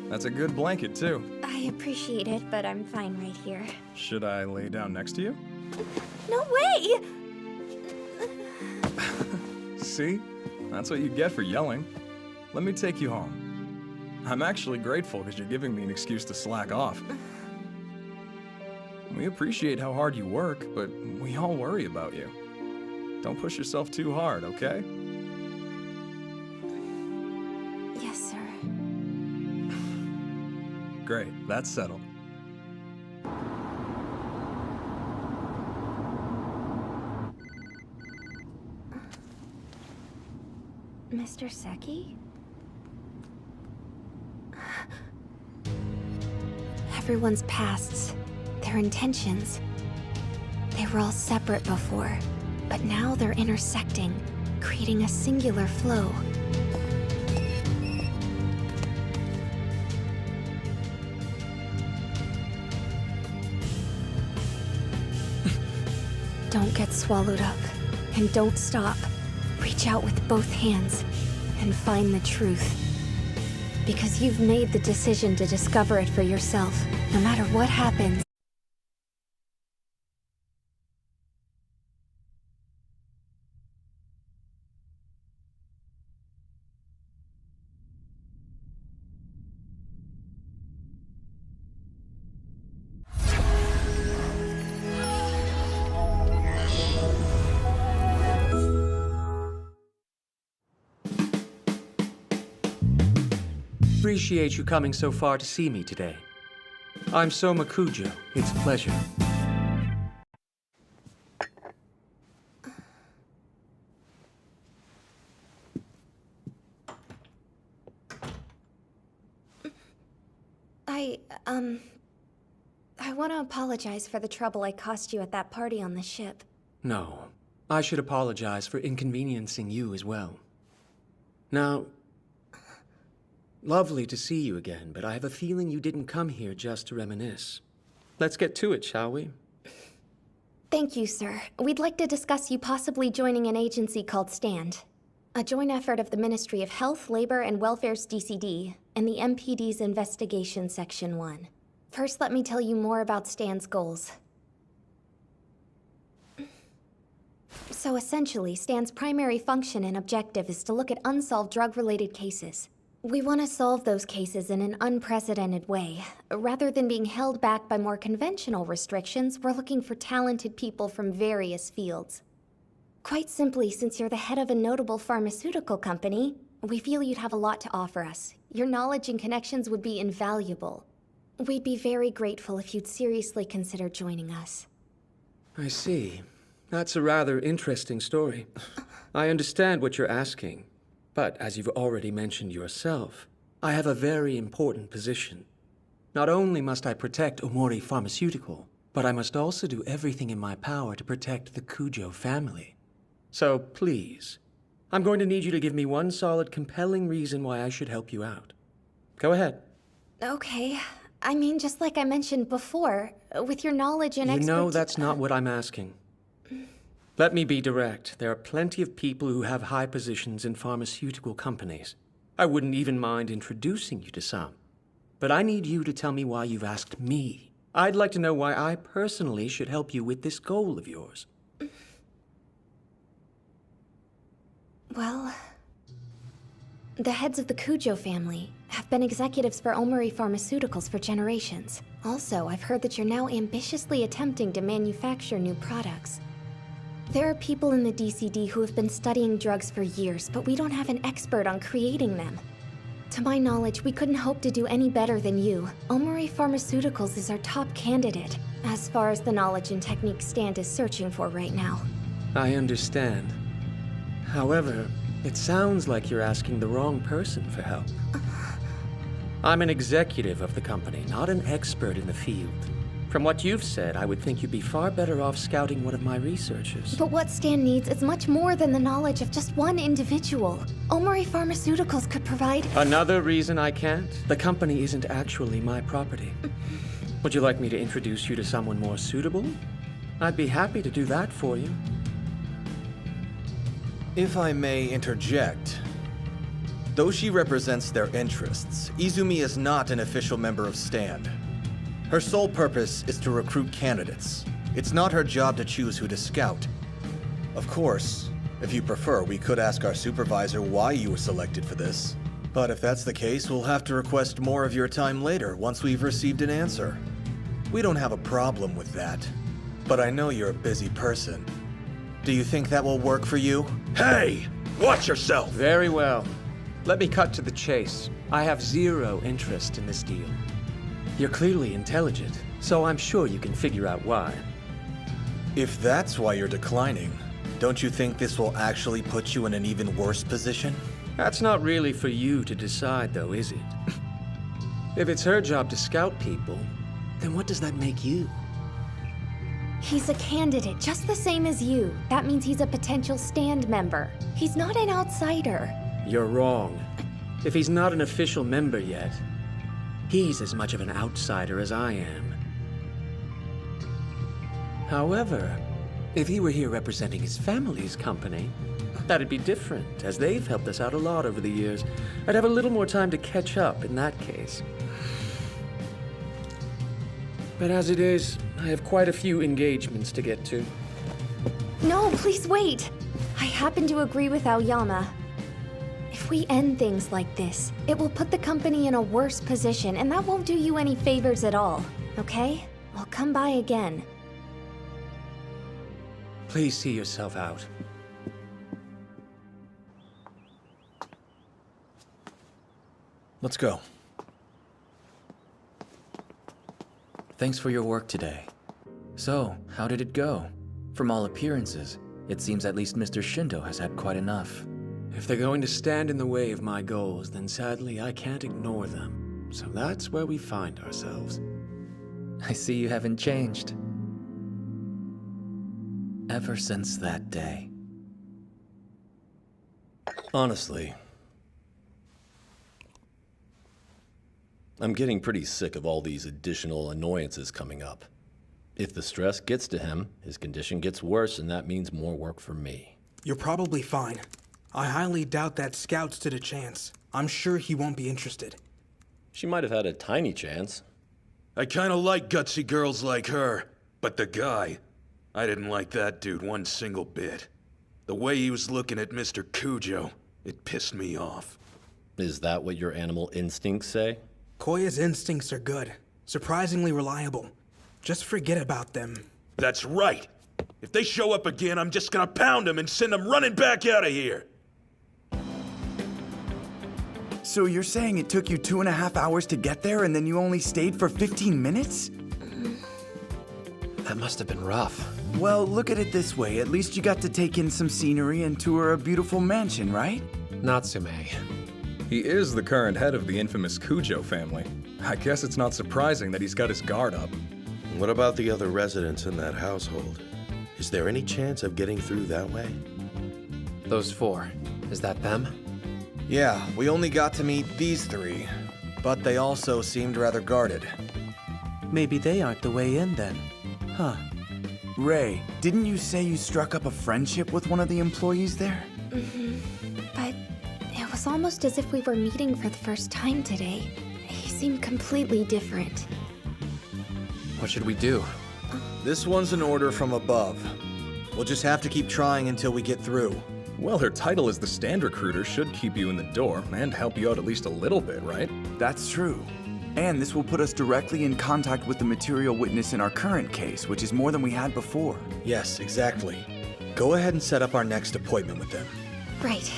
Speaker 5: That's a good blanket, too.
Speaker 1: I appreciate it, but I'm fine right here.
Speaker 5: Should I lay down next to you?
Speaker 1: No way!
Speaker 5: See? That's what you get for yelling. Let me take you home. I'm actually grateful because you're giving me an excuse to slack off. We appreciate how hard you work, but we all worry about you. Don't push yourself too hard, okay?
Speaker 1: Yes, sir.
Speaker 5: Great, that's settled.
Speaker 1: Mr. Seki? Everyone's pasts, their intentions. They were all separate before, but now they're intersecting, creating a singular flow. Don't get swallowed up, and don't stop. Reach out with both hands and find the truth. Because you've made the decision to discover it for yourself, no matter what happens.
Speaker 11: Appreciate you coming so far to see me today. I'm Soma Kujo. It's a pleasure.
Speaker 1: I want to apologize for the trouble I caused you at that party on the ship.
Speaker 11: No, I should apologize for inconveniencing you as well. Now, lovely to see you again, but I have a feeling you didn't come here just to reminisce. Let's get to it, shall we?
Speaker 1: Thank you, sir. We'd like to discuss you possibly joining an agency called STAND. A joint effort of the Ministry of Health, Labor, and Welfare's DCD, and the MPD's Investigation Section 1. First, let me tell you more about STAND's goals. So essentially, STAND's primary function and objective is to look at unsolved drug-related cases. We want to solve those cases in an unprecedented way. Rather than being held back by more conventional restrictions, we're looking for talented people from various fields. Quite simply, since you're the head of a notable pharmaceutical company, we feel you'd have a lot to offer us. Your knowledge and connections would be invaluable. We'd be very grateful if you'd seriously consider joining us.
Speaker 11: I see. That's a rather interesting story. I understand what you're asking, but as you've already mentioned yourself, I have a very important position. Not only must I protect Omori Pharmaceutical, but I must also do everything in my power to protect the Kujo family. So please, I'm going to need you to give me one solid, compelling reason why I should help you out. Go ahead.
Speaker 1: Okay. I mean, just like I mentioned before, with your knowledge and expertise...
Speaker 11: You know that's not what I'm asking. Let me be direct. There are plenty of people who have high positions in pharmaceutical companies. I wouldn't even mind introducing you to some. But I need you to tell me why you've asked me. I'd like to know why I personally should help you with this goal of yours.
Speaker 1: Well, the heads of the Kujo family have been executives for Omori Pharmaceuticals for generations. Also, I've heard that you're now ambitiously attempting to manufacture new products. There are people in the DCD who have been studying drugs for years, but we don't have an expert on creating them. To my knowledge, we couldn't hope to do any better than you. Omori Pharmaceuticals is our top candidate, as far as the knowledge and technique STAND is searching for right now.
Speaker 11: I understand. However, it sounds like you're asking the wrong person for help. I'm an executive of the company, not an expert in the field. From what you've said, I would think you'd be far better off scouting one of my researchers.
Speaker 1: But what STAND needs is much more than the knowledge of just one individual. Omori Pharmaceuticals could provide...
Speaker 11: Another reason I can't? The company isn't actually my property. Would you like me to introduce you to someone more suitable? I'd be happy to do that for you.
Speaker 6: If I may interject, though she represents their interests, Izumi is not an official member of STAND. Her sole purpose is to recruit candidates. It's not her job to choose who to scout. Of course, if you prefer, we could ask our supervisor why you were selected for this. But if that's the case, we'll have to request more of your time later, once we've received an answer. We don't have a problem with that, but I know you're a busy person. Do you think that will work for you?
Speaker 22: Hey! Watch yourself!
Speaker 11: Very well. Let me cut to the chase. I have zero interest in this deal. You're clearly intelligent, so I'm sure you can figure out why.
Speaker 6: If that's why you're declining, don't you think this will actually put you in an even worse position?
Speaker 11: That's not really for you to decide, though, is it? If it's her job to scout people, then what does that make you?
Speaker 1: He's a candidate, just the same as you. That means he's a potential STAND member. He's not an outsider.
Speaker 11: You're wrong. If he's not an official member yet, he's as much of an outsider as I am. However, if he were here representing his family's company, that'd be different, as they've helped us out a lot over the years. I'd have a little more time to catch up in that case. But as it is, I have quite a few engagements to get to.
Speaker 1: No, please wait. I happen to agree with Aoyama. If we end things like this, it will put the company in a worse position, and that won't do you any favors at all, okay? I'll come by again.
Speaker 11: Please see yourself out.
Speaker 6: Let's go.
Speaker 16: Thanks for your work today. So, how did it go? From all appearances, it seems at least Mr. Shindo has had quite enough.
Speaker 11: If they're going to stand in the way of my goals, then sadly I can't ignore them.
Speaker 13: So that's where we find ourselves.
Speaker 16: I see you haven't changed. Ever since that day.
Speaker 8: Honestly, I'm getting pretty sick of all these additional annoyances coming up. If the stress gets to him, his condition gets worse, and that means more work for me.
Speaker 26: You're probably fine. I highly doubt that Scout stood a chance. I'm sure he won't be interested.
Speaker 8: She might have had a tiny chance.
Speaker 22: I kinda like gutsy girls like her, but the guy, I didn't like that dude one single bit. The way he was looking at Mr. Cujo, it pissed me off.
Speaker 8: Is that what your animal instincts say?
Speaker 26: Koya's instincts are good, surprisingly reliable. Just forget about them.
Speaker 22: That's right! If they show up again, I'm just gonna pound them and send them running back out of here!
Speaker 2: So you're saying it took you 2.5 hours to get there and then you only stayed for 15 minutes?
Speaker 20: That must have been rough.
Speaker 2: Well, look at it this way. At least you got to take in some scenery and tour a beautiful mansion, right?
Speaker 20: Natsume.
Speaker 5: He is the current head of the infamous Cujo family. I guess it's not surprising that he's got his guard up.
Speaker 4: What about the other residents in that household? Is there any chance of getting through that way?
Speaker 20: Those 4. Is that them?
Speaker 6: Yeah, we only got to meet these 3, but they also seemed rather guarded.
Speaker 9: Maybe they aren't the way in then. Huh.
Speaker 2: Ray, didn't you say you struck up a friendship with one of the employees there?
Speaker 1: But it was almost as if we were meeting for the first time today. He seemed completely different.
Speaker 20: What should we do?
Speaker 6: This one's an order from above. We'll just have to keep trying until we get through.
Speaker 5: Well, her title as the stand recruiter should keep you in the door and help you out at least a little bit, right?
Speaker 2: That's true. And this will put us directly in contact with the material witness in our current case, which is more than we had before.
Speaker 6: Yes, exactly. Go ahead and set up our next appointment with them.
Speaker 1: Right.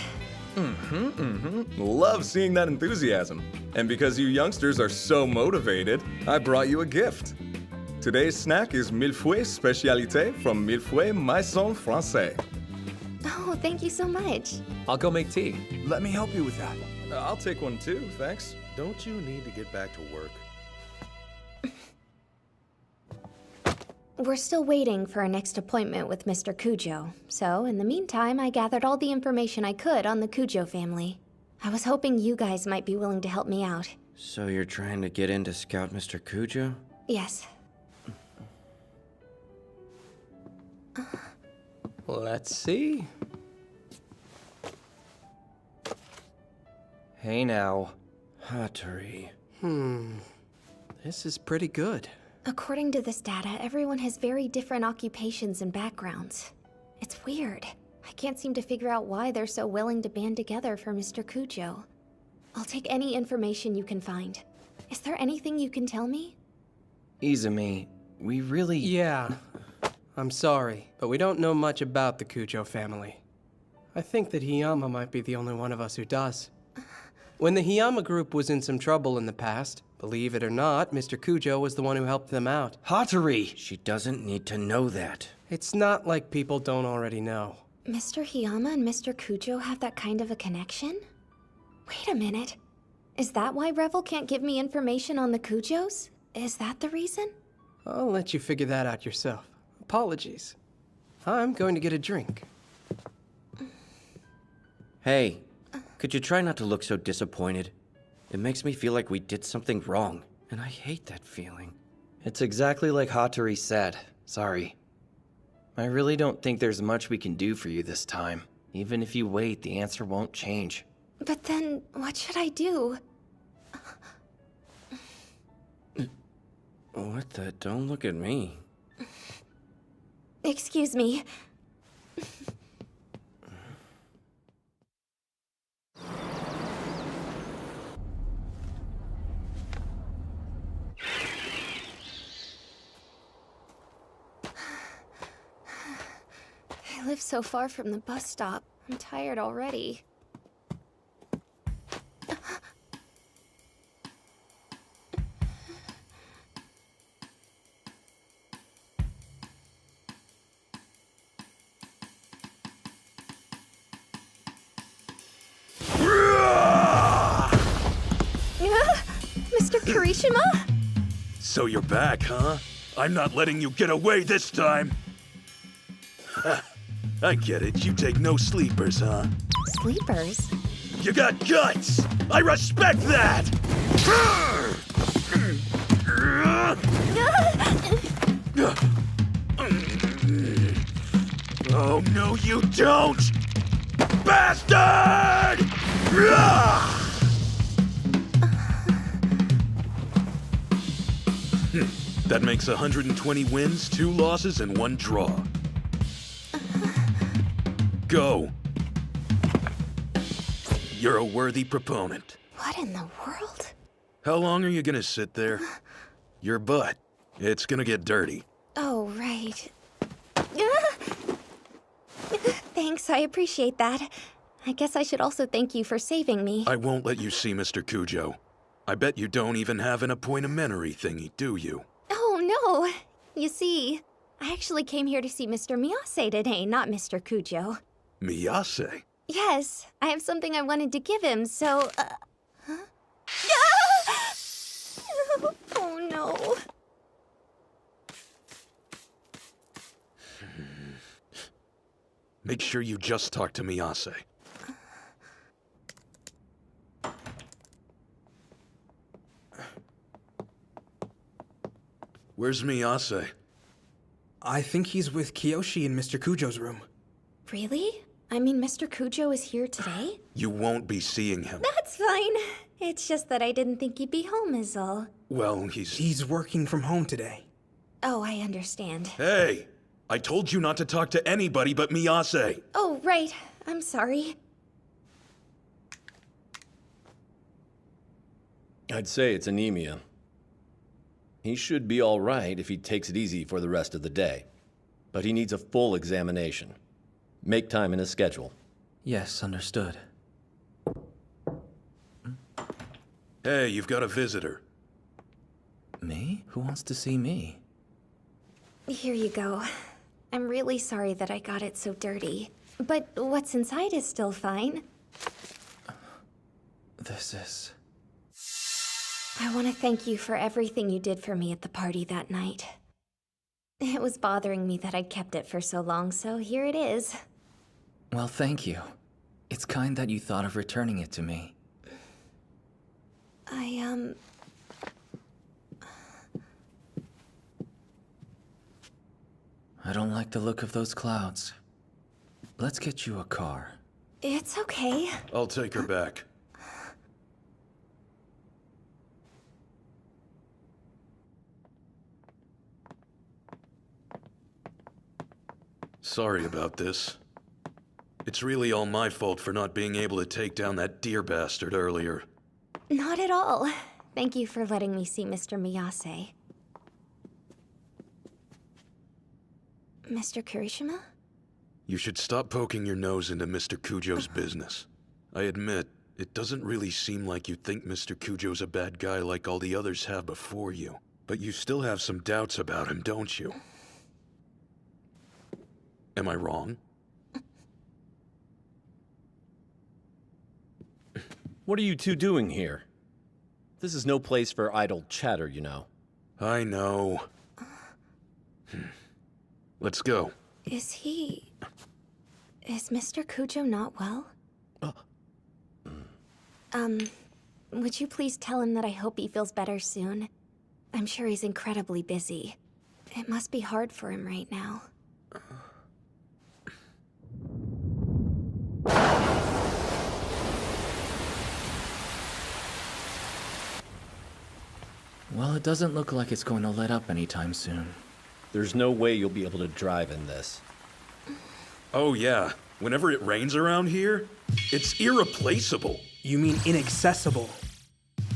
Speaker 5: Love seeing that enthusiasm. And because you youngsters are so motivated, I brought you a gift. Today's snack is Millefeuille Spécialité from Millefeuille Maison Français.
Speaker 1: Oh, thank you so much.
Speaker 20: I'll go make tea.
Speaker 2: Let me help you with that.
Speaker 5: I'll take one too, thanks.
Speaker 4: Don't you need to get back to work?
Speaker 1: We're still waiting for our next appointment with Mr. Cujo. So, in the meantime, I gathered all the information I could on the Cujo family. I was hoping you guys might be willing to help me out.
Speaker 13: So you're trying to get in to scout Mr. Cujo?
Speaker 1: Yes.
Speaker 3: Let's see.
Speaker 13: Hey now, Hattori.
Speaker 3: This is pretty good.
Speaker 1: According to this data, everyone has very different occupations and backgrounds. It's weird. I can't seem to figure out why they're so willing to band together for Mr. Cujo. I'll take any information you can find. Is there anything you can tell me?
Speaker 13: Izumi, we really...
Speaker 3: Yeah. I'm sorry, but we don't know much about the Cujo family. I think that Hiyama might be the only one of us who does. When the Hiyama group was in some trouble in the past, believe it or not, Mr. Cujo was the one who helped them out.
Speaker 13: Hattori! She doesn't need to know that.
Speaker 3: It's not like people don't already know.
Speaker 1: Mr. Hiyama and Mr. Cujo have that kind of a connection? Wait a minute. Is that why Revel can't give me information on the Cujos? Is that the reason?
Speaker 3: I'll let you figure that out yourself. Apologies. I'm going to get a drink.
Speaker 13: Hey, could you try not to look so disappointed? It makes me feel like we did something wrong, and I hate that feeling.
Speaker 17: It's exactly like Hattori said. Sorry. I really don't think there's much we can do for you this time. Even if you wait, the answer won't change.
Speaker 1: But then, what should I do?
Speaker 13: What the? Don't look at me.
Speaker 1: Excuse me. I live so far from the bus stop. I'm tired already. Mr. Kirishima?
Speaker 22: So you're back, huh? I'm not letting you get away this time. I get it. You take no sleepers, huh?
Speaker 1: Sleepers?
Speaker 22: You got guts! I respect that! Oh, no, you don't! Bastard! That makes 120 wins, 2 losses, and 1 draw. Go. You're a worthy proponent.
Speaker 1: What in the world?
Speaker 22: How long are you gonna sit there? Your butt. It's gonna get dirty.
Speaker 1: Oh, right. Thanks, I appreciate that. I guess I should also thank you for saving me.
Speaker 22: I won't let you see Mr. Cujo. I bet you don't even have an appointmentary thingy, do you?
Speaker 1: Oh, no. You see, I actually came here to see Mr. Miyase today, not Mr. Cujo.
Speaker 22: Miyase?
Speaker 1: Yes, I have something I wanted to give him, so, huh? Oh, no.
Speaker 22: Make sure you just talk to Miyase. Where's Miyase?
Speaker 26: I think he's with Kiyoshi in Mr. Cujo's room.
Speaker 1: Really? I mean, Mr. Cujo is here today?
Speaker 22: You won't be seeing him.
Speaker 1: That's fine. It's just that I didn't think he'd be home is all.
Speaker 22: Well, he's
Speaker 26: working from home today.
Speaker 1: Oh, I understand.
Speaker 22: Hey! I told you not to talk to anybody but Miyase!
Speaker 1: Oh, right. I'm sorry.
Speaker 8: I'd say it's anemia. He should be all right if he takes it easy for the rest of the day. But he needs a full examination. Make time in his schedule.
Speaker 16: Yes, understood.
Speaker 22: Hey, you've got a visitor.
Speaker 16: Me? Who wants to see me?
Speaker 1: Here you go. I'm really sorry that I got it so dirty. But what's inside is still fine.
Speaker 16: This is...
Speaker 1: I want to thank you for everything you did for me at the party that night. It was bothering me that I'd kept it for so long, so here it is.
Speaker 16: Well, thank you. It's kind that you thought of returning it to me. I don't like the look of those clouds. Let's get you a car.
Speaker 1: It's okay.
Speaker 22: I'll take her back. Sorry about this. It's really all my fault for not being able to take down that deer bastard earlier.
Speaker 1: Not at all. Thank you for letting me see Mr. Miyase. Mr. Kirishima?
Speaker 22: You should stop poking your nose into Mr. Cujo's business. I admit, it doesn't really seem like you think Mr. Cujo's a bad guy like all the others have before you. But you still have some doubts about him, don't you? Am I wrong?
Speaker 8: What are you two doing here? This is no place for idle chatter, you know.
Speaker 22: I know. Let's go.
Speaker 1: Is Mr. Cujo not well? Would you please tell him that I hope he feels better soon? I'm sure he's incredibly busy. It must be hard for him right now.
Speaker 16: Well, it doesn't look like it's going to let up anytime soon.
Speaker 8: There's no way you'll be able to drive in this.
Speaker 22: Oh yeah, whenever it rains around here, it's irreplaceable.
Speaker 26: You mean inaccessible?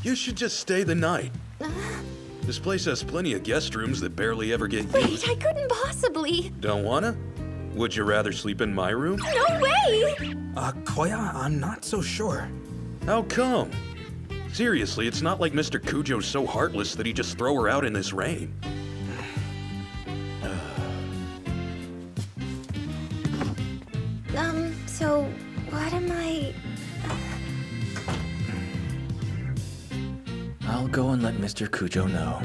Speaker 22: You should just stay the night. This place has plenty of guest rooms that barely ever get used.
Speaker 1: Wait, I couldn't possibly.
Speaker 22: Don't wanna? Would you rather sleep in my room?
Speaker 1: No way!
Speaker 26: Koya, I'm not so sure.
Speaker 22: How come? Seriously, it's not like Mr. Cujo's so heartless that he'd just throw her out in this rain.
Speaker 1: So, what am I...
Speaker 16: I'll
Speaker 21: I'll go and let Mr. Cujo know.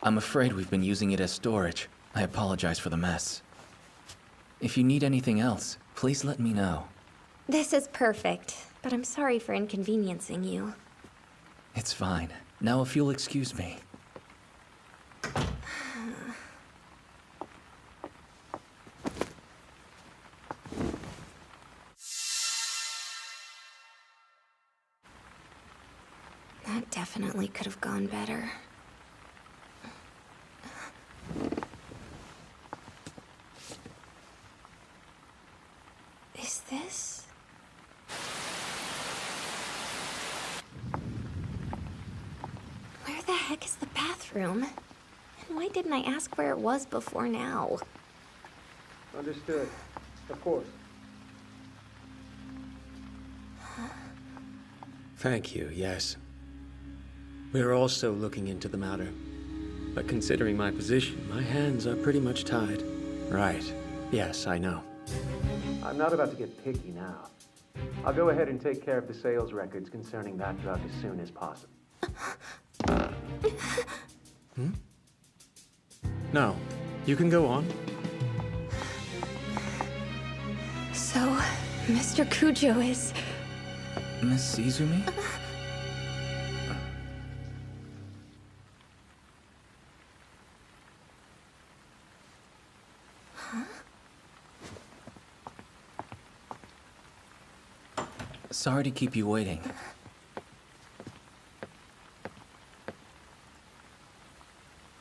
Speaker 21: I'm afraid we've been using it as storage. I apologize for the mess. If you need anything else, please let me know.
Speaker 1: This is perfect, but I'm sorry for inconveniencing you.
Speaker 21: It's fine. Now if you'll excuse me.
Speaker 1: That definitely could have gone better. Is this? Where the heck is the bathroom? And why didn't I ask where it was before now?
Speaker 11: Understood. Of course.
Speaker 14: Thank you, yes. We're also looking into the matter. But considering my position, my hands are pretty much tied. Right. Yes, I know.
Speaker 20: I'm not about to get picky now. I'll go ahead and take care of the sales records concerning that drug as soon as possible.
Speaker 14: No, you can go on.
Speaker 1: So, Mr. Cujo is...
Speaker 21: Miss Izumi? Sorry to keep you waiting.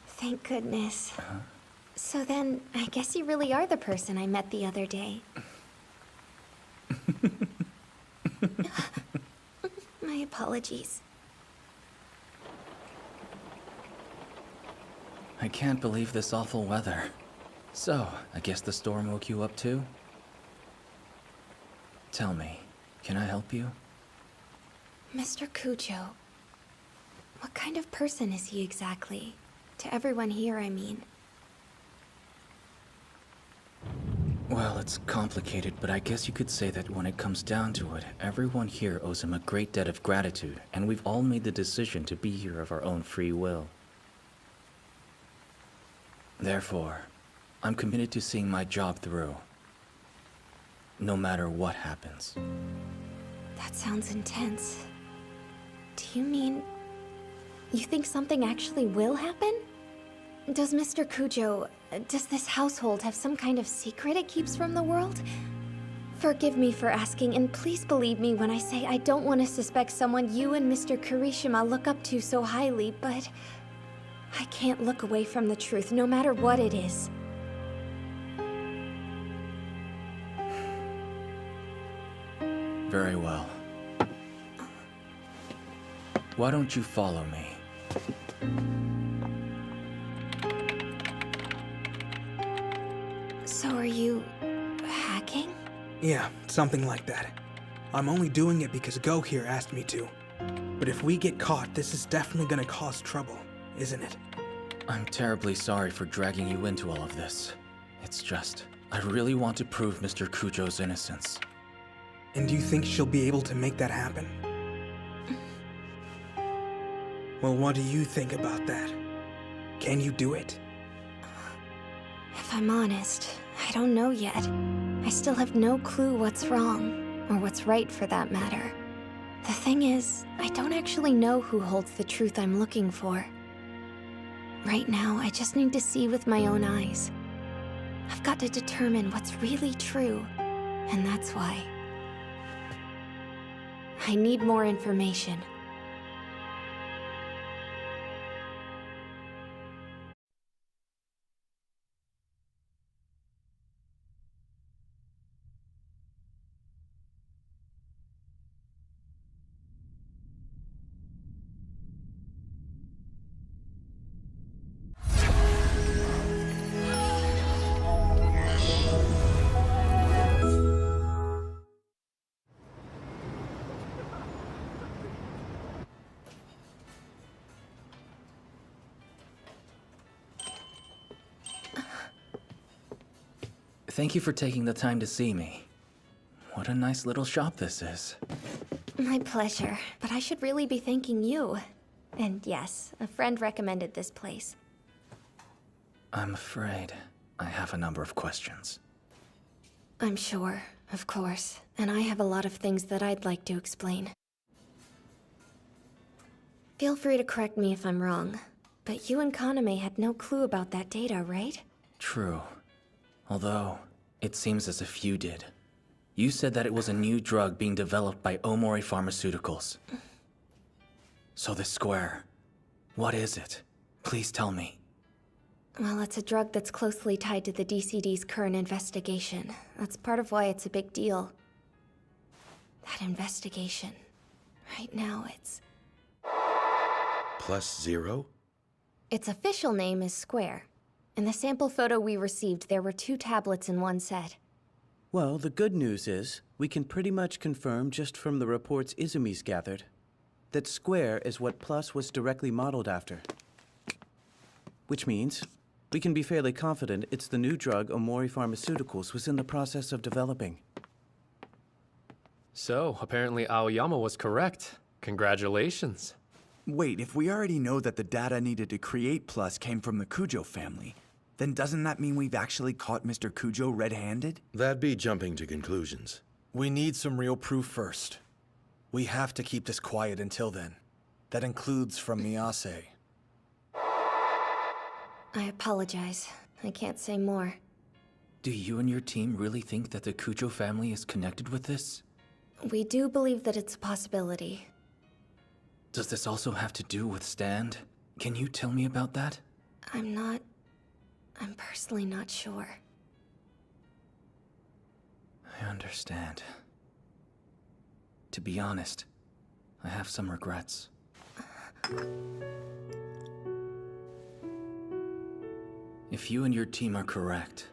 Speaker 1: Thank goodness. So then, I guess you really are the person I met the other day. My apologies.
Speaker 21: I can't believe this awful weather. So, I guess the storm woke you up too? Tell me, can I help you?
Speaker 1: Mr. Cujo, what kind of person is he exactly? To everyone here, I mean.
Speaker 21: Well, it's complicated, but I guess you could say that when it comes down to it, everyone here owes him a great debt of gratitude, and we've all made the decision to be here of our own free will. Therefore, I'm committed to seeing my job through, no matter what happens.
Speaker 1: That sounds intense. Do you mean... you think something actually will happen? Does Mr. Cujo... does this household have some kind of secret it keeps from the world? Forgive me for asking, and please believe me when I say I don't want to suspect someone you and Mr. Kirishima look up to so highly, but... I can't look away from the truth, no matter what it is.
Speaker 21: Very well. Why don't you follow me?
Speaker 1: So are you... hacking?
Speaker 26: Yeah, something like that. I'm only doing it because Go here asked me to. But if we get caught, this is definitely gonna cause trouble, isn't it?
Speaker 21: I'm terribly sorry for dragging you into all of this. It's just, I really want to prove Mr. Cujo's innocence.
Speaker 26: And do you think she'll be able to make that happen? Well, what do you think about that? Can you do it?
Speaker 1: If I'm honest, I don't know yet. I still have no clue what's wrong, or what's right for that matter. The thing is, I don't actually know who holds the truth I'm looking for. Right now, I just need to see with my own eyes. I've got to determine what's really true, and that's why. I need more information.
Speaker 21: Thank you for taking the time to see me. What a nice little shop this is.
Speaker 1: My pleasure, but I should really be thanking you. And yes, a friend recommended this place.
Speaker 21: I'm afraid I have a number of questions.
Speaker 1: I'm sure, of course. And I have a lot of things that I'd like to explain. Feel free to correct me if I'm wrong, but you and Kaname had no clue about that data, right?
Speaker 21: True. Although, it seems as if you did. You said that it was a new drug being developed by Omori Pharmaceuticals. So this square, what is it? Please tell me.
Speaker 1: Well, it's a drug that's closely tied to the DCD's current investigation. That's part of why it's a big deal. That investigation. Right now, it's...
Speaker 4: +0?
Speaker 1: Its official name is Square. In the sample photo we received, there were 2 tablets in one set.
Speaker 9: Well, the good news is, we can pretty much confirm just from the reports Izumi's gathered, that Square is what Plus was directly modeled after. Which means, we can be fairly confident it's the new drug Omori Pharmaceuticals was in the process of developing.
Speaker 20: So, apparently Aoyama was correct. Congratulations.
Speaker 2: Wait, if we already know that the data needed to create Plus came from the Kujo family, then doesn't that mean we've actually caught Mr. Kujo red-handed?
Speaker 4: That'd be jumping to conclusions.
Speaker 6: We need some real proof first. We have to keep this quiet until then. That includes from Miyase.
Speaker 1: I apologize. I can't say more.
Speaker 21: Do you and your team really think that the Kujo family is connected with this?
Speaker 1: We do believe that it's a possibility.
Speaker 21: Does this also have to do with Stand? Can you tell me about that?
Speaker 1: I'm personally not sure.
Speaker 21: I understand. To be honest, I have some regrets. If you and your team are correct,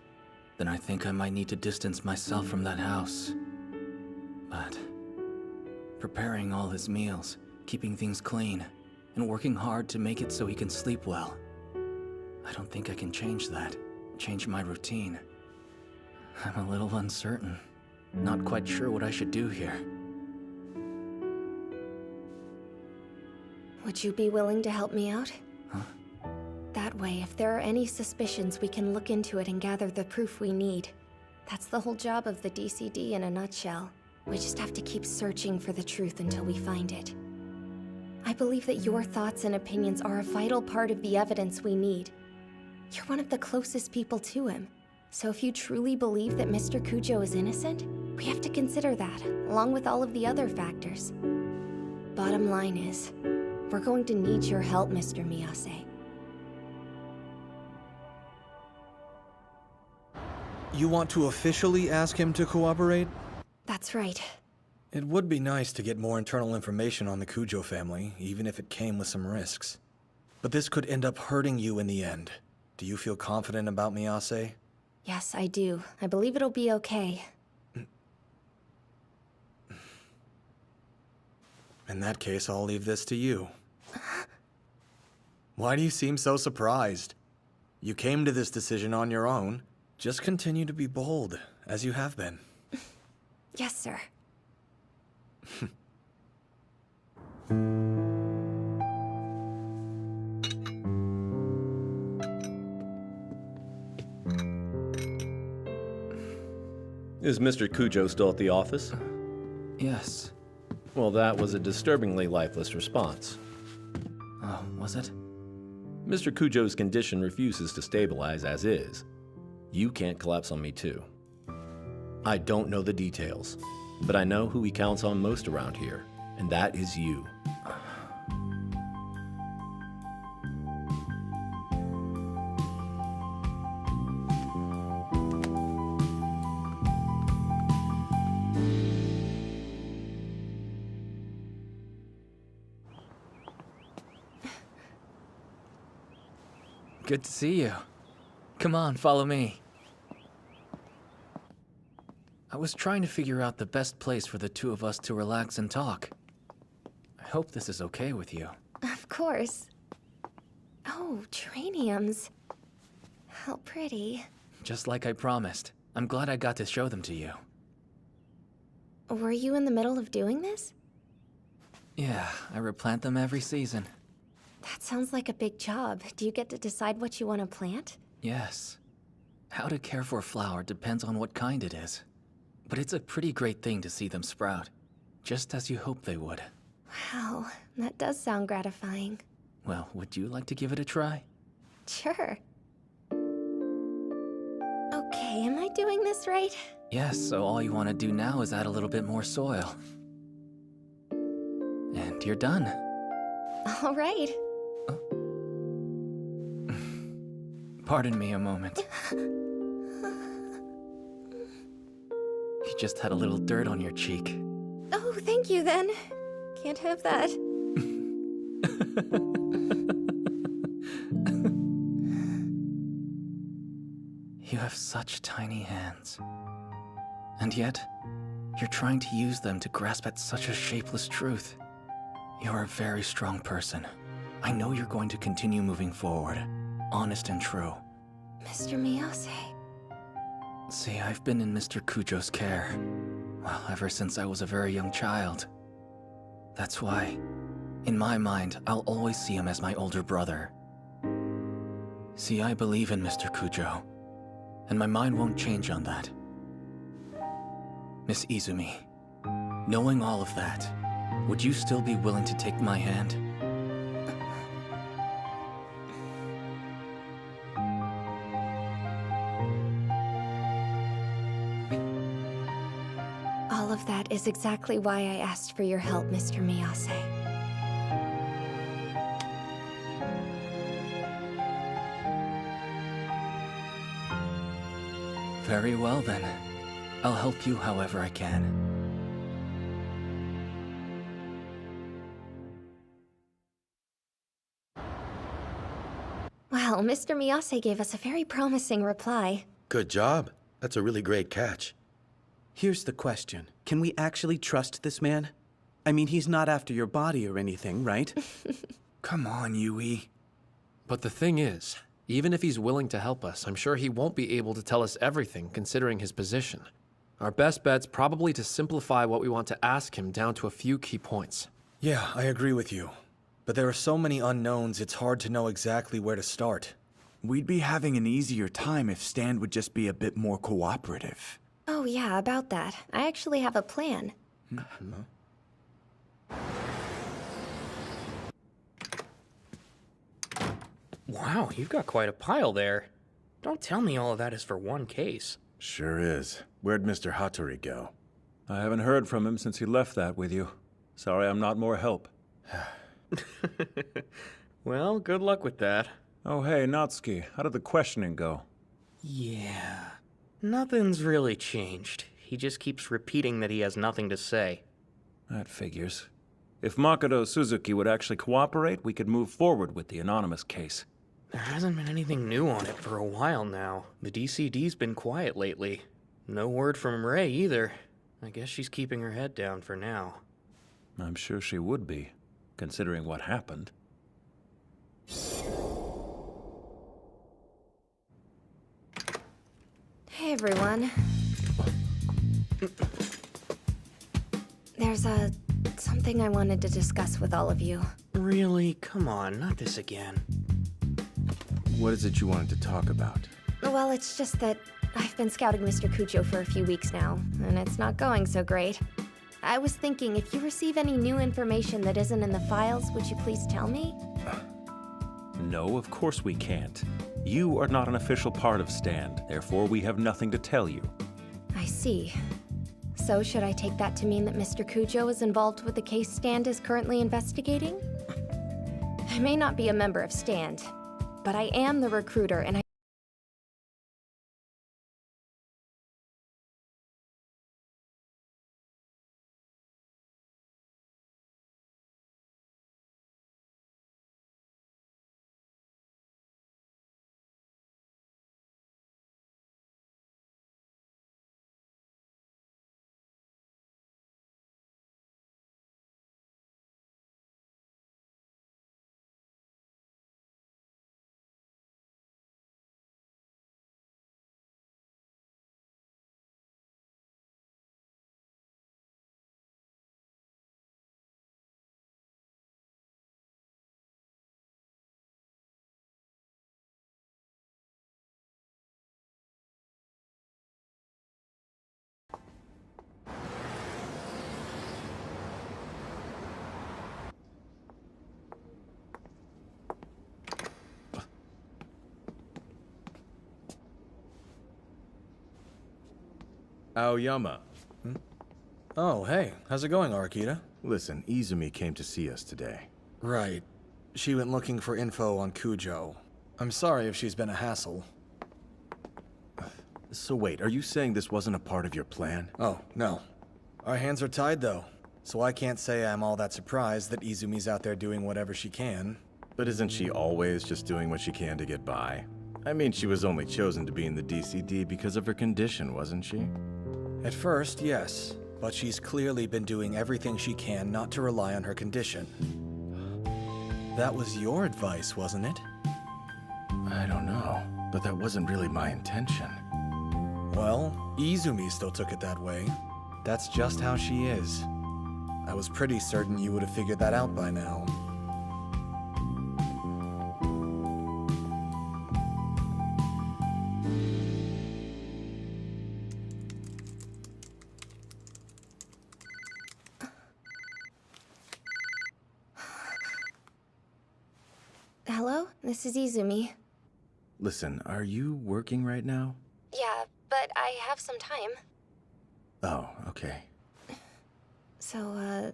Speaker 21: then I think I might need to distance myself from that house. But preparing all his meals, keeping things clean, and working hard to make it so he can sleep well. I don't think I can change that, change my routine. I'm a little uncertain, not quite sure what I should do here.
Speaker 1: Would you be willing to help me out?
Speaker 21: Huh?
Speaker 1: That way, if there are any suspicions, we can look into it and gather the proof we need. That's the whole job of the DCD in a nutshell. We just have to keep searching for the truth until we find it. I believe that your thoughts and opinions are a vital part of the evidence we need. You're one of the closest people to him. So if you truly believe that Mr. Kujo is innocent, we have to consider that, along with all of the other factors. Bottom line is, we're going to need your help, Mr. Miyase.
Speaker 6: You want to officially ask him to cooperate?
Speaker 1: That's right.
Speaker 6: It would be nice to get more internal information on the Kujo family, even if it came with some risks. But this could end up hurting you in the end. Do you feel confident about Miyase?
Speaker 1: Yes, I do. I believe it'll be okay.
Speaker 6: In that case, I'll leave this to you. Why do you seem so surprised? You came to this decision on your own. Just continue to be bold, as you have been.
Speaker 1: Yes, sir.
Speaker 8: Is Mr. Kujo still at the office?
Speaker 21: Yes.
Speaker 8: Well, that was a disturbingly lifeless response.
Speaker 21: Oh, was it?
Speaker 8: Mr. Kujo's condition refuses to stabilize as is. You can't collapse on me too. I don't know the details, but I know who he counts on most around here, and that is you.
Speaker 21: Good to see you. Come on, follow me. I was trying to figure out the best place for the two of us to relax and talk. I hope this is okay with you.
Speaker 1: Of course. Oh, geraniums. How pretty.
Speaker 21: Just like I promised. I'm glad I got to show them to you.
Speaker 1: Were you in the middle of doing this?
Speaker 21: Yeah, I replant them every season.
Speaker 1: That sounds like a big job. Do you get to decide what you want to plant?
Speaker 21: Yes. How to care for a flower depends on what kind it is. But it's a pretty great thing to see them sprout, just as you hoped they would.
Speaker 1: Wow, that does sound gratifying.
Speaker 21: Well, would you like to give it a try?
Speaker 1: Sure. Okay, am I doing this right?
Speaker 21: Yes, so all you want to do now is add a little bit more soil. And you're done.
Speaker 1: All right.
Speaker 21: Pardon me a moment. You just had a little dirt on your cheek.
Speaker 1: Oh, thank you then. Can't have that.
Speaker 21: You have such tiny hands. And yet, you're trying to use them to grasp at such a shapeless truth. You're a very strong person. I know you're going to continue moving forward, honest and true.
Speaker 1: Mr. Miyase.
Speaker 21: See, I've been in Mr. Kujo's care, well, ever since I was a very young child. That's why, in my mind, I'll always see him as my older brother. See, I believe in Mr. Kujo, and my mind won't change on that. Miss Izumi, knowing all of that, would you still be willing to take my hand?
Speaker 1: All of that is exactly why I asked for your help, Mr. Miyase.
Speaker 21: Very well then. I'll help you however I can.
Speaker 1: Well, Mr. Miyase gave us a very promising reply.
Speaker 4: Good job. That's a really great catch.
Speaker 9: Here's the question. Can we actually trust this man? I mean, he's not after your body or anything, right?
Speaker 2: Come on, Yui.
Speaker 20: But the thing is, even if he's willing to help us, I'm sure he won't be able to tell us everything considering his position. Our best bet's probably to simplify what we want to ask him down to a few key points.
Speaker 6: Yeah, I agree with you. But there are so many unknowns, it's hard to know exactly where to start.
Speaker 2: We'd be having an easier time if Stan would just be a bit more cooperative.
Speaker 1: Oh yeah, about that. I actually have a plan.
Speaker 10: Wow, you've got quite a pile there. Don't tell me all of that is for one case.
Speaker 12: Sure is. Where'd Mr. Hattori go?
Speaker 18: I haven't heard from him since he left that with you. Sorry I'm not more help.
Speaker 10: Well, good luck with that.
Speaker 18: Oh hey, Natsuki, how did the questioning go?
Speaker 10: Yeah, nothing's really changed. He just keeps repeating that he has nothing to say.
Speaker 18: That figures. If Makoto Suzuki would actually cooperate, we could move forward with the anonymous case.
Speaker 10: There hasn't been anything new on it for a while now. The DCD's been quiet lately. No word from Ray either. I guess she's keeping her head down for now.
Speaker 18: I'm sure she would be, considering what happened.
Speaker 1: Hey everyone. There's something I wanted to discuss with all of you.
Speaker 10: Really? Come on, not this again.
Speaker 2: What is it you wanted to talk about?
Speaker 1: Well, it's just that I've been scouting Mr. Kujo for a few weeks now, and it's not going so great. I was thinking, if you receive any new information that isn't in the files, would you please tell me?
Speaker 18: No, of course we can't. You are not an official part of STAND, therefore we have nothing to tell you.
Speaker 1: I see. So should I take that to mean that Mr. Kujo is involved with the case STAND is currently investigating? I may not be a member of STAND, but I am the recruiter, and I
Speaker 12: Aoyama.
Speaker 6: Oh, hey. How's it going, Arakita?
Speaker 12: Listen, Izumi came to see us today.
Speaker 6: Right. She went looking for info on Kujo. I'm sorry if she's been a hassle.
Speaker 12: So wait, are you saying this wasn't a part of your plan?
Speaker 6: Oh, no. Our hands are tied, though. So I can't say I'm all that surprised that Izumi's out there doing whatever she can.
Speaker 12: But isn't she always just doing what she can to get by? I mean, she was only chosen to be in the DCD because of her condition, wasn't she?
Speaker 6: At first, yes. But she's clearly been doing everything she can not to rely on her condition. That was your advice, wasn't it?
Speaker 12: I don't know, but that wasn't really my intention.
Speaker 6: Well, Izumi still took it that way. That's just how she is. I was pretty certain you would have figured that out by now.
Speaker 1: Hello? This is Izumi.
Speaker 12: Listen, are you working right now?
Speaker 1: Yeah, but I have some time.
Speaker 12: Oh, okay.
Speaker 1: So,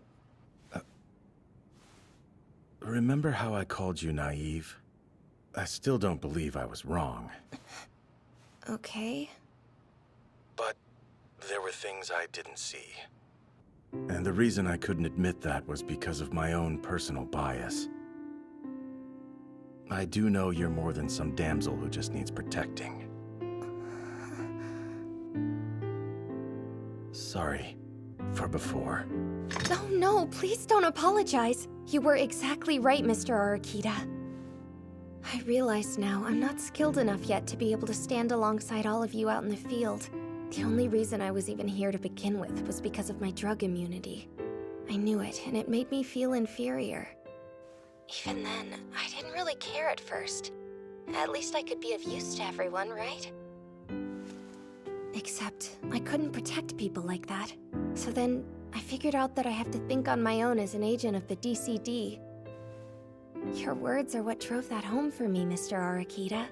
Speaker 12: Remember how I called you naive? I still don't believe I was wrong.
Speaker 1: okay.
Speaker 12: But there were things I didn't see. And the reason I couldn't admit that was because of my own personal bias. I do know you're more than some damsel who just needs protecting. Sorry for before.
Speaker 1: Oh no, please don't apologize. You were exactly right, Mr. Arakita. I realize now I'm not skilled enough yet to be able to stand alongside all of you out in the field. The only reason I was even here to begin with was because of my drug immunity. I knew it, and it made me feel inferior. Even then, I didn't really care at first. At least I could be of use to everyone, right? Except, I couldn't protect people like that. So then, I figured out that I have to think on my own as an agent of the DCD. Your words are what drove that home for me, Mr. Arakita.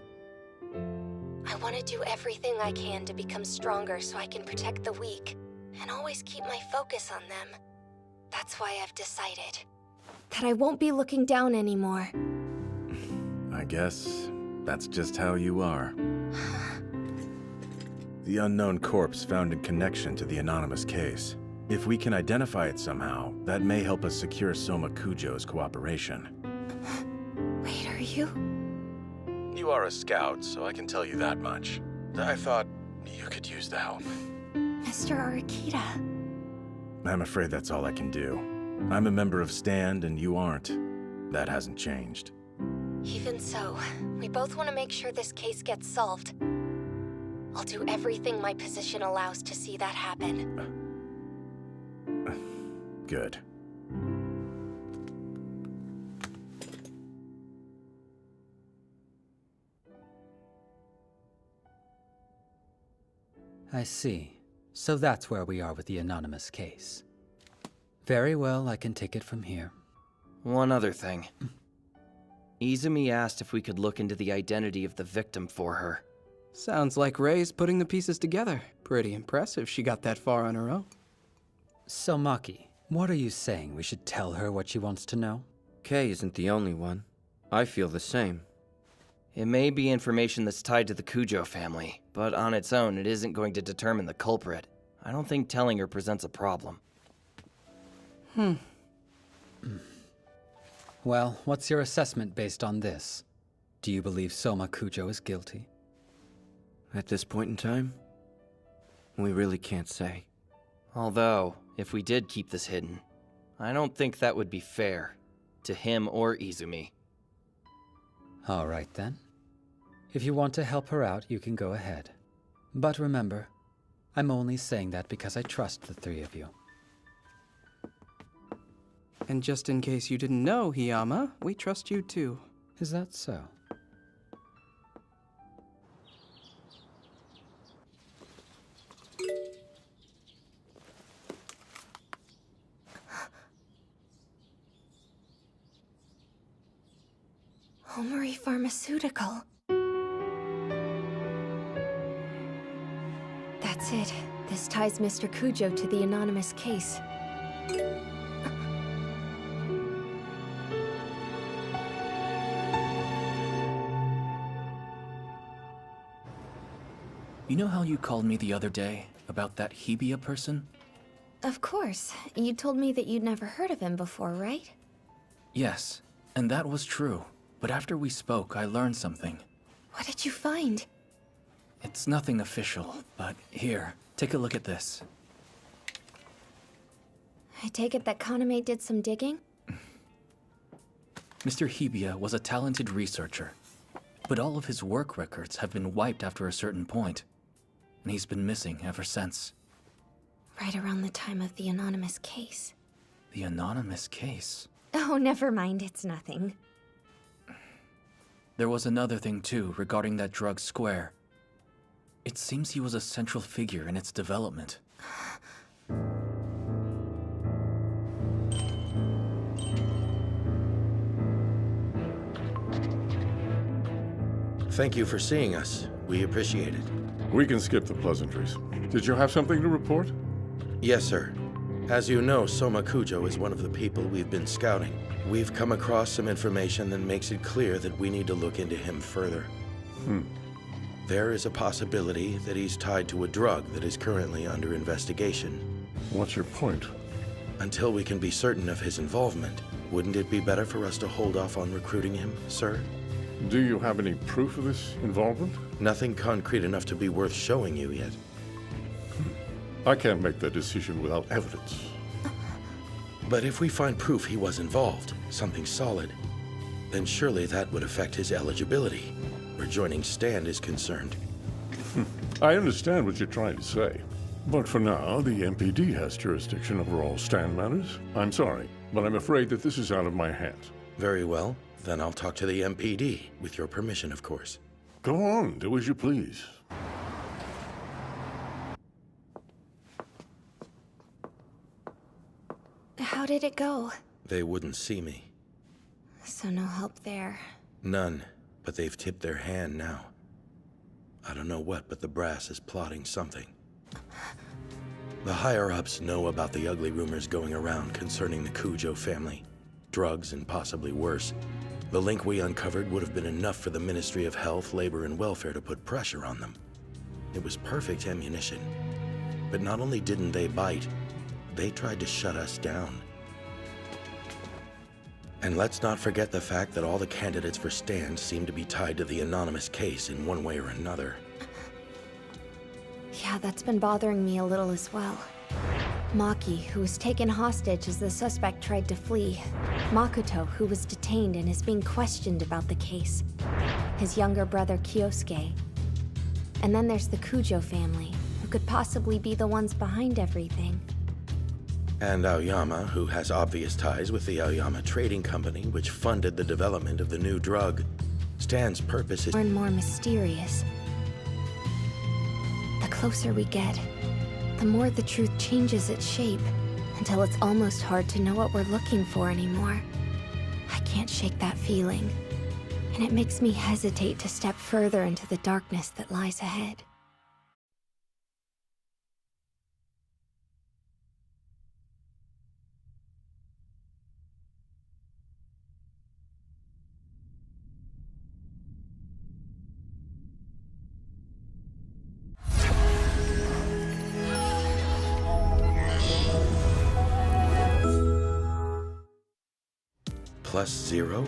Speaker 1: I want to do everything I can to become stronger so I can protect the weak, and always keep my focus on them. That's why I've decided that I won't be looking down anymore.
Speaker 12: I guess that's just how you are. The unknown corpse found in connection to the anonymous case. If we can identify it somehow, that may help us secure Soma Kujo's cooperation.
Speaker 1: Wait, are you?
Speaker 12: You are a scout, so I can tell you that much. I thought you could use the help.
Speaker 1: Mr. Arakita.
Speaker 12: I'm afraid that's all I can do. I'm a member of STAND and you aren't. That hasn't changed.
Speaker 1: Even so, we both want to make sure this case gets solved. I'll do everything my position allows to see that happen.
Speaker 12: Good.
Speaker 7: I see. So that's where we are with the anonymous case. Very well, I can take it from here.
Speaker 17: One other thing. Izumi asked if we could look into the identity of the victim for her.
Speaker 3: Sounds like Ray's putting the pieces together. Pretty impressive she got that far on her own.
Speaker 7: So, Maki, what are you saying? We should tell her what she wants to know?
Speaker 13: Kay isn't the only one. I feel the same.
Speaker 17: It may be information that's tied to the Kujo family, but on its own, it isn't going to determine the culprit. I don't think telling her presents a problem.
Speaker 7: Well, what's your assessment based on this? Do you believe Soma Kujo is guilty?
Speaker 13: At this point in time, we really can't say.
Speaker 17: Although, if we did keep this hidden, I don't think that would be fair to him or Izumi.
Speaker 7: All right then. If you want to help her out, you can go ahead. But remember, I'm only saying that because I trust the three of you.
Speaker 3: And just in case you didn't know, Hiyama, we trust you too.
Speaker 7: Is that so?
Speaker 1: Omori Pharmaceutical. That's it. This ties Mr. Kujo to the anonymous case.
Speaker 21: You know how you called me the other day about that Hebia person?
Speaker 1: Of course. You told me that you'd never heard of him before, right?
Speaker 21: Yes, and that was true. But after we spoke, I learned something.
Speaker 1: What did you find?
Speaker 21: It's nothing official, but here, take a look at this.
Speaker 1: I take it that Kaname did some digging?
Speaker 21: Mr. Hebia was a talented researcher, but all of his work records have been wiped after a certain point, and he's been missing ever since.
Speaker 1: Right around the time of the anonymous case.
Speaker 21: The anonymous case?
Speaker 1: Oh, never mind, it's nothing.
Speaker 21: There was another thing too, regarding that drug Square. It seems he was a central figure in its development.
Speaker 4: Thank you for seeing us. We appreciate it.
Speaker 5: We can skip the pleasantries. Did you have something to report?
Speaker 4: Yes, sir. As you know, Soma Kujo is one of the people we've been scouting. We've come across some information that makes it clear that we need to look into him further. There is a possibility that he's tied to a drug that is currently under investigation.
Speaker 5: What's your point?
Speaker 4: Until we can be certain of his involvement, wouldn't it be better for us to hold off on recruiting him, sir?
Speaker 5: Do you have any proof of this involvement?
Speaker 4: Nothing concrete enough to be worth showing you yet.
Speaker 5: I can't make that decision without evidence.
Speaker 4: But if we find proof he was involved, something solid, then surely that would affect his eligibility, where joining Stand is concerned.
Speaker 5: I understand what you're trying to say. But for now, the MPD has jurisdiction over all Stand matters. I'm sorry, but I'm afraid that this is out of my hands.
Speaker 4: Very well. Then I'll talk to the MPD, with your permission, of course.
Speaker 5: Go on, do as you please.
Speaker 1: How did it go?
Speaker 4: They wouldn't see me.
Speaker 1: So no help there.
Speaker 4: None, but they've tipped their hand now. I don't know what, but the brass is plotting something. The higher-ups know about the ugly rumors going around concerning the Kujo family. Drugs and possibly worse. The link we uncovered would have been enough for the Ministry of Health, Labor, and Welfare to put pressure on them. It was perfect ammunition. But not only didn't they bite, they tried to shut us down. And let's not forget the fact that all the candidates for Stand seem to be tied to the anonymous case in one way or another.
Speaker 1: Yeah, that's been bothering me a little as well. Maki, who was taken hostage as the suspect tried to flee. Makoto, who was detained and is being questioned about the case. His younger brother, Kyosuke. And then there's the Kujo family, who could possibly be the ones behind everything.
Speaker 4: And Aoyama, who has obvious ties with the Aoyama Trading Company, which funded the development of the new drug. Stand's purpose is
Speaker 1: More and more mysterious. The closer we get, the more the truth changes its shape, until it's almost hard to know what we're looking for anymore. I can't shake that feeling, and it makes me hesitate to step further into the darkness that lies ahead.
Speaker 4: +0?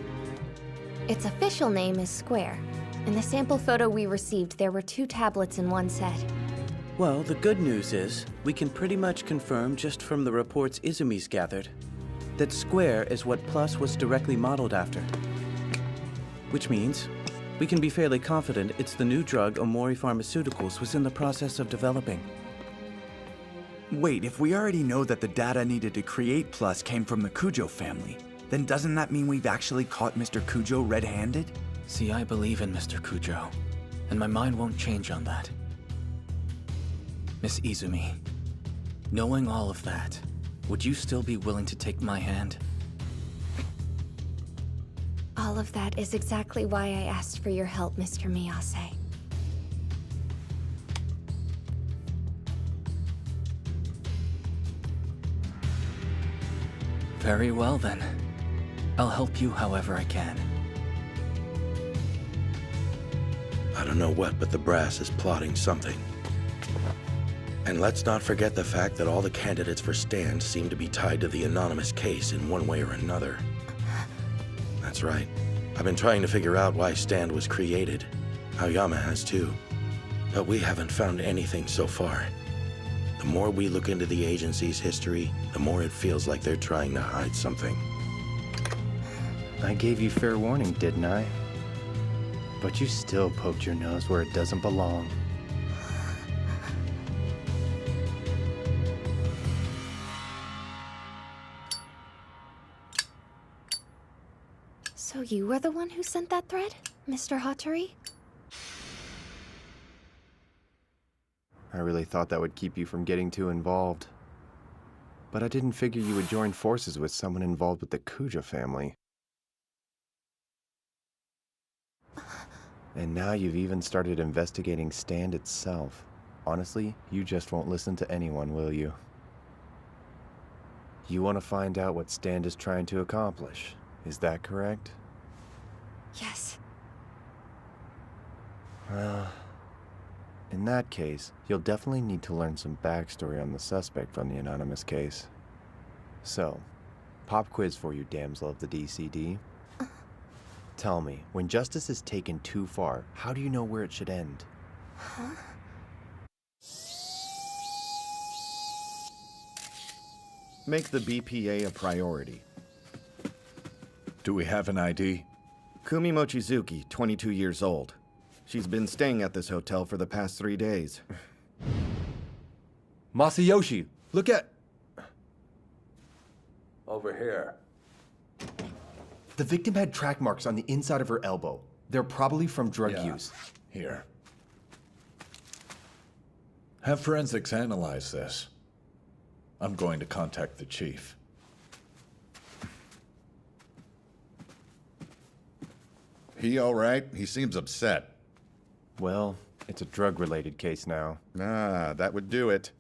Speaker 1: Its official name is Square. In the sample photo we received, there were 2 tablets in one set.
Speaker 9: Well, the good news is, we can pretty much confirm just from the reports Izumi's gathered, that Square is what Plus was directly modeled after. Which means, we can be fairly confident it's the new drug Omori Pharmaceuticals was in the process of developing.
Speaker 2: Wait, if we already know that the data needed to create Plus came from the Kujo family, then doesn't that mean we've actually caught Mr. Kujo red-handed?
Speaker 21: See, I believe in Mr. Kujo, and my mind won't change on that. Miss Izumi, knowing all of that, would you still be willing to take my hand?
Speaker 1: All of that is exactly why I asked for your help, Mr. Miyase.
Speaker 21: Very well then. I'll help you however I can.
Speaker 4: I don't know what, but the brass is plotting something. And let's not forget the fact that all the candidates for Stand seem to be tied to the anonymous case in one way or another. That's right. I've been trying to figure out why Stand was created. Aoyama has too. But we haven't found anything so far. The more we look into the agency's history, the more it feels like they're trying to hide something.
Speaker 12: I gave you fair warning, didn't I? But you still poked your nose where it doesn't belong.
Speaker 1: So you were the one who sent that thread, Mr. Hattori?
Speaker 15: I really thought that would keep you from getting too involved. But I didn't figure you would join forces with someone involved with the Kujo family. And now you've even started investigating Stand itself. Honestly, you just won't listen to anyone, will you? You want to find out what Stand is trying to accomplish, is that correct?
Speaker 1: Yes.
Speaker 15: Well, in that case, you'll definitely need to learn some backstory on the suspect from the anonymous case. So, pop quiz for you, damsel of the DCD. Tell me, when justice is taken too far, how do you know where it should end?
Speaker 1: Huh?
Speaker 19: Make the BPA a priority.
Speaker 22: Do we have an ID?
Speaker 19: Kumi Mochizuki, 22 years old. She's been staying at this hotel for the past 3 days.
Speaker 23: Masayoshi, look at...
Speaker 22: Over here.
Speaker 15: The victim had track marks on the inside of her elbow. They're probably from drug use.
Speaker 22: Here. Have forensics analyze this. I'm going to contact the chief.
Speaker 24: He all right? He seems upset.
Speaker 15: Well, it's a drug-related case now.
Speaker 24: Ah, that would do it.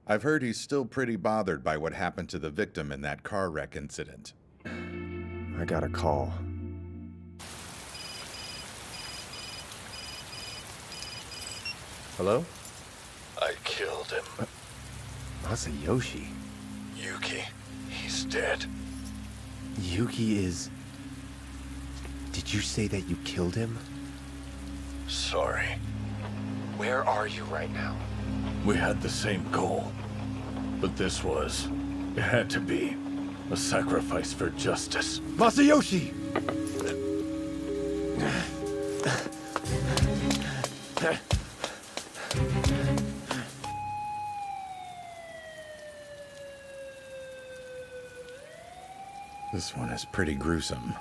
Speaker 24: I've heard he's still pretty bothered by what happened to the victim in that car wreck incident.
Speaker 15: I got a call. Hello?
Speaker 22: I killed him.
Speaker 15: Masayoshi?
Speaker 22: Yuki, he's dead.
Speaker 15: Yuki is... Did you say that you killed him?
Speaker 22: Sorry.
Speaker 15: Where are you right now?
Speaker 22: We had the same goal. But this was... It had to be a sacrifice for justice.
Speaker 15: Masayoshi!
Speaker 24: This one is pretty gruesome.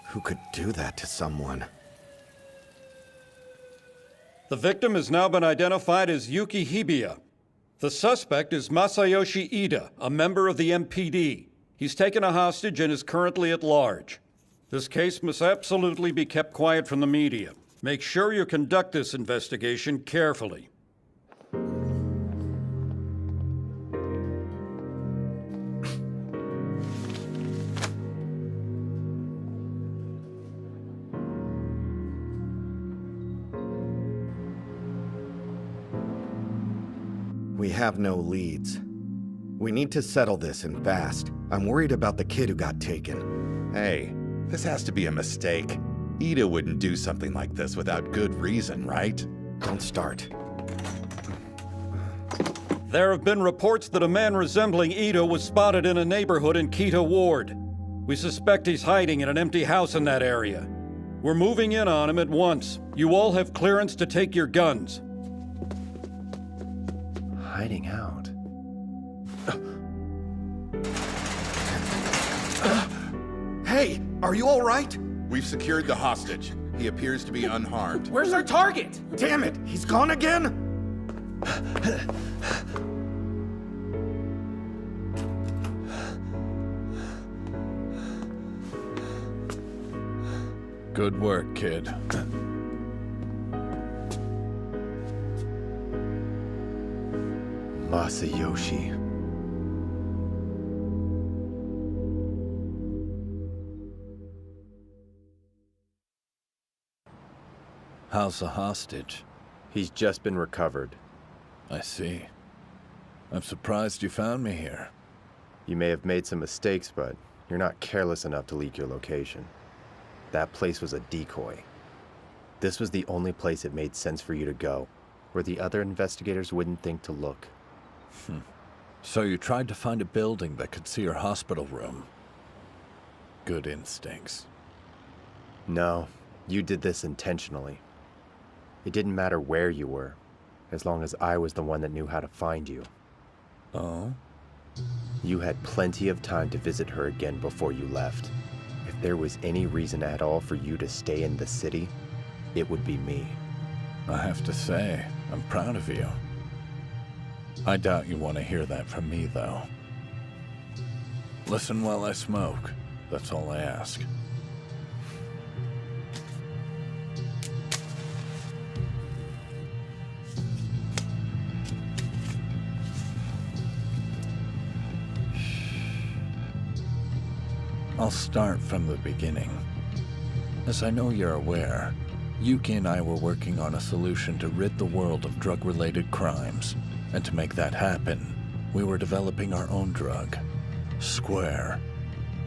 Speaker 24: Who could do that to someone?
Speaker 25: The victim has now been identified as Yuki Hibiya. The suspect is Masayoshi Ida, a member of the MPD. He's taken a hostage and is currently at large. This case must absolutely be kept quiet from the media. Make sure you conduct this investigation carefully.
Speaker 19: We have no leads. We need to settle this and fast. I'm worried about the kid who got taken.
Speaker 24: Hey, this has to be a mistake. Ida wouldn't do something like this without good reason, right?
Speaker 19: Don't start.
Speaker 25: There have been reports that a man resembling Ito was spotted in a neighborhood in Kita Ward. We suspect he's hiding in an empty house in that area. We're moving in on him at once. You all have clearance to take your guns.
Speaker 15: Hiding out.
Speaker 19: Hey, are you all right?
Speaker 24: We've secured the hostage. He appears to be unharmed.
Speaker 19: Where's our target? Damn it, he's gone again?
Speaker 22: Good work, kid.
Speaker 15: Masayoshi.
Speaker 22: How's the hostage?
Speaker 15: He's just been recovered.
Speaker 22: I see. I'm surprised you found me here.
Speaker 15: You may have made some mistakes, but you're not careless enough to leak your location. That place was a decoy. This was the only place it made sense for you to go, where the other investigators wouldn't think to look.
Speaker 22: So you tried to find a building that could see your hospital room. Good instincts.
Speaker 15: No, you did this intentionally. It didn't matter where you were, as long as I was the one that knew how to find you.
Speaker 22: Oh?
Speaker 15: You had plenty of time to visit her again before you left. If there was any reason at all for you to stay in the city, it would be me.
Speaker 22: I have to say, I'm proud of you. I doubt you want to hear that from me, though. Listen while I smoke. That's all I ask. I'll start from the beginning. As I know you're aware, Yuki and I were working on a solution to rid the world of drug-related crimes. And to make that happen, we were developing our own drug, Square.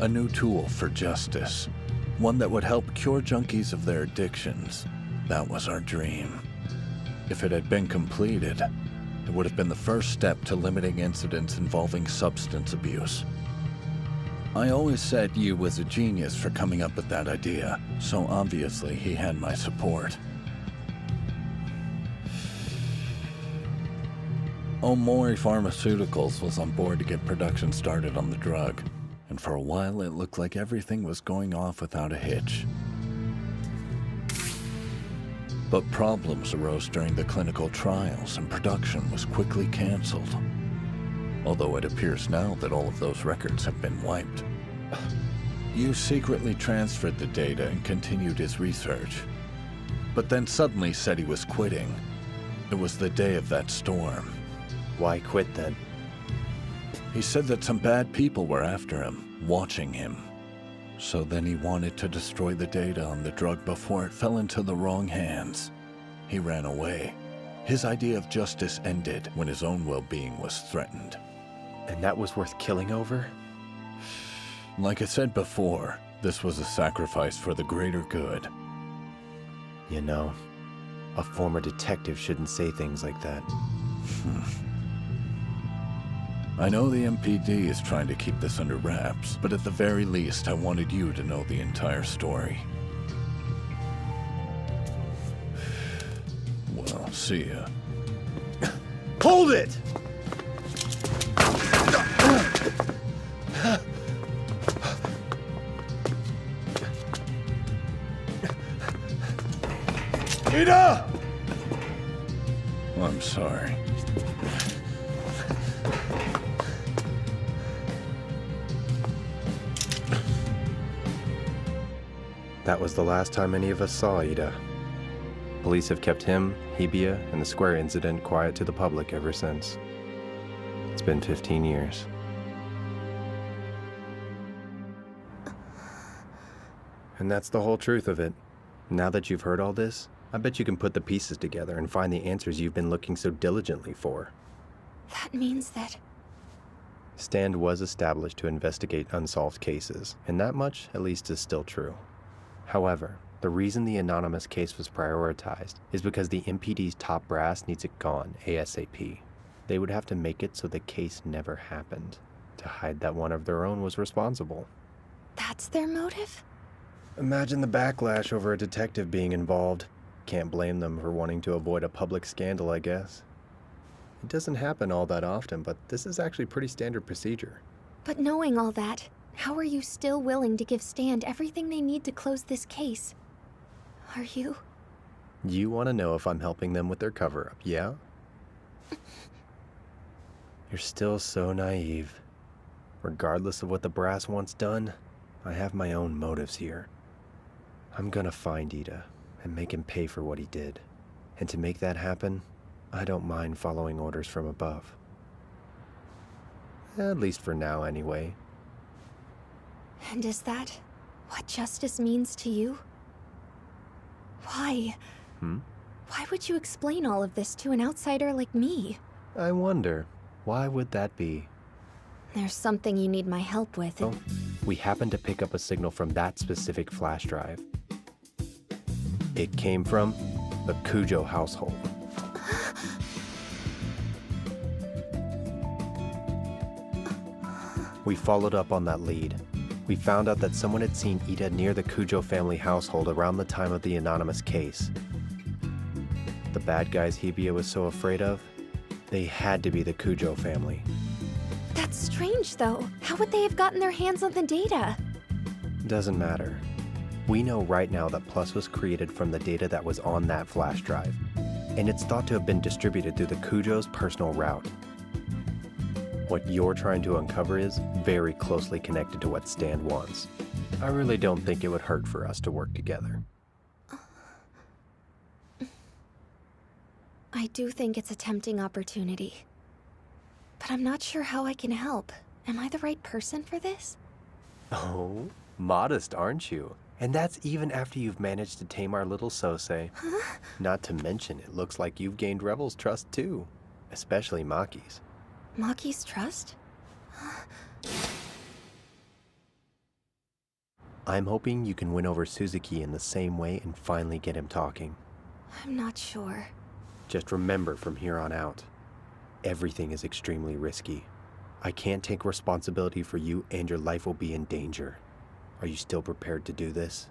Speaker 22: A new tool for justice. One that would help cure junkies of their addictions. That was our dream. If it had been completed, it would have been the first step to limiting incidents involving substance abuse. I always said Yu was a genius for coming up with that idea, so obviously he had my support. Omori Pharmaceuticals was on board to get production started on the drug, and for a while it looked like everything was going off without a hitch. But problems arose during the clinical trials, and production was quickly canceled. Although it appears now that all of those records have been wiped. Yu secretly transferred the data and continued his research, but then suddenly said he was quitting. It was the day of that storm.
Speaker 15: Why quit then?
Speaker 22: He said that some bad people were after him, watching him. So then he wanted to destroy the data on the drug before it fell into the wrong hands. He ran away. His idea of justice ended when his own well-being was threatened.
Speaker 15: And that was worth killing over?
Speaker 22: Like I said before, this was a sacrifice for the greater good.
Speaker 15: You know, a former detective shouldn't say things like that.
Speaker 22: I know the MPD is trying to keep this under wraps, but at the very least, I wanted you to know the entire story. Well, see ya.
Speaker 15: Hold it!
Speaker 22: Ida! I'm sorry.
Speaker 15: That was the last time any of us saw Ida. Police have kept him, Hibiya, and the Square incident quiet to the public ever since. It's been 15 years. And that's the whole truth of it. Now that you've heard all this, I bet you can put the pieces together and find the answers you've been looking so diligently for.
Speaker 1: That means that...
Speaker 15: Stand was established to investigate unsolved cases, and that much, at least, is still true. However, the reason the anonymous case was prioritized is because the MPD's top brass needs it gone ASAP. They would have to make it so the case never happened, to hide that one of their own was responsible.
Speaker 1: That's their motive?
Speaker 15: Imagine the backlash over a detective being involved. Can't blame them for wanting to avoid a public scandal, I guess. It doesn't happen all that often, but this is actually pretty standard procedure.
Speaker 1: But knowing all that, how are you still willing to give Stand everything they need to close this case? Are you?
Speaker 15: You want to know if I'm helping them with their cover-up, yeah? You're still so naive. Regardless of what the brass wants done, I have my own motives here. I'm gonna find Ida and make him pay for what he did. And to make that happen, I don't mind following orders from above. At least for now, anyway.
Speaker 1: And is that what justice means to you? Why?
Speaker 15: Hmm?
Speaker 1: Why would you explain all of this to an outsider like me?
Speaker 15: I wonder, why would that be?
Speaker 1: There's something you need my help with.
Speaker 15: Oh, we happened to pick up a signal from that specific flash drive. It came from the Cujo household. We followed up on that lead. We found out that someone had seen Ida near the Cujo family household around the time of the anonymous case. The bad guys Hibiya was so afraid of, they had to be the Cujo family.
Speaker 1: That's strange, though. How would they have gotten their hands on the data?
Speaker 15: Doesn't matter. We know right now that Plus was created from the data that was on that flash drive, and it's thought to have been distributed through the Cujo's personal route. What you're trying to uncover is very closely connected to what Stand wants. I really don't think it would hurt for us to work together.
Speaker 1: I do think it's a tempting opportunity. But I'm not sure how I can help. Am I the right person for this?
Speaker 15: Oh, modest, aren't you? And that's even after you've managed to tame our little Sosei.
Speaker 1: Huh?
Speaker 15: Not to mention, it looks like you've gained Rebel's trust too. Especially Maki's.
Speaker 1: Maki's trust?
Speaker 15: I'm hoping you can win over Suzuki in the same way and finally get him talking.
Speaker 1: I'm not sure.
Speaker 15: Just remember from here on out, everything is extremely risky. I can't take responsibility for you and your life will be in danger. Are you still prepared to do this?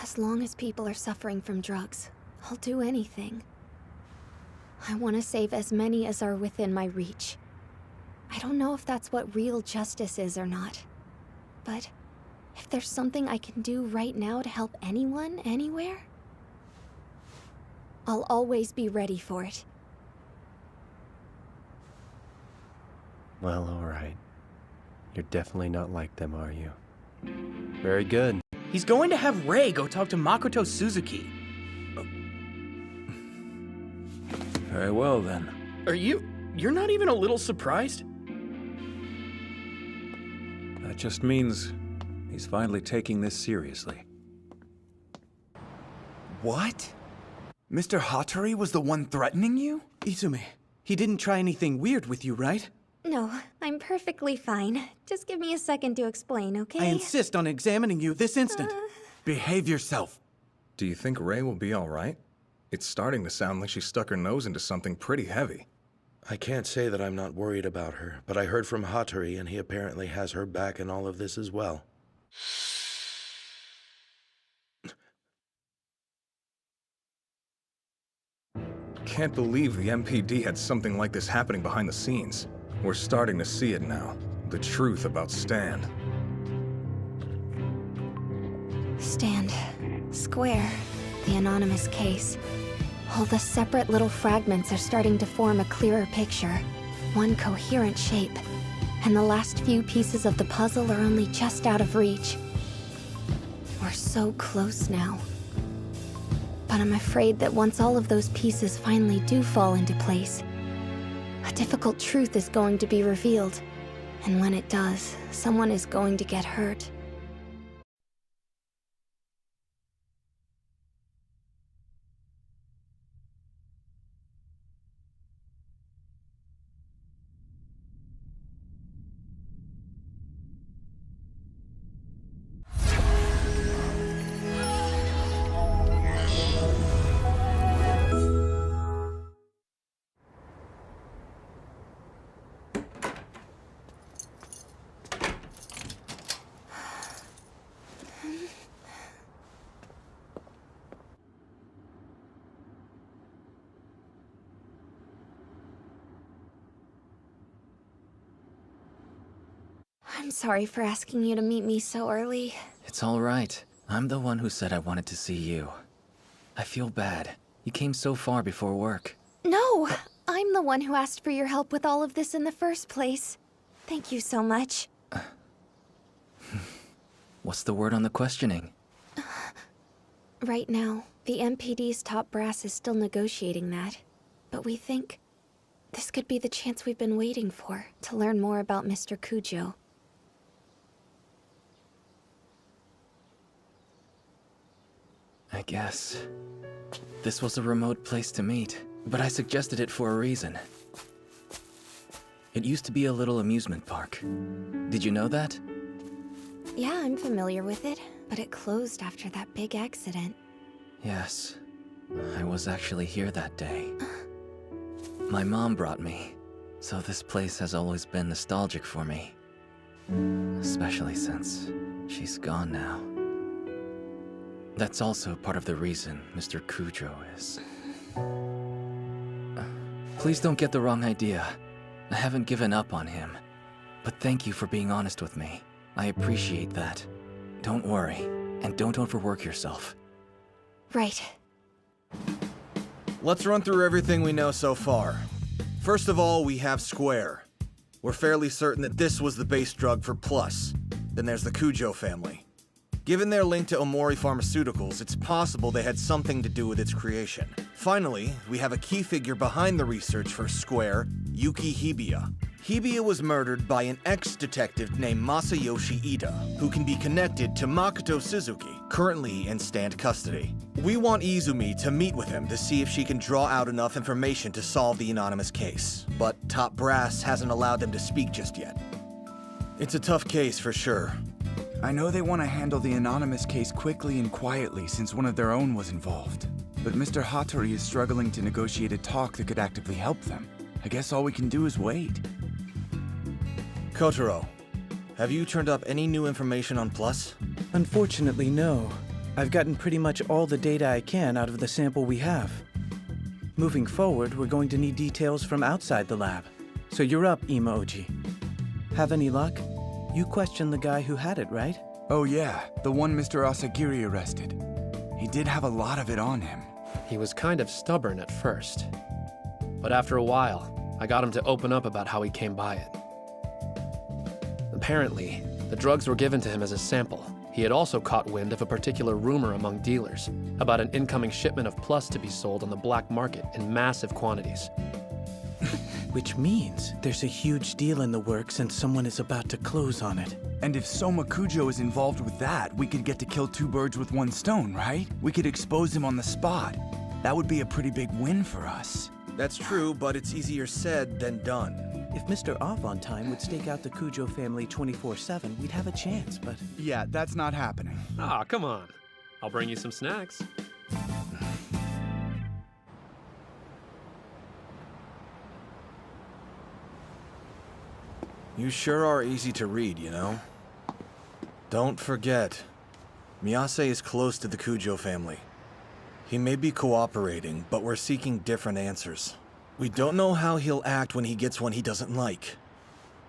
Speaker 1: As long as people are suffering from drugs, I'll do anything. I want to save as many as are within my reach. I don't know if that's what real justice is or not. But if there's something I can do right now to help anyone, anywhere, I'll always be ready for it.
Speaker 15: Well, alright. You're definitely not like them, are you? Very good.
Speaker 6: He's going to have Rei go talk to Makoto Suzuki.
Speaker 18: Very well, then.
Speaker 10: You're not even a little surprised?
Speaker 18: That just means he's finally taking this seriously.
Speaker 2: What? Mr. Hattori was the one threatening you?
Speaker 6: Izume, he didn't try anything weird with you, right?
Speaker 1: No, I'm perfectly fine. Just give me a second to explain, okay?
Speaker 6: I insist on examining you this instant.
Speaker 2: Behave yourself.
Speaker 8: Do you think Rei will be all right? It's starting to sound like she stuck her nose into something pretty heavy.
Speaker 4: I can't say that I'm not worried about her, but I heard from Hattori and he apparently has her back in all of this as well.
Speaker 8: Can't believe the MPD had something like this happening behind the scenes. We're starting to see it now. The truth about Stand.
Speaker 1: Stand. Square. The anonymous case. All the separate little fragments are starting to form a clearer picture. One coherent shape. And the last few pieces of the puzzle are only just out of reach. We're so close now. But I'm afraid that once all of those pieces finally do fall into place, a difficult truth is going to be revealed. And when it does, someone is going to get hurt. I'm sorry for asking you to meet me so early.
Speaker 21: It's all right. I'm the one who said I wanted to see you. I feel bad. You came so far before work.
Speaker 1: No! I'm the one who asked for your help with all of this in the first place. Thank you so much.
Speaker 21: What's the word on the questioning?
Speaker 1: Right now, the MPD's top brass is still negotiating that. But we think this could be the chance we've been waiting for to learn more about Mr. Cujo.
Speaker 21: I guess. This was a remote place to meet, but I suggested it for a reason. It used to be a little amusement park. Did you know that?
Speaker 1: Yeah, I'm familiar with it, but it closed after that big accident.
Speaker 21: Yes. I was actually here that day. My mom brought me, so this place has always been nostalgic for me. Especially since she's gone now. That's also part of the reason Mr. Cujo is. Please don't get the wrong idea. I haven't given up on him. But thank you for being honest with me. I appreciate that. Don't worry, and don't overwork yourself.
Speaker 1: Right.
Speaker 6: Let's run through everything we know so far. First of all, we have Square. We're fairly certain that this was the base drug for Plus. Then there's the Cujo family. Given their link to Omori Pharmaceuticals, it's possible they had something to do with its creation. Finally, we have a key figure behind the research for Square, Yuki Hibiya. Hibiya was murdered by an ex-detective named Masayoshi Ida, who can be connected to Makoto Suzuki, currently in Stand custody. We want Izumi to meet with him to see if she can draw out enough information to solve the anonymous case, but Top Brass hasn't allowed them to speak just yet. It's a tough case for sure.
Speaker 2: I know they want to handle the anonymous case quickly and quietly since one of their own was involved. But Mr. Hattori is struggling to negotiate a talk that could actively help them. I guess all we can do is wait.
Speaker 6: Kotaro, have you turned up any new information on Plus?
Speaker 9: Unfortunately, no. I've gotten pretty much all the data I can out of the sample we have. Moving forward, we're going to need details from outside the lab. So you're up, Imaoji. Have any luck? You questioned the guy who had it, right?
Speaker 2: Oh yeah, the one Mr. Asagiri arrested. He did have a lot of it on him.
Speaker 3: He was kind of stubborn at first. But after a while, I got him to open up about how he came by it. Apparently, the drugs were given to him as a sample. He had also caught wind of a particular rumor among dealers about an incoming shipment of Plus to be sold on the black market in massive quantities.
Speaker 9: Which means there's a huge deal in the works and someone is about to close on it.
Speaker 2: And if Soma Kujo is involved with that, we could get to kill two birds with one stone, right? We could expose him on the spot. That would be a pretty big win for us.
Speaker 6: That's true, but it's easier said than done.
Speaker 9: If Mr. Avantime would stake out the Cujo family 24/7, we'd have a chance, but...
Speaker 2: Yeah, that's not happening.
Speaker 3: Ah, come on. I'll bring you some snacks.
Speaker 6: You sure are easy to read, you know? Don't forget, Miyase is close to the Cujo family. He may be cooperating, but we're seeking different answers. We don't know how he'll act when he gets one he doesn't like.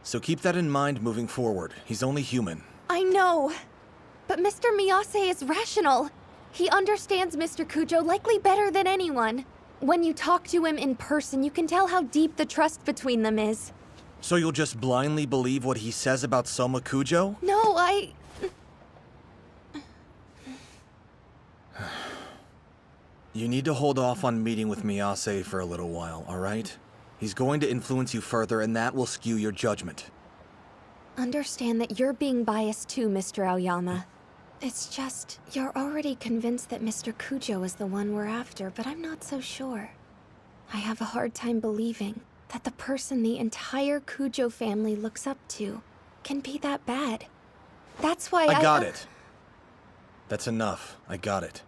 Speaker 6: So keep that in mind moving forward. He's only human.
Speaker 1: I know. But Mr. Miyase is rational. He understands Mr. Cujo likely better than anyone. When you talk to him in person, you can tell how deep the trust between them is.
Speaker 6: So you'll just blindly believe what he says about Soma Kujo?
Speaker 1: No,
Speaker 6: You need to hold off on meeting with Miyase for a little while, alright? He's going to influence you further, and that will skew your judgment.
Speaker 1: Understand that you're being biased too, Mr. Aoyama. It's just, you're already convinced that Mr. Cujo is the one we're after, but I'm not so sure. I have a hard time believing that the person the entire Cujo family looks up to can be that bad. That's why
Speaker 6: I got it. That's enough. I got it.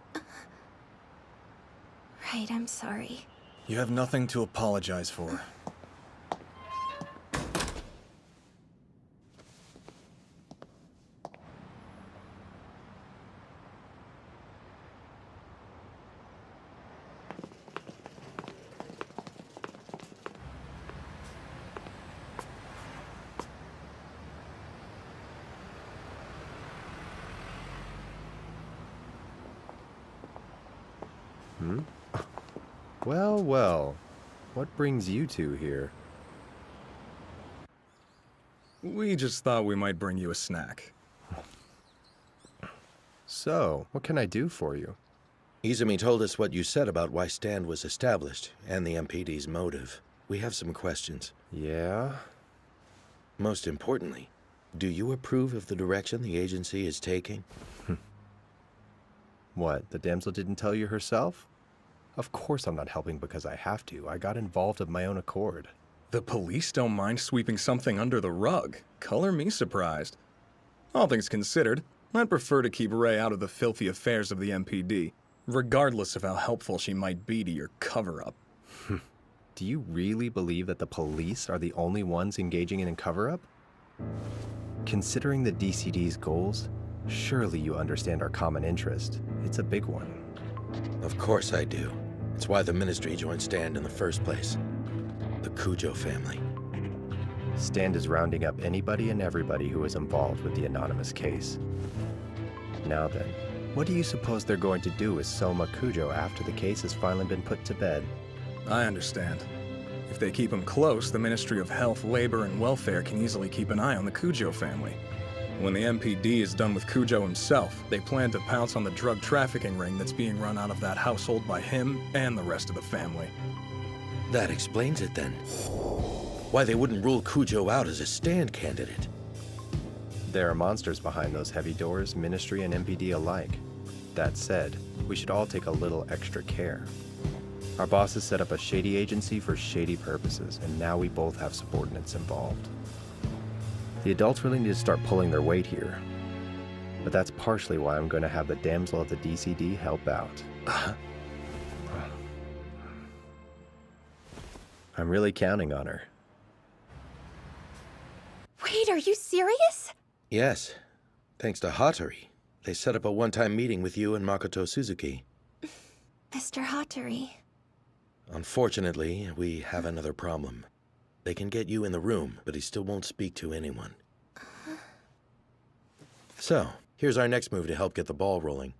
Speaker 1: Right, I'm sorry.
Speaker 6: You have nothing to apologize for.
Speaker 15: Well, well. What brings you two here?
Speaker 8: We just thought we might bring you a snack.
Speaker 15: So, what can I do for you?
Speaker 4: Izumi told us what you said about why Stand was established, and the MPD's motive. We have some questions.
Speaker 15: Yeah?
Speaker 4: Most importantly, do you approve of the direction the agency is taking?
Speaker 15: What, the damsel didn't tell you herself? Of course I'm not helping because I have to. I got involved of my own accord.
Speaker 8: The police don't mind sweeping something under the rug. Color me surprised. All things considered, I'd prefer to keep Ray out of the filthy affairs of the MPD, regardless of how helpful she might be to your cover-up.
Speaker 15: Do you really believe that the police are the only ones engaging in a cover-up? Considering the DCD's goals, surely you understand our common interest. It's a big one.
Speaker 4: Of course I do. It's why the Ministry joined Stand in the first place. The Cujo family.
Speaker 15: Stand is rounding up anybody and everybody who is involved with the anonymous case. Now then, what do you suppose they're going to do with Soma Cujo after the case has finally been put to bed?
Speaker 8: I understand. If they keep him close, the Ministry of Health, Labor, and Welfare can easily keep an eye on the Cujo family. When the MPD is done with Cujo himself, they plan to pounce on the drug trafficking ring that's being run out of that household by him and the rest of the family.
Speaker 4: That explains it then. Why they wouldn't rule Cujo out as a Stand candidate.
Speaker 15: There are monsters behind those heavy doors, Ministry and MPD alike. That said, we should all take a little extra care. Our bosses set up a shady agency for shady purposes, and now we both have subordinates involved. The adults really need to start pulling their weight here. But that's partially why I'm going to have the damsel of the DCD help out. I'm really counting on her.
Speaker 1: Wait, are you serious?
Speaker 4: Yes. Thanks to Hattori. They set up a one-time meeting with you and Makoto Suzuki.
Speaker 1: Mr. Hattori.
Speaker 4: Unfortunately, we have another problem. They can get you in the room, but he still won't speak to anyone. So, here's our next move to help get the ball rolling.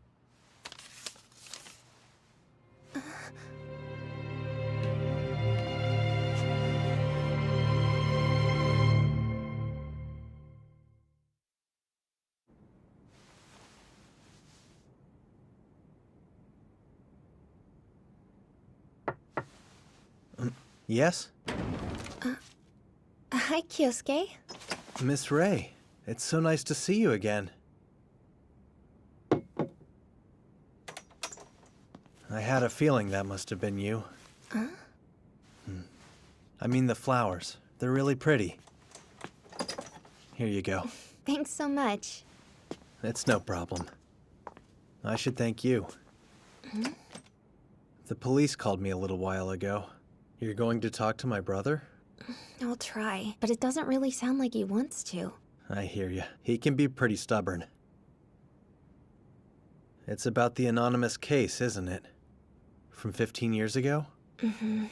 Speaker 9: Yes?
Speaker 1: Hi, Kyosuke.
Speaker 9: Miss Ray, it's so nice to see you again. I had a feeling that must have been you.
Speaker 1: Huh?
Speaker 9: I mean the flowers. They're really pretty. Here you go.
Speaker 1: Thanks so much.
Speaker 9: It's no problem. I should thank you.
Speaker 1: Hmm?
Speaker 9: The police called me a little while ago. You're going to talk to my brother?
Speaker 1: I'll try, but it doesn't really sound like he wants to.
Speaker 9: I hear you. He can be pretty stubborn. It's about the anonymous case, isn't it? From 15 years ago?
Speaker 1: Mm-hmm.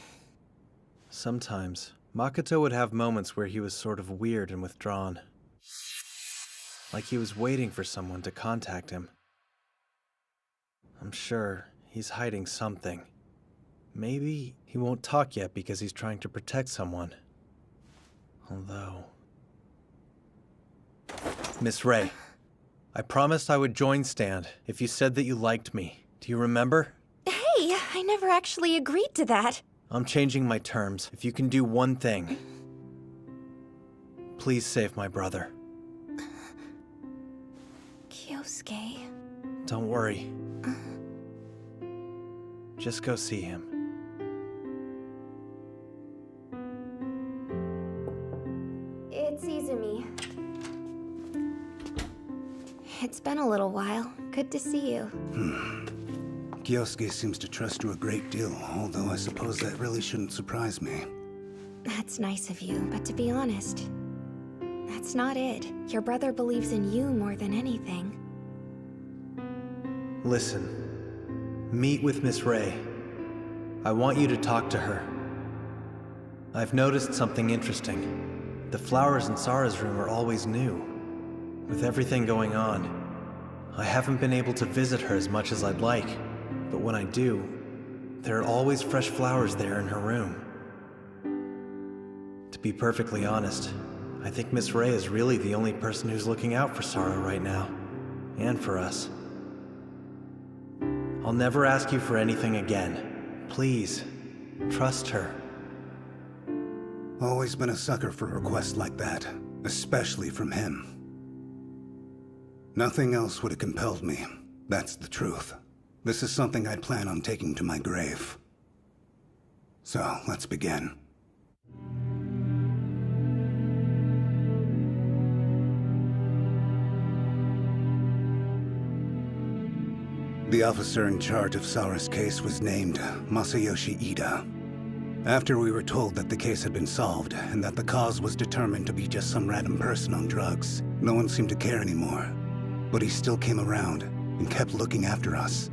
Speaker 9: Sometimes, Makoto would have moments where he was sort of weird and withdrawn. Like he was waiting for someone to contact him. I'm sure he's hiding something. Maybe he won't talk yet because he's trying to protect someone. Although... Miss Ray, I promised I would join Stand if you said that you liked me. Do you remember?
Speaker 1: Hey, I never actually agreed to that.
Speaker 9: I'm changing my terms. If you can do one thing. Please save my brother.
Speaker 1: Kyosuke.
Speaker 9: Don't worry. Just go see him.
Speaker 1: It's Izumi. It's been a little while. Good to see you.
Speaker 11: Kyosuke seems to trust you a great deal, although I suppose that really shouldn't surprise me.
Speaker 1: That's nice of you, but to be honest, that's not it. Your brother believes in you more than anything.
Speaker 9: Listen, meet with Miss Ray. I want you to talk to her. I've noticed something interesting. The flowers in Sara's room are always new. With everything going on, I haven't been able to visit her as much as I'd like, but when I do, there are always fresh flowers there in her room. To be perfectly honest, I think Miss Ray is really the only person who's looking out for Sara right now, and for us. I'll never ask you for anything again. Please, trust her.
Speaker 11: Always been a sucker for requests like that, especially from him. Nothing else would have compelled me. That's the truth. This is something I plan on taking to my grave. So, let's begin. The officer in charge of Saura's case was named Masayoshi Ida. After we were told that the case had been solved, and that the cause was determined to be just some random person on drugs, no one seemed to care anymore. But he still came around, and kept looking after us.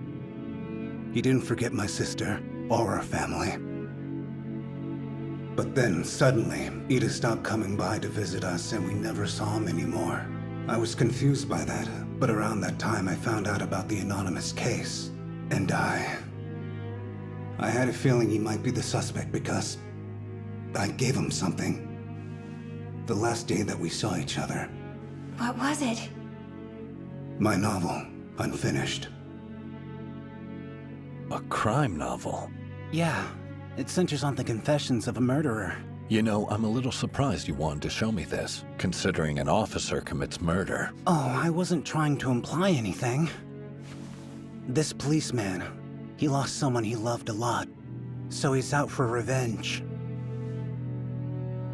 Speaker 11: He didn't forget my sister, or our family. But then, suddenly, Ida stopped coming by to visit us, and we never saw him anymore. I was confused by that, but around that time I found out about the anonymous case. And I had a feeling he might be the suspect because I gave him something. The last day that we saw each other.
Speaker 1: What was it?
Speaker 11: My novel, unfinished.
Speaker 22: A crime novel?
Speaker 9: Yeah, it centers on the confessions of a murderer.
Speaker 22: You know, I'm a little surprised you wanted to show me this, considering an officer commits murder.
Speaker 9: Oh, I wasn't trying to imply anything. This policeman, he lost someone he loved a lot, so he's out for revenge.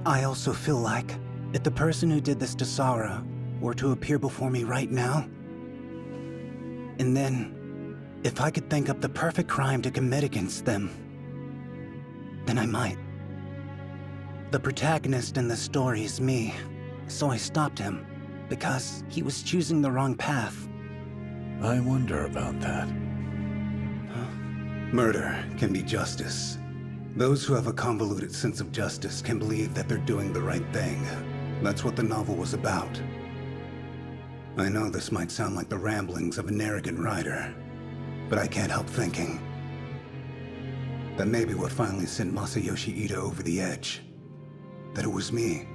Speaker 9: I also feel like, if the person who did this to Saura were to appear before me right now, and then, if I could think up the perfect crime to commit against them, then I might. The protagonist in the story is me, so I stopped him, because he was choosing the wrong path.
Speaker 22: I wonder about that.
Speaker 11: Murder can be justice. Those who have a convoluted sense of justice can believe that they're doing the right thing. That's what the novel was about. I know this might sound like the ramblings of an arrogant writer, but I can't help thinking that maybe what finally sent Masayoshi Ida over the edge, that it was me.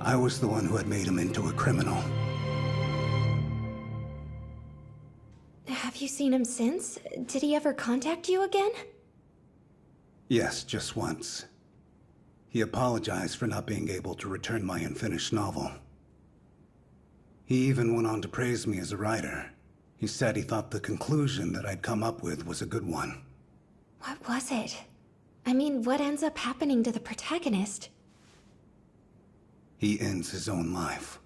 Speaker 11: I was the one who had made him into a criminal.
Speaker 1: Have you seen him since? Did he ever contact you again?
Speaker 11: Yes, just once. He apologized for not being able to return my unfinished novel. He even went on to praise me as a writer. He said he thought the conclusion that I'd come up with was a good one.
Speaker 1: What was it? I mean, what ends up happening to the protagonist?
Speaker 11: He ends his own life.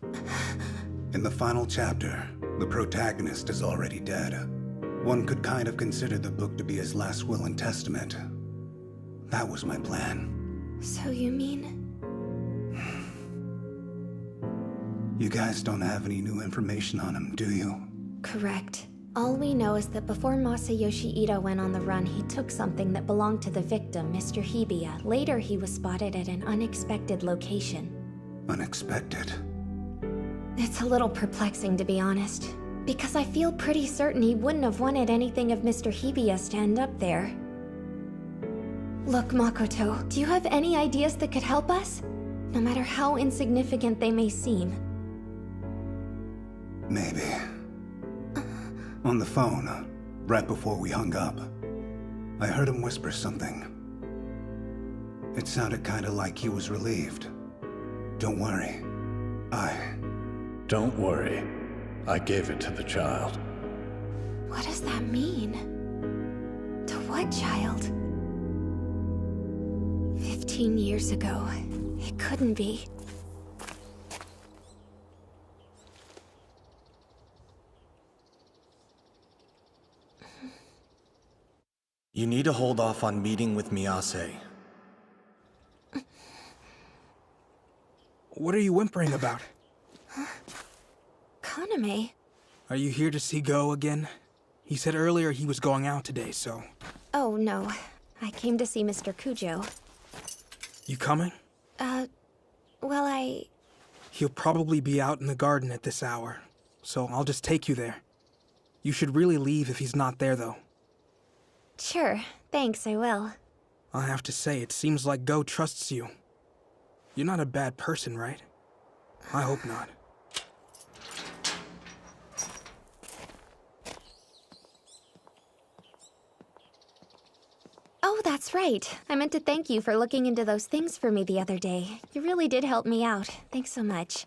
Speaker 11: In the final chapter, the protagonist is already dead. One could kind of consider the book to be his last will and testament. That was my plan.
Speaker 1: So you mean?
Speaker 11: You guys don't have any new information on him, do you?
Speaker 1: Correct. All we know is that before Masayoshi Ida went on the run, he took something that belonged to the victim, Mr. Hibiya. Later, he was spotted at an unexpected location.
Speaker 11: Unexpected?
Speaker 1: It's a little perplexing, to be honest. Because I feel pretty certain he wouldn't have wanted anything of Mr. Hibiya's to end up there. Look, Makoto, do you have any ideas that could help us? No matter how insignificant they may seem.
Speaker 11: Maybe. On the phone, right before we hung up, I heard him whisper something. It sounded kinda like he was relieved. Don't worry.
Speaker 22: Don't worry. I gave it to the child.
Speaker 1: What does that mean? To what child? 15 years ago. It couldn't be.
Speaker 6: You need to hold off on meeting with Miyase.
Speaker 13: What are you whimpering about?
Speaker 1: Kaname?
Speaker 13: Are you here to see Go again? He said earlier he was going out today, so...
Speaker 1: Oh, no. I came to see Mr. Kujo.
Speaker 13: You coming?
Speaker 1: Well,
Speaker 13: He'll probably be out in the garden at this hour, so I'll just take you there. You should really leave if he's not there, though.
Speaker 1: Sure. Thanks, I will.
Speaker 13: I have to say, it seems like Go trusts you. You're not a bad person, right? I hope not.
Speaker 1: Oh, that's right. I meant to thank you for looking into those things for me the other day. You really did help me out. Thanks so much.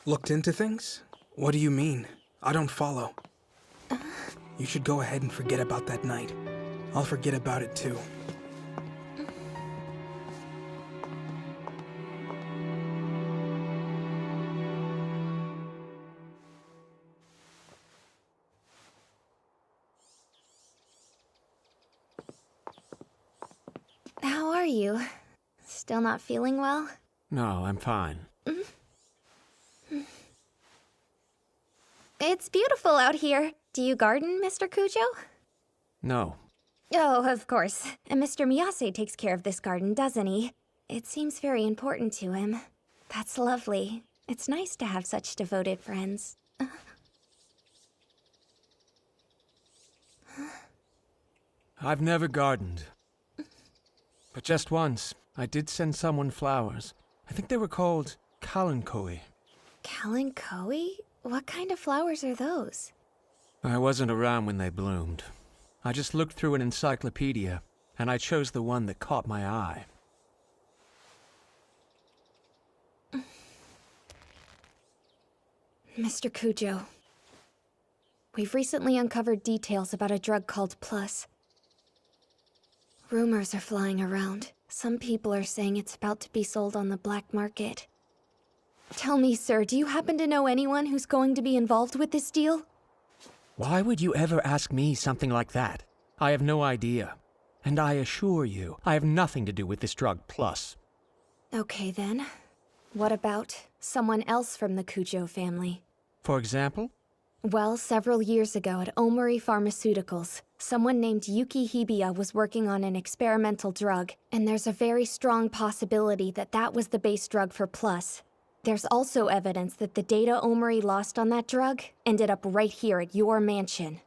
Speaker 13: Looked into things? What do you mean? I don't follow. You should go ahead and forget about that night. I'll forget about it too.
Speaker 1: How are you? Still not feeling well?
Speaker 7: No, I'm fine.
Speaker 1: It's beautiful out here. Do you garden, Mr. Cujo?
Speaker 7: No.
Speaker 1: Oh, of course. And Mr. Miyase takes care of this garden, doesn't he? It seems very important to him. That's lovely. It's nice to have such devoted friends.
Speaker 7: I've never gardened. But just once, I did send someone flowers. I think they were called kalanchoe.
Speaker 1: Kalanchoe? What kind of flowers are those?
Speaker 7: I wasn't around when they bloomed. I just looked through an encyclopedia, and I chose the one that caught my eye.
Speaker 1: Mr. Cujo, we've recently uncovered details about a drug called Plus. Rumors are flying around. Some people are saying it's about to be sold on the black market. Tell me, sir, do you happen to know anyone who's going to be involved with this deal?
Speaker 7: Why would you ever ask me something like that? I have no idea. And I assure you, I have nothing to do with this drug Plus.
Speaker 1: Okay then. What about someone else from the Cujo family?
Speaker 7: For example?
Speaker 1: Well, several years ago at Omori Pharmaceuticals, someone named Yuki Hibiya was working on an experimental drug, and there's a very strong possibility that that was the base drug for Plus. There's also evidence that the data Omori lost on that drug ended up right here at your mansion.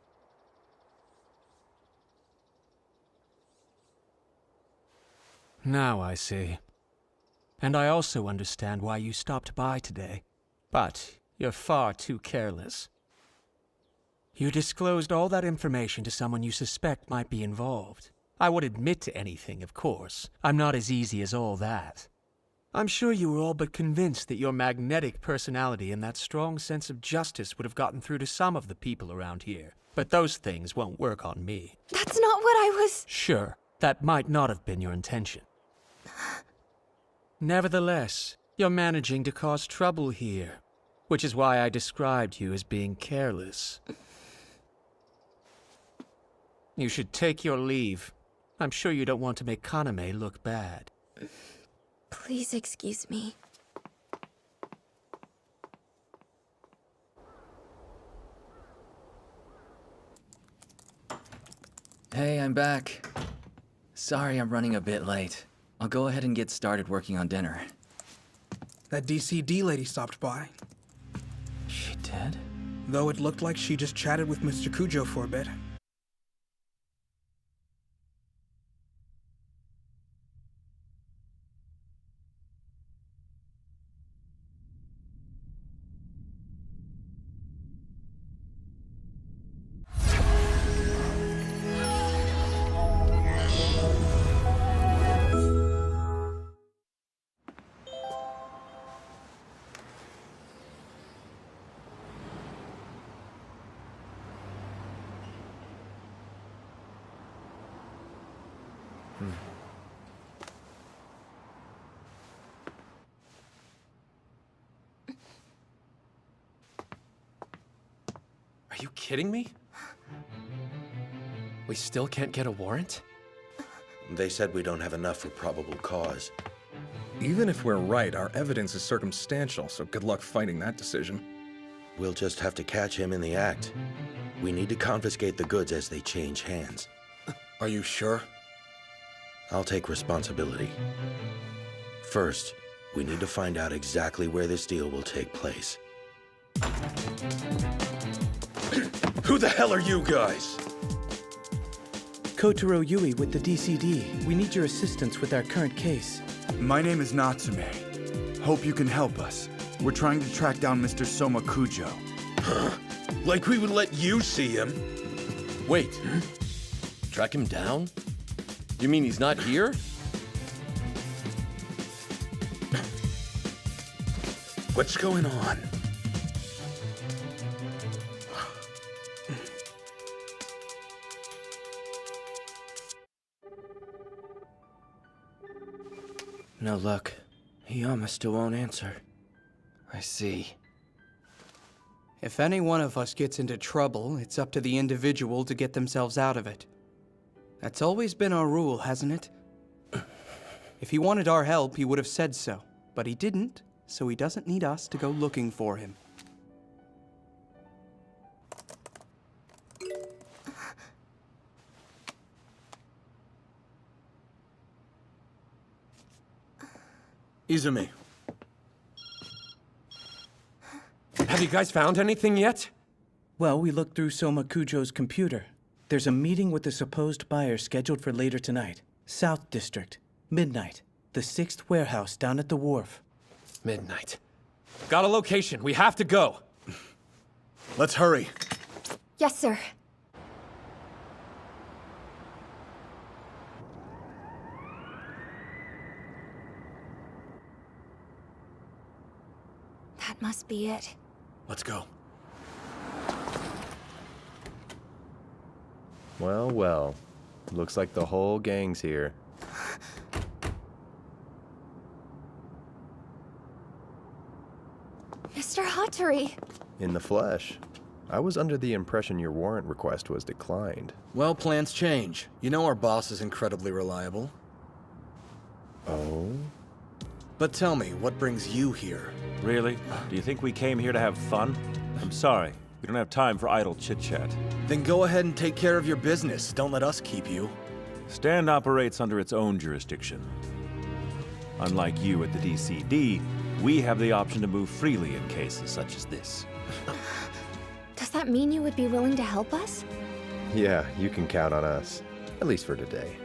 Speaker 7: Now I see. And I also understand why you stopped by today. But you're far too careless. You disclosed all that information to someone you suspect might be involved. I would admit to anything, of course. I'm not as easy as all that. I'm sure you were all but convinced that your magnetic personality and that strong sense of justice would have gotten through to some of the people around here. But those things won't work on me.
Speaker 1: That's not what I was...
Speaker 7: Sure, that might not have been your intention. Nevertheless, you're managing to cause trouble here, which is why I described you as being careless. You should take your leave. I'm sure you don't want to make Kaname look bad.
Speaker 1: Please excuse me.
Speaker 21: Hey, I'm back. Sorry I'm running a bit late. I'll go ahead and get started working on dinner.
Speaker 13: That DCD lady stopped by.
Speaker 21: She did?
Speaker 13: Though it looked like she just chatted with Mr. Cujo for a bit.
Speaker 14: Are you kidding me? We still can't get a warrant?
Speaker 4: They said we don't have enough for probable cause.
Speaker 8: Even if we're right, our evidence is circumstantial, so good luck fighting that decision.
Speaker 4: We'll just have to catch him in the act. We need to confiscate the goods as they change hands.
Speaker 6: Are you sure?
Speaker 4: I'll take responsibility. First, we need to find out exactly where this deal will take place.
Speaker 6: Who the hell are you guys?
Speaker 9: Kotaro Yui with the DCD. We need your assistance with our current case.
Speaker 2: My name is Natsume. Hope you can help us. We're trying to track down Mr. Soma Kujo.
Speaker 6: Like we would let you see him?
Speaker 14: Wait. Track him down? You mean he's not here?
Speaker 6: What's going on?
Speaker 3: No luck. Hiyama still won't answer.
Speaker 10: I see.
Speaker 3: If any one of us gets into trouble, it's up to the individual to get themselves out of it. That's always been our rule, hasn't it? If he wanted our help, he would have said so. But he didn't, so he doesn't need us to go looking for him.
Speaker 6: Izumi.
Speaker 5: Have you guys found anything yet?
Speaker 9: Well, we looked through Soma Kujo's computer. There's a meeting with the supposed buyer scheduled for later tonight. South District. Midnight. The 6th warehouse down at the wharf.
Speaker 5: Midnight. Got a location. We have to go.
Speaker 6: Let's hurry.
Speaker 1: Yes, sir. That must be it.
Speaker 6: Let's go.
Speaker 15: Well, well. Looks like the whole gang's here.
Speaker 1: Mr. Hattori!
Speaker 15: In the flesh. I was under the impression your warrant request was declined.
Speaker 6: Well, plans change. You know our boss is incredibly reliable.
Speaker 15: Oh?
Speaker 6: But tell me, what brings you here?
Speaker 18: Really? Do you think we came here to have fun? I'm sorry. We don't have time for idle chit-chat.
Speaker 6: Then go ahead and take care of your business. Don't let us keep you.
Speaker 18: Stand operates under its own jurisdiction. Unlike you at the DCD, we have the option to move freely in cases such as this.
Speaker 1: Does that mean you would be willing to help us?
Speaker 15: Yeah, you can count on us. At least for today.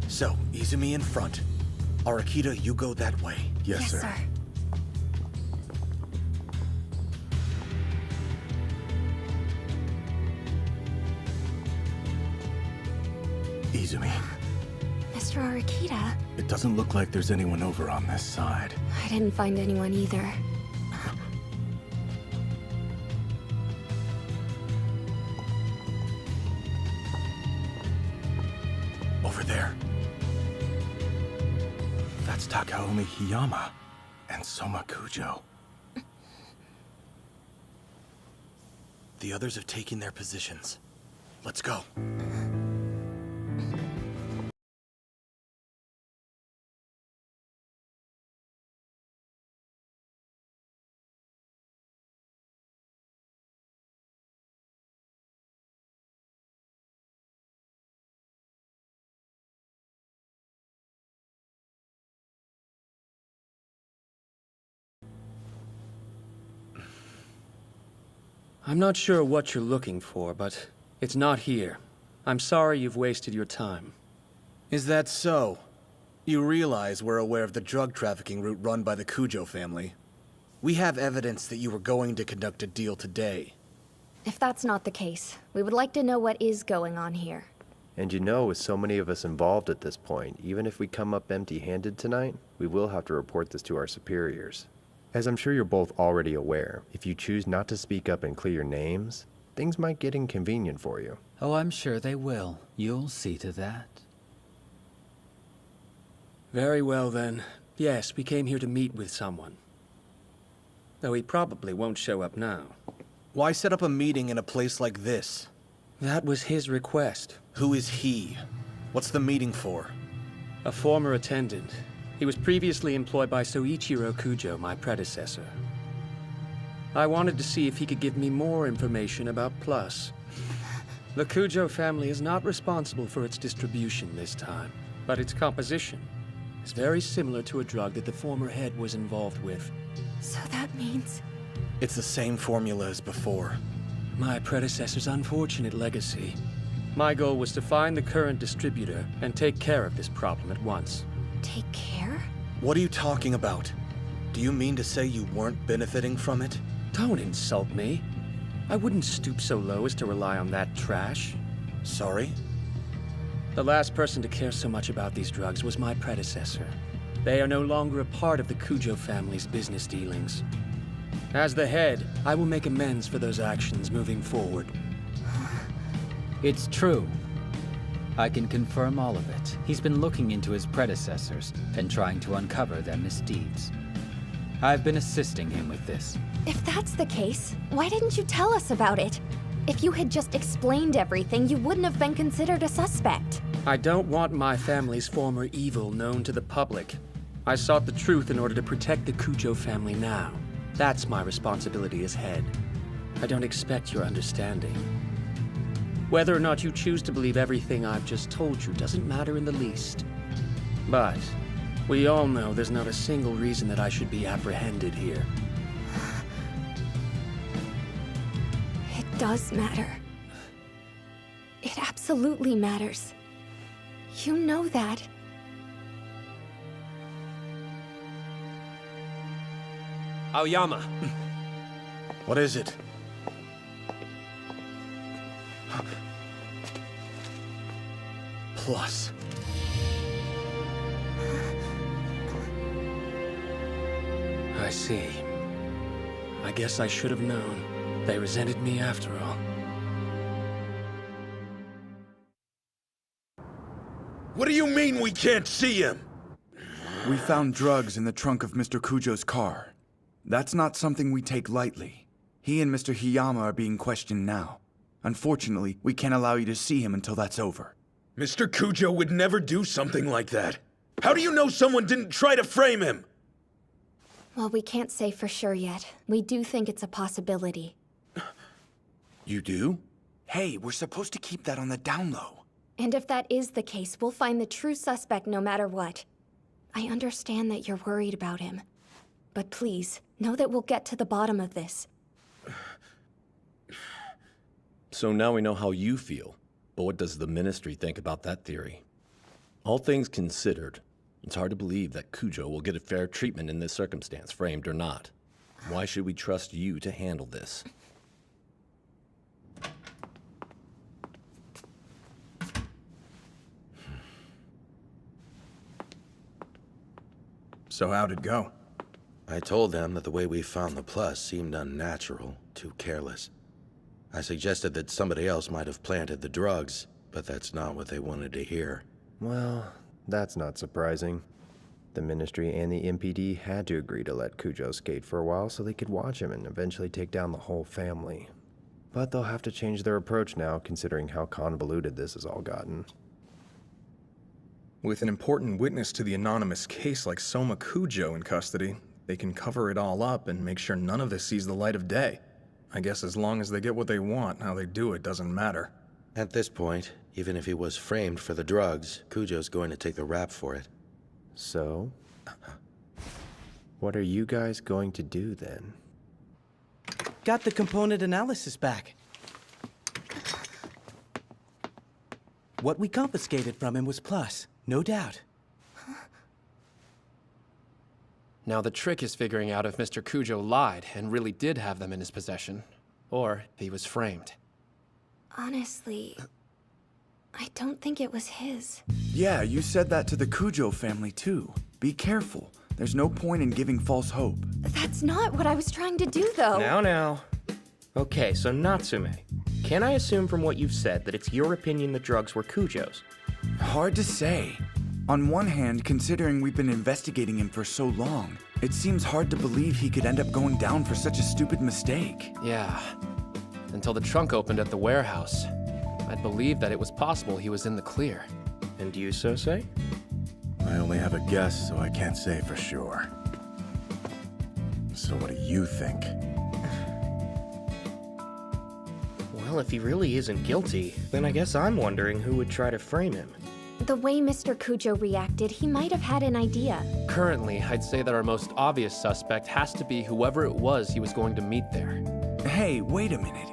Speaker 6: So, Izumi in front. Arakita, you go that way.
Speaker 1: Yes, sir.
Speaker 11: Izumi,
Speaker 1: Mr. Arakita,
Speaker 11: it doesn't look like there's anyone over on this side.
Speaker 1: I didn't find anyone either.
Speaker 6: Over there.
Speaker 11: That's Takaomi Hiyama and Soma Kujo.
Speaker 6: The others have taken their positions. Let's go.
Speaker 10: I'm not sure what you're looking for, but it's not here. I'm sorry you've wasted your time.
Speaker 6: Is that so? You realize we're aware of the drug trafficking route run by the Kujo family. We have evidence that you were going to conduct a deal today.
Speaker 1: If that's not the case, we would like to know what is going on here.
Speaker 15: And you know, with so many of us involved at this point, even if we come up empty-handed tonight, we will have to report this to our superiors. As I'm sure you're both already aware, if you choose not to speak up and clear your names, things might get inconvenient for you.
Speaker 12: Oh, I'm sure they will. You'll see to that.
Speaker 10: Very well then. Yes, we came here to meet with someone. Though he probably won't show up now.
Speaker 6: Why set up a meeting in a place like this?
Speaker 10: That was his request.
Speaker 6: Who is he? What's the meeting for?
Speaker 10: A former attendant. He was previously employed by Soichiro Kujo, my predecessor. I wanted to see if he could give me more information about Plus. The Kujo family is not responsible for its distribution this time, but its composition is very similar to a drug that the former head was involved with.
Speaker 1: So that means...
Speaker 6: It's the same formula as before.
Speaker 10: My predecessor's unfortunate legacy. My goal was to find the current distributor and take care of this problem at once.
Speaker 1: Take care?
Speaker 6: What are you talking about? Do you mean to say you weren't benefiting from it?
Speaker 10: Don't insult me. I wouldn't stoop so low as to rely on that trash.
Speaker 6: Sorry?
Speaker 10: The last person to care so much about these drugs was my predecessor. They are no longer a part of the Kujo family's business dealings. As the head, I will make amends for those actions moving forward.
Speaker 12: It's true. I can confirm all of it. He's been looking into his predecessors and trying to uncover their misdeeds. I've been assisting him with this.
Speaker 1: If that's the case, why didn't you tell us about it? If you had just explained everything, you wouldn't have been considered a suspect.
Speaker 10: I don't want my family's former evil known to the public. I sought the truth in order to protect the Kujo family now. That's my responsibility as head. I don't expect your understanding. Whether or not you choose to believe everything I've just told you doesn't matter in the least. But we all know there's not a single reason that I should be apprehended here.
Speaker 1: It does matter. It absolutely matters. You know that.
Speaker 5: Aoyama.
Speaker 6: What is it? Plus.
Speaker 10: I see. I guess I should have known. They resented me after all.
Speaker 24: What do you mean we can't see him?
Speaker 2: We found drugs in the trunk of Mr. Kujo's car. That's not something we take lightly. He and Mr. Hiyama are being questioned now. Unfortunately, we can't allow you to see him until that's over.
Speaker 24: Mr. Kujo would never do something like that. How do you know someone didn't try to frame him?
Speaker 1: Well, we can't say for sure yet. We do think it's a possibility.
Speaker 2: You do? Hey, we're supposed to keep that on the down low.
Speaker 1: And if that is the case, we'll find the true suspect no matter what. I understand that you're worried about him. But please, know that we'll get to the bottom of this.
Speaker 14: So now we know how you feel. But what does the Ministry think about that theory? All things considered, it's hard to believe that Kujo will get a fair treatment in this circumstance, framed or not. Why should we trust you to handle this?
Speaker 8: So how'd it go?
Speaker 4: I told them that the way we found the plus seemed unnatural, too careless. I suggested that somebody else might have planted the drugs, but that's not what they wanted to hear.
Speaker 15: Well, that's not surprising. The Ministry and the MPD had to agree to let Kujo skate for a while so they could watch him and eventually take down the whole family. But they'll have to change their approach now, considering how convoluted this has all gotten.
Speaker 8: With an important witness to the anonymous case like Soma Kujo in custody, they can cover it all up and make sure none of this sees the light of day. I guess as long as they get what they want, how they do it doesn't matter.
Speaker 4: At this point, even if he was framed for the drugs, Kujo's going to take the rap for it.
Speaker 15: So? What are you guys going to do then?
Speaker 9: Got the component analysis back. What we confiscated from him was plus, no doubt.
Speaker 3: Now the trick is figuring out if Mr. Kujo lied and really did have them in his possession, or if he was framed.
Speaker 1: Honestly, I don't think it was his.
Speaker 2: Yeah, you said that to the Kujo family too. Be careful. There's no point in giving false hope.
Speaker 1: That's not what I was trying to do, though.
Speaker 16: Now. Okay, so Natsume, can I assume from what you've said that it's your opinion the drugs were Kujo's?
Speaker 2: Hard to say. On one hand, considering we've been investigating him for so long, it seems hard to believe he could end up going down for such a stupid mistake.
Speaker 3: Yeah. Until the trunk opened at the warehouse, I'd believed that it was possible he was in the clear.
Speaker 16: And you, Sosei?
Speaker 17: I only have a guess, so I can't say for sure. So what do you think?
Speaker 16: Well, if he really isn't guilty, then I guess I'm wondering who would try to frame him.
Speaker 1: The way Mr. Kujo reacted, he might have had an idea.
Speaker 3: Currently, I'd say that our most obvious suspect has to be whoever it was he was going to meet there.
Speaker 2: Hey, wait a minute.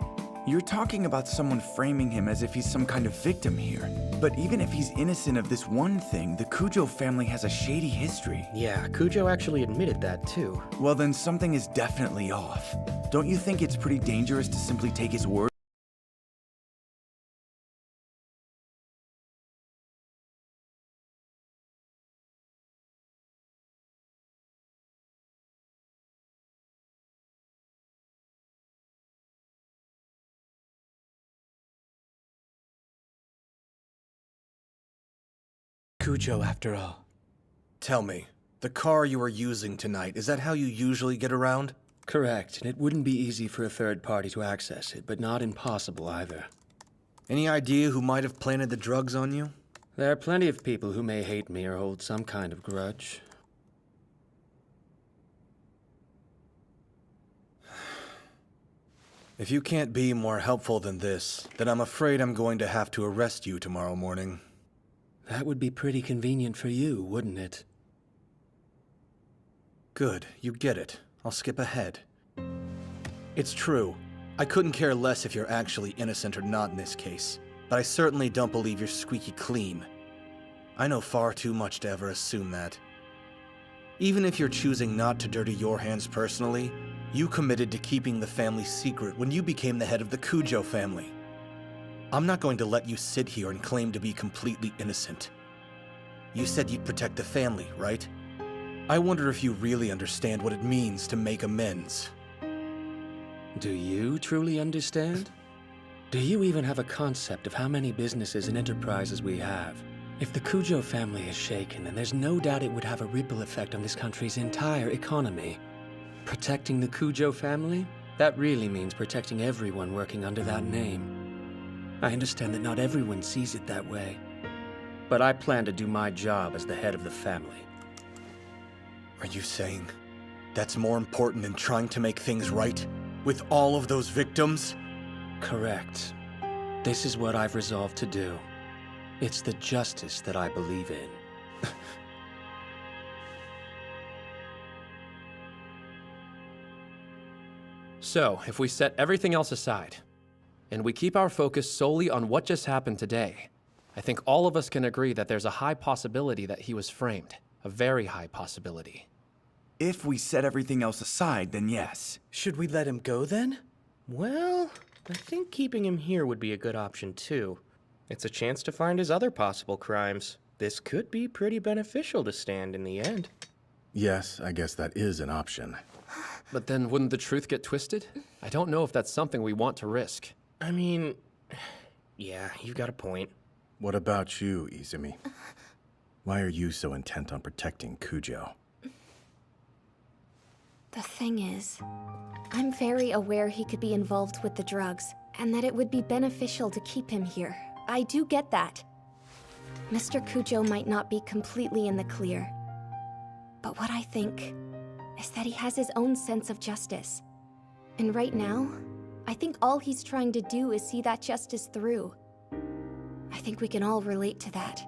Speaker 2: You're talking about someone framing him as if he's some kind of victim here. But even if he's innocent of this one thing, the Kujo family has a shady history.
Speaker 16: Yeah, Kujo actually admitted that too.
Speaker 2: Well, then something is definitely off. Don't you think it's pretty dangerous to simply take his word
Speaker 3: Cujo after all.
Speaker 6: Tell me, the car you were using tonight, is that how you usually get around?
Speaker 10: Correct, and it wouldn't be easy for a third party to access it, but not impossible either.
Speaker 6: Any idea who might have planted the drugs on you?
Speaker 10: There are plenty of people who may hate me or hold some kind of grudge.
Speaker 6: If you can't be more helpful than this, then I'm afraid I'm going to have to arrest you tomorrow morning.
Speaker 10: That would be pretty convenient for you, wouldn't it?
Speaker 6: Good, you get it. I'll skip ahead. It's true. I couldn't care less if you're actually innocent or not in this case, but I certainly don't believe you're squeaky clean. I know far too much to ever assume that. Even if you're choosing not to dirty your hands personally, you committed to keeping the family's secret when you became the head of the Cujo family. I'm not going to let you sit here and claim to be completely innocent. You said you'd protect the family, right? I wonder if you really understand what it means to make amends.
Speaker 10: Do you truly understand? Do you even have a concept of how many businesses and enterprises we have? If the Cujo family is shaken, then there's no doubt it would have a ripple effect on this country's entire economy. Protecting the Cujo family? That really means protecting everyone working under that name. I understand that not everyone sees it that way, but I plan to do my job as the head of the family.
Speaker 6: Are you saying that's more important than trying to make things right with all of those victims?
Speaker 10: Correct. This is what I've resolved to do. It's the justice that I believe in.
Speaker 5: So, if we set everything else aside, and we keep our focus solely on what just happened today, I think all of us can agree that there's a high possibility that he was framed. A very high possibility.
Speaker 2: If we set everything else aside, then yes.
Speaker 9: Should we let him go then?
Speaker 16: Well, I think keeping him here would be a good option too. It's a chance to find his other possible crimes. This could be pretty beneficial to Stand in the end.
Speaker 17: Yes, I guess that is an option.
Speaker 5: But then wouldn't the truth get twisted? I don't know if that's something we want to risk.
Speaker 16: I mean, yeah, you've got a point.
Speaker 17: What about you, Izumi? Why are you so intent on protecting Cujo?
Speaker 1: The thing is, I'm very aware he could be involved with the drugs, and that it would be beneficial to keep him here. I do get that. Mr. Cujo might not be completely in the clear. But what I think is that he has his own sense of justice. And right now, I think all he's trying to do is see that justice through. I think we can all relate to that.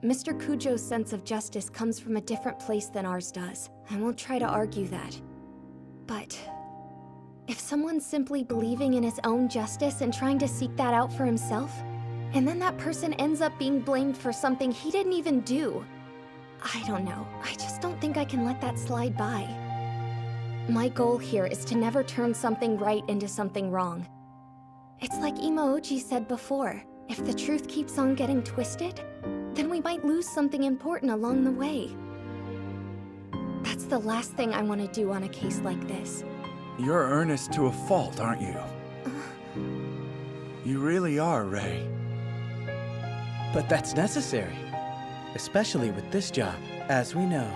Speaker 1: Mr. Cujo's sense of justice comes from a different place than ours does. I won't try to argue that. But if someone's simply believing in his own justice and trying to seek that out for himself, and then that person ends up being blamed for something he didn't even do, I don't know. I just don't think I can let that slide by. My goal here is to never turn something right into something wrong. It's like Imaoji said before, if the truth keeps on getting twisted, then we might lose something important along the way. That's the last thing I want to do on a case like this.
Speaker 2: You're earnest to a fault, aren't you? You really are, Ray.
Speaker 9: But that's necessary. Especially with this job, as we know.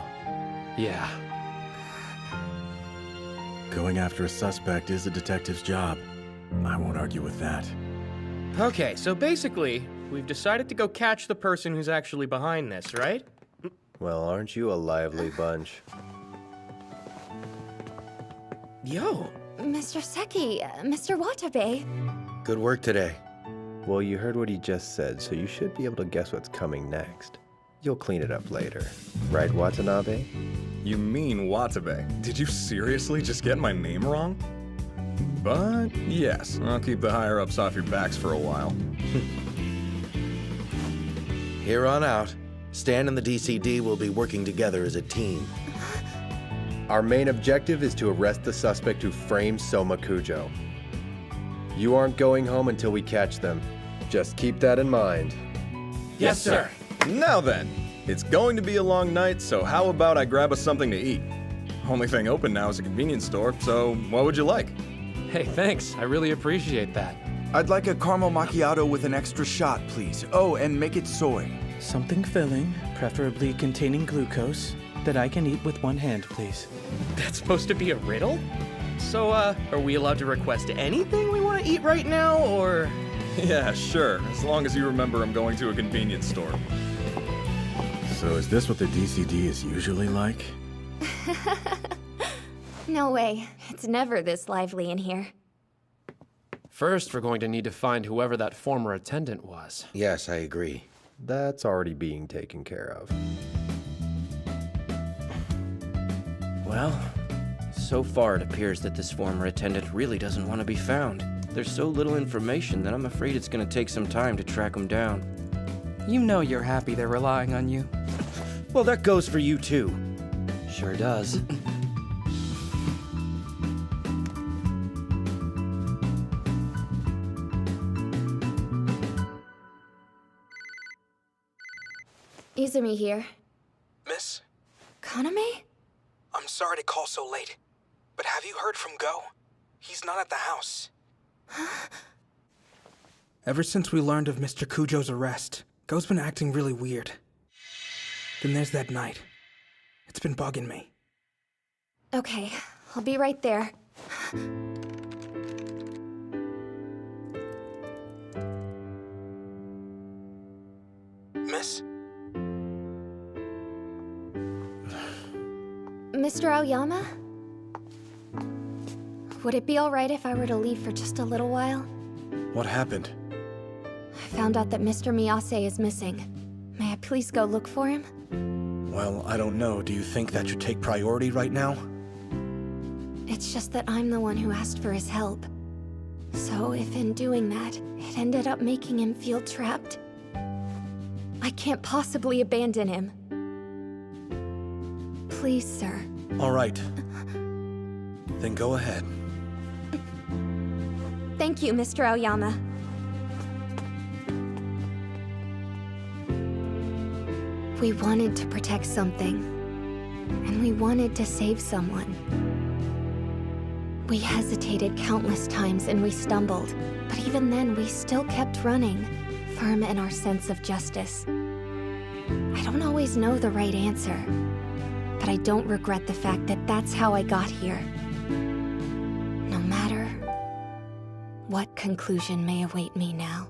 Speaker 10: Yeah.
Speaker 17: Going after a suspect is a detective's job. I won't argue with that.
Speaker 16: Okay, so basically, we've decided to go catch the person who's actually behind this, right?
Speaker 15: Well, aren't you a lively bunch?
Speaker 16: Yo!
Speaker 1: Mr. Seki, Mr. Watabe.
Speaker 4: Good work today.
Speaker 15: Well, you heard what he just said, so you should be able to guess what's coming next. You'll clean it up later. Right, Watanabe?
Speaker 8: You mean Watabe. Did you seriously just get my name wrong? But yes, I'll keep the higher-ups off your backs for a while.
Speaker 4: Here on out, Stan and the DCD will be working together as a team.
Speaker 15: Our main objective is to arrest the suspect who framed Soma Cujo. You aren't going home until we catch them. Just keep that in mind.
Speaker 8: Yes, sir. Now then, it's going to be a long night, so how about I grab us something to eat? Only thing open now is a convenience store, so what would you like?
Speaker 5: Hey, thanks. I really appreciate that.
Speaker 2: I'd like a caramel macchiato with an extra shot, please. Oh, and make it soy.
Speaker 9: Something filling, preferably containing glucose, that I can eat with one hand, please.
Speaker 16: That's supposed to be a riddle? So, are we allowed to request anything we want to eat right now, or...?
Speaker 8: Yeah, sure, as long as you remember I'm going to a convenience store.
Speaker 17: So is this what the DCD is usually like?
Speaker 1: No way. It's never this lively in here.
Speaker 5: First, we're going to need to find whoever that former attendant was.
Speaker 4: Yes, I agree.
Speaker 15: That's already being taken care of.
Speaker 16: Well, so far it appears that this former attendant really doesn't want to be found. There's so little information that I'm afraid it's going to take some time to track him down.
Speaker 3: You know you're happy they're relying on you.
Speaker 16: Well, that goes for you too. Sure does.
Speaker 1: Izumi here.
Speaker 13: Miss,
Speaker 1: Kaname?
Speaker 13: I'm sorry to call so late, but have you heard from Go? He's not at the house. Ever since we learned of Mr. Kujo's arrest, Go's been acting really weird. Then there's that night. It's been bugging me.
Speaker 1: Okay, I'll be right there.
Speaker 13: Miss?
Speaker 1: Mr. Aoyama? Would it be alright if I were to leave for just a little while?
Speaker 6: What happened?
Speaker 1: I found out that Mr. Miyase is missing. May I please go look for him?
Speaker 6: Well, I don't know. Do you think that should take priority right now?
Speaker 1: It's just that I'm the one who asked for his help. So if in doing that, it ended up making him feel trapped, I can't possibly abandon him. Please, sir.
Speaker 6: All right. Then go ahead.
Speaker 1: Thank you, Mr. Aoyama. We wanted to protect something, and we wanted to save someone. We hesitated countless times and we stumbled, but even then we still kept running, firm in our sense of justice. I don't always know the right answer, but I don't regret the fact that that's how I got here. No matter what conclusion may await me now.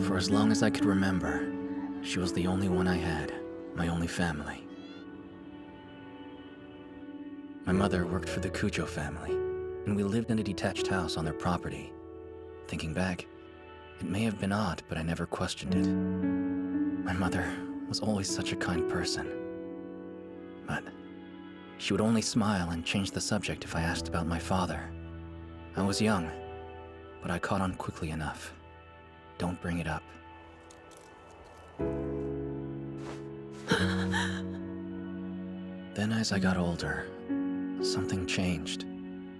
Speaker 21: For as long as I could remember, she was the only one I had, my only family. My mother worked for the Kujo family, and we lived in a detached house on their property. Thinking back, it may have been odd, but I never questioned it. My mother was always such a kind person. But she would only smile and change the subject if I asked about my father. I was young, but I caught on quickly enough. Don't bring it up. Then as I got older, something changed.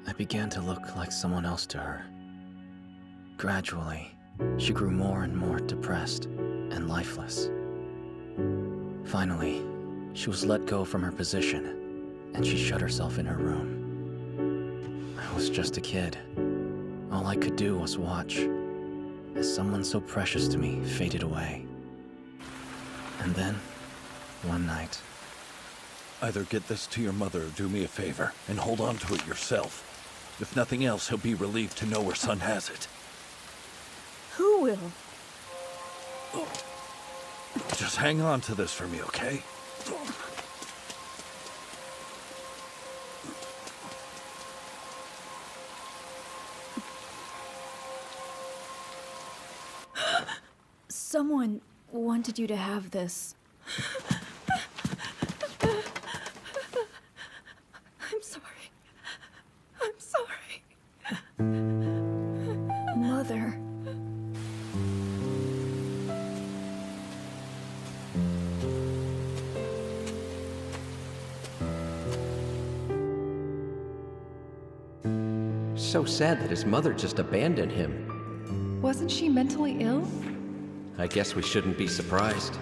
Speaker 21: I began to look like someone else to her. Gradually, she grew more and more depressed and lifeless. Finally, she was let go from her position, and she shut herself in her room. I was just a kid. All I could do was watch, as someone so precious to me faded away. And then, one night...
Speaker 18: Either get this to your mother or do me a favor, and hold on to it yourself. If nothing else, he'll be relieved to know her son has it.
Speaker 19: will.
Speaker 18: Just hang on to this for me, okay?
Speaker 19: Someone wanted you to have this. I'm sorry. I'm sorry. Mother.
Speaker 3: So sad that his mother just abandoned him.
Speaker 20: Wasn't she mentally ill?
Speaker 3: I guess we shouldn't be surprised.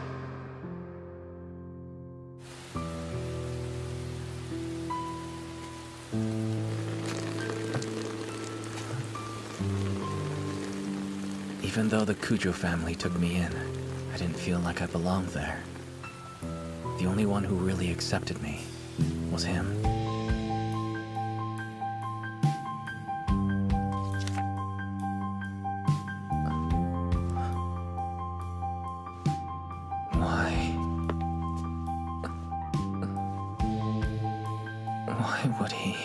Speaker 21: Even though the Cujo family took me in, I didn't feel like I belonged there. The only one who really accepted me was him. Why would he?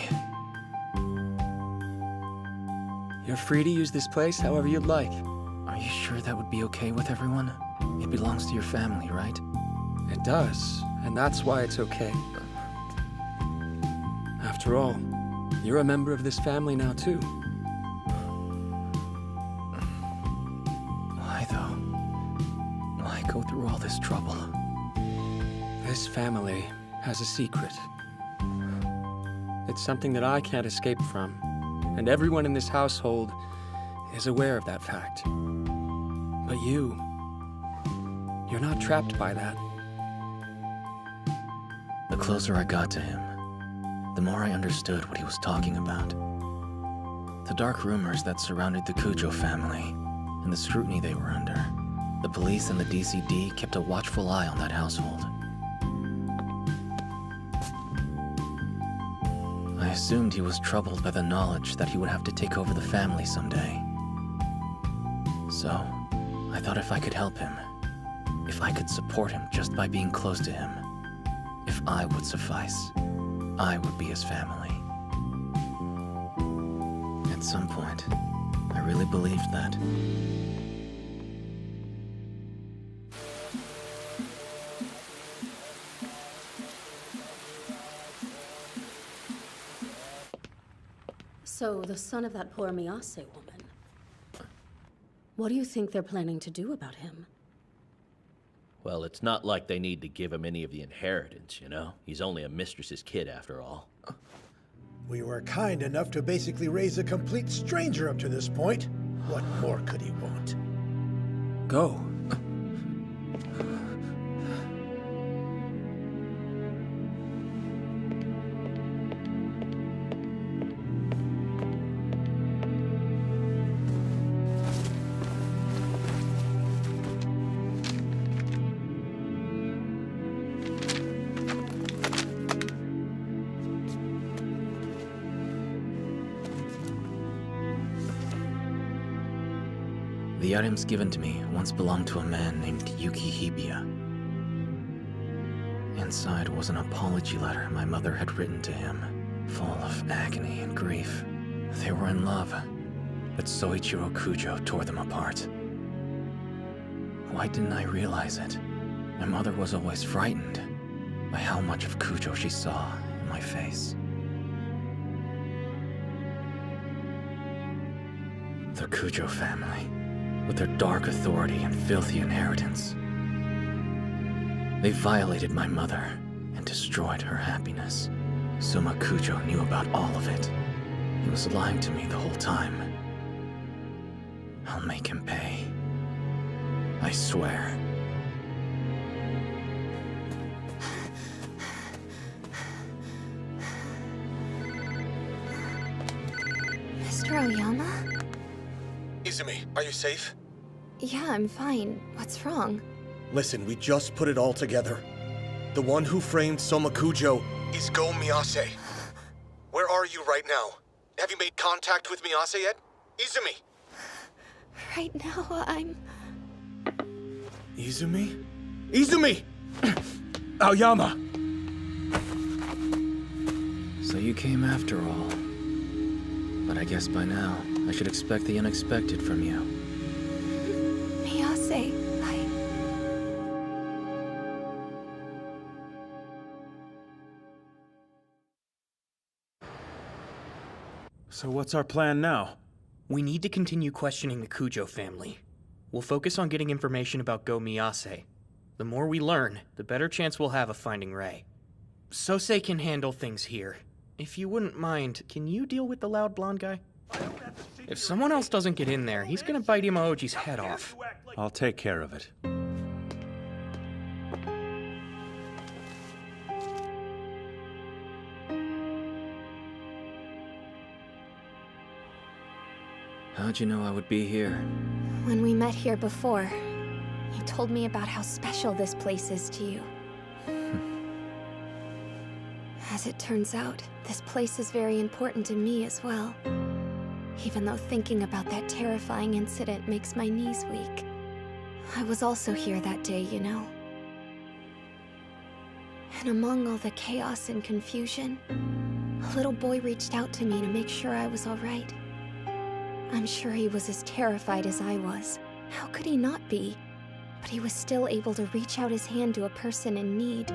Speaker 7: You're free to use this place however you'd like.
Speaker 21: Are you sure that would be okay with everyone? It belongs to your family, right?
Speaker 7: It does, and that's why it's okay. After all, you're a member of this family now, too.
Speaker 21: Why, though? Why go through all this trouble?
Speaker 7: This family has a secret. It's something that I can't escape from, and everyone in this household is aware of that fact. But you're not trapped by that.
Speaker 21: The closer I got to him, the more I understood what he was talking about. The dark rumors that surrounded the Cujo family and the scrutiny they were under. The police and the DCD kept a watchful eye on that household. I assumed he was troubled by the knowledge that he would have to take over the family someday. So, I thought if I could help him, if I could support him just by being close to him, if I would suffice, I would be his family. At some point, I really believed that.
Speaker 22: So, the son of that poor Miyase woman. What do you think they're planning to do about him?
Speaker 23: Well, it's not like they need to give him any of the inheritance, you know? He's only a mistress's kid, after all.
Speaker 25: We were kind enough to basically raise a complete stranger up to this point. What more could he want?
Speaker 7: Go.
Speaker 21: The items given to me once belonged to a man named Yuki Hibiya. Inside was an apology letter my mother had written to him, full of agony and grief. They were in love, but Soichiro Kujo tore them apart. Why didn't I realize it? My mother was always frightened by how much of Kujo she saw in my face. The Kujo family, with their dark authority and filthy inheritance. They violated my mother and destroyed her happiness. Suma Kujo knew about all of it. He was lying to me the whole time. I'll make him pay. I swear.
Speaker 1: Mr. Oyama?
Speaker 6: Izumi, are you safe?
Speaker 1: Yeah, I'm fine. What's wrong?
Speaker 6: Listen, we just put it all together. The one who framed Soma Kujo is Go Miyase. Where are you right now? Have you made contact with Miyase yet? Izumi!
Speaker 1: Right now, I'm...
Speaker 6: Izumi? Izumi! Aoyama!
Speaker 21: So you came after all. But I guess by now, I should expect the unexpected from you.
Speaker 1: Miyase,
Speaker 7: So what's our plan now?
Speaker 11: We need to continue questioning the Kujo family. We'll focus on getting information about Go Miyase. The more we learn, the better chance we'll have of finding Rei. Sosei can handle things here. If you wouldn't mind, can you deal with the loud blonde guy? If someone else doesn't get in there, he's gonna bite Imaoji's head off.
Speaker 18: I'll take care of it.
Speaker 21: How'd you know I would be here?
Speaker 1: when we met here before, you told me about how special this place is to you. As it turns out, this place is very important to me as well. Even though thinking about that terrifying incident makes my knees weak. I was also here that day, you know. And among all the chaos and confusion, a little boy reached out to me to make sure I was all right. I'm sure he was as terrified as I was. How could he not be? But he was still able to reach out his hand to a person in need.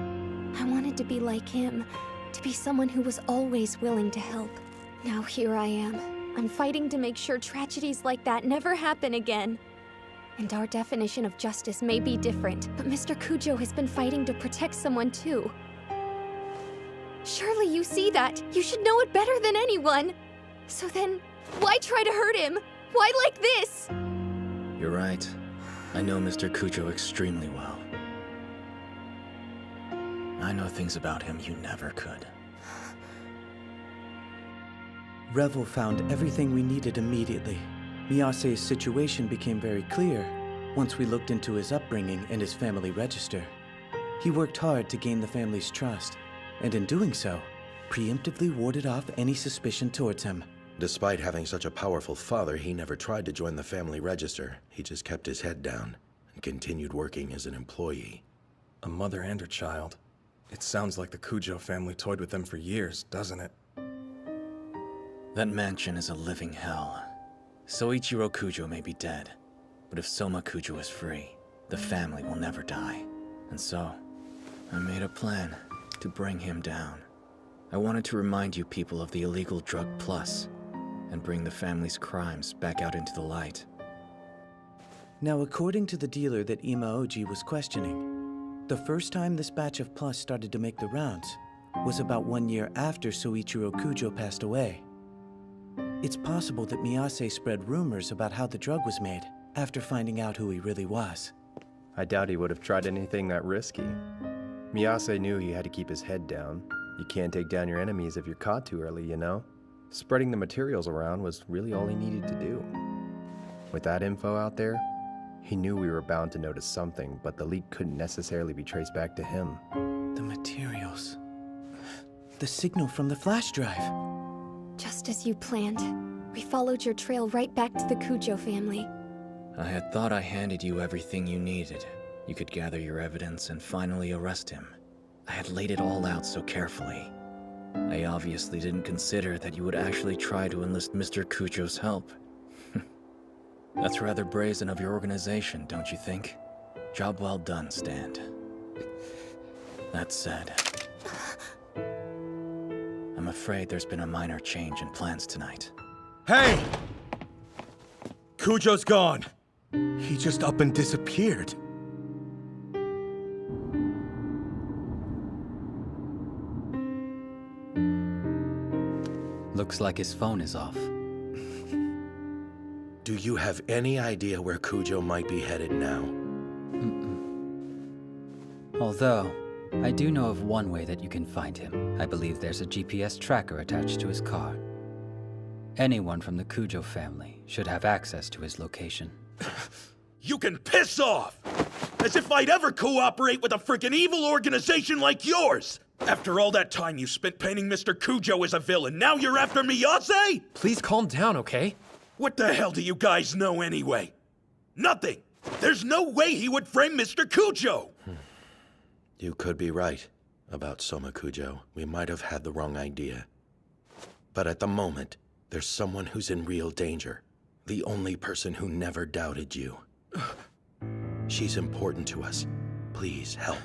Speaker 1: I wanted to be like him, to be someone who was always willing to help. Now here I am. I'm fighting to make sure tragedies like that never happen again. And our definition of justice may be different, but Mr. Kujo has been fighting to protect someone too. Surely you see that. You should know it better than anyone. So then, why try to hurt him? Why like this?
Speaker 21: You're right. I know Mr. Kujo extremely well. I know things about him you never could.
Speaker 9: Revel found everything we needed immediately. Miyase's situation became very clear once we looked into his upbringing and his family register. He worked hard to gain the family's trust, and in doing so, preemptively warded off any suspicion towards him.
Speaker 4: Despite having such a powerful father, he never tried to join the family register. He just kept his head down and continued working as an employee.
Speaker 8: A mother and her child. It sounds like the Kujo family toyed with them for years, doesn't it?
Speaker 21: That mansion is a living hell. Soichiro Kujo may be dead, but if Soma Kujo is free, the family will never die. And so, I made a plan to bring him down. I wanted to remind you people of the illegal drug plus, and bring the family's crimes back out into the light.
Speaker 9: Now, according to the dealer that Imaoji was questioning, the first time this batch of plus started to make the rounds was about 1 year after Soichiro Kujo passed away. It's possible that Miyase spread rumors about how the drug was made after finding out who he really was.
Speaker 15: I doubt he would have tried anything that risky. Miyase knew he had to keep his head down. You can't take down your enemies if you're caught too early, you know? Spreading the materials around was really all he needed to do. With that info out there, he knew we were bound to notice something, but the leak couldn't necessarily be traced back to him.
Speaker 9: The materials. The signal from the flash drive.
Speaker 1: Just as you planned, we followed your trail right back to the Kujo family.
Speaker 21: I had thought I handed you everything you needed. You could gather your evidence and finally arrest him. I had laid it all out so carefully. I obviously didn't consider that you would actually try to enlist Mr. Kujo's help. That's rather brazen of your organization, don't you think? Job well done, Stand. That said, I'm afraid there's been a minor change in plans tonight.
Speaker 6: Hey! Kujo's gone. He just up and disappeared.
Speaker 12: Looks like his phone is off.
Speaker 4: Do you have any idea where Kujo might be headed now?
Speaker 12: Although, I do know of one way that you can find him. I believe there's a GPS tracker attached to his car. Anyone from the Kujo family should have access to his location.
Speaker 14: You can piss off! As if I'd ever cooperate with a freaking evil organization like yours! After all that time you spent painting Mr. Kujo as a villain, now you're after Miyase?
Speaker 5: Please calm down, okay?
Speaker 14: What the hell do you guys know anyway? Nothing! There's no way he would frame Mr. Cujo!
Speaker 4: You could be right about Soma Cujo. We might have had the wrong idea. But at the moment, there's someone who's in real danger. The only person who never doubted you. She's important to us. Please help.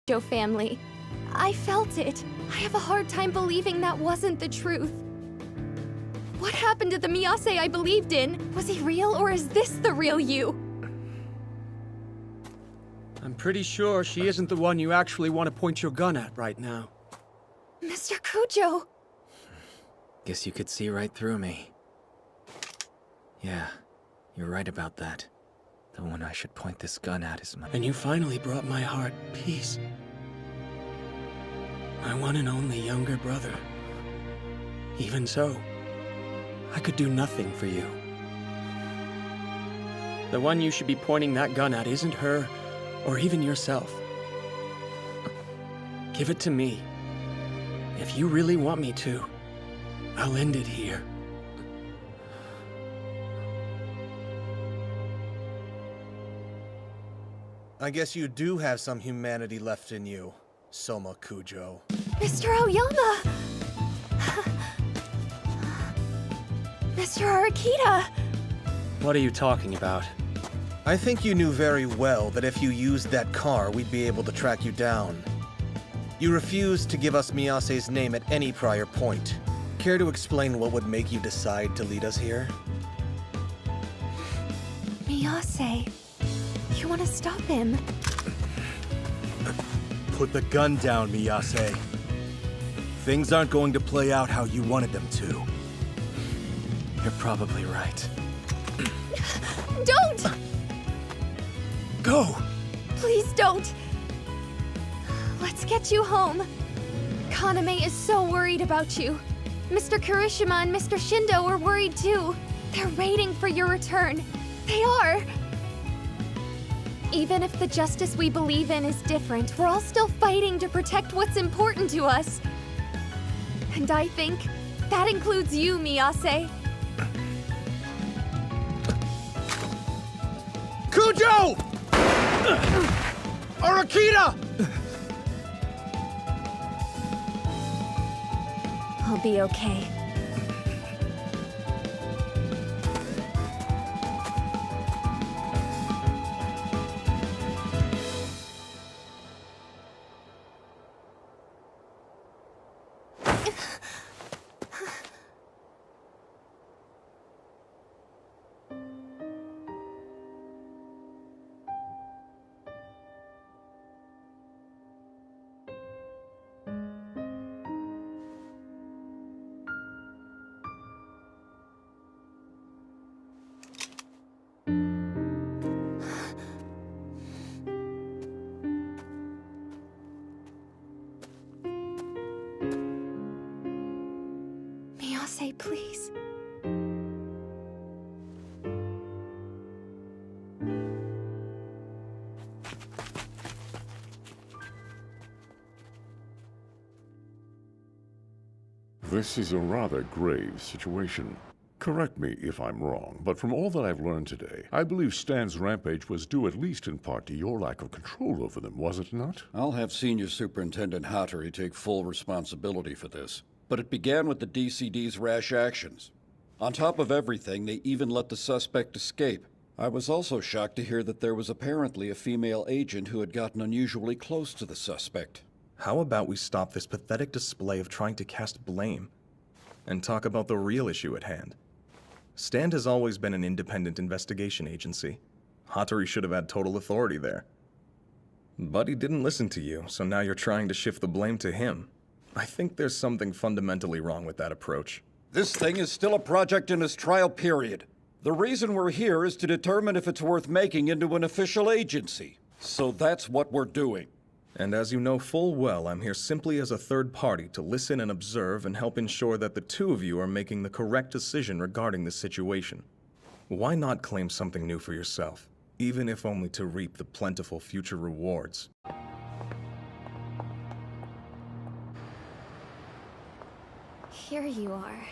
Speaker 1: Cujo family. I felt it. I have a hard time believing that wasn't the truth. What happened to the Miyase I believed in? Was he real, or is this the real you?
Speaker 7: I'm pretty sure she isn't the one you actually want to point your gun at right now.
Speaker 1: Mr. Cujo!
Speaker 21: Guess you could see right through me. Yeah, you're right about that. The one I should point this gun at is my...
Speaker 7: And you finally brought my heart peace. My one and only younger brother. Even so, I could do nothing for you. The one you should be pointing that gun at isn't her, or even yourself. Give it to me. If you really want me to, I'll end it here.
Speaker 6: I guess you do have some humanity left in you, Soma Cujo.
Speaker 1: Mr. Aoyama! Mr. Arakita!
Speaker 7: What are you talking about?
Speaker 6: I think you knew very well that if you used that car, we'd be able to track you down. You refused to give us Miyase's name at any prior point. Care to explain what would make you decide to lead us here?
Speaker 1: Miyase. You want to stop him?
Speaker 2: Put the gun down, Miyase. Things aren't going to play out how you wanted them to.
Speaker 21: You're probably right.
Speaker 1: Don't!
Speaker 2: Go!
Speaker 1: Please don't! Let's get you home. Kaname is so worried about you. Mr. Kirishima and Mr. Shindo are worried too. They're waiting for your return. They are! Even if the justice we believe in is different, we're all still fighting to protect what's important to us. And I think that includes you, Miyase.
Speaker 6: Cujo! Arakita!
Speaker 1: I'll be okay. Miyase, please.
Speaker 10: This is a rather grave situation. Correct me if I'm wrong, but from all that I've learned today, I believe Stan's rampage was due at least in part to your lack of control over them, was it not?
Speaker 17: I'll have Senior Superintendent Hattori take full responsibility for this. But it began with the DCD's rash actions. On top of everything, they even let the suspect escape. I was also shocked to hear that there was apparently a female agent who had gotten unusually close to the suspect.
Speaker 8: How about we stop this pathetic display of trying to cast blame and talk about the real issue at hand? Stand has always been an independent investigation agency. Hattori should have had total authority there. But he didn't listen to you, so now you're trying to shift the blame to him. I think there's something fundamentally wrong with that approach.
Speaker 17: This thing is still a project in its trial period. The reason we're here is to determine if it's worth making into an official agency. So that's what we're doing.
Speaker 8: And as you know full well, I'm here simply as a third party to listen and observe and help ensure that the two of you are making the correct decision regarding this situation. Why not claim something new for yourself, even if only to reap the plentiful future rewards?
Speaker 1: Here you are.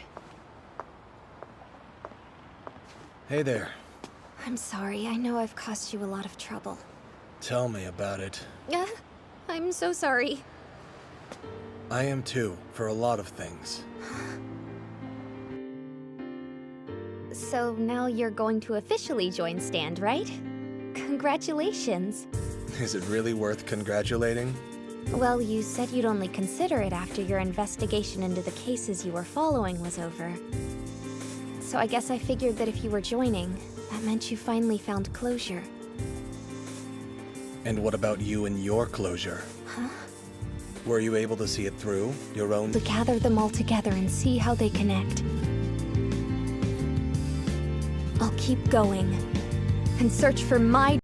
Speaker 6: Hey there.
Speaker 1: I'm sorry, I know I've caused you a lot of trouble.
Speaker 6: Tell me about it.
Speaker 1: I'm so sorry.
Speaker 6: I am too, for a lot of things.
Speaker 1: So now you're going to officially join Stand, right? Congratulations.
Speaker 6: Is it really worth congratulating?
Speaker 1: Well, you said you'd only consider it after your investigation into the cases you were following was over. So I guess I figured that if you were joining, that meant you finally found closure.
Speaker 6: And what about you and your closure?
Speaker 1: Huh?
Speaker 6: Were you able to see it through, your own?
Speaker 1: To gather them all together and see how they connect. I'll keep going and search for my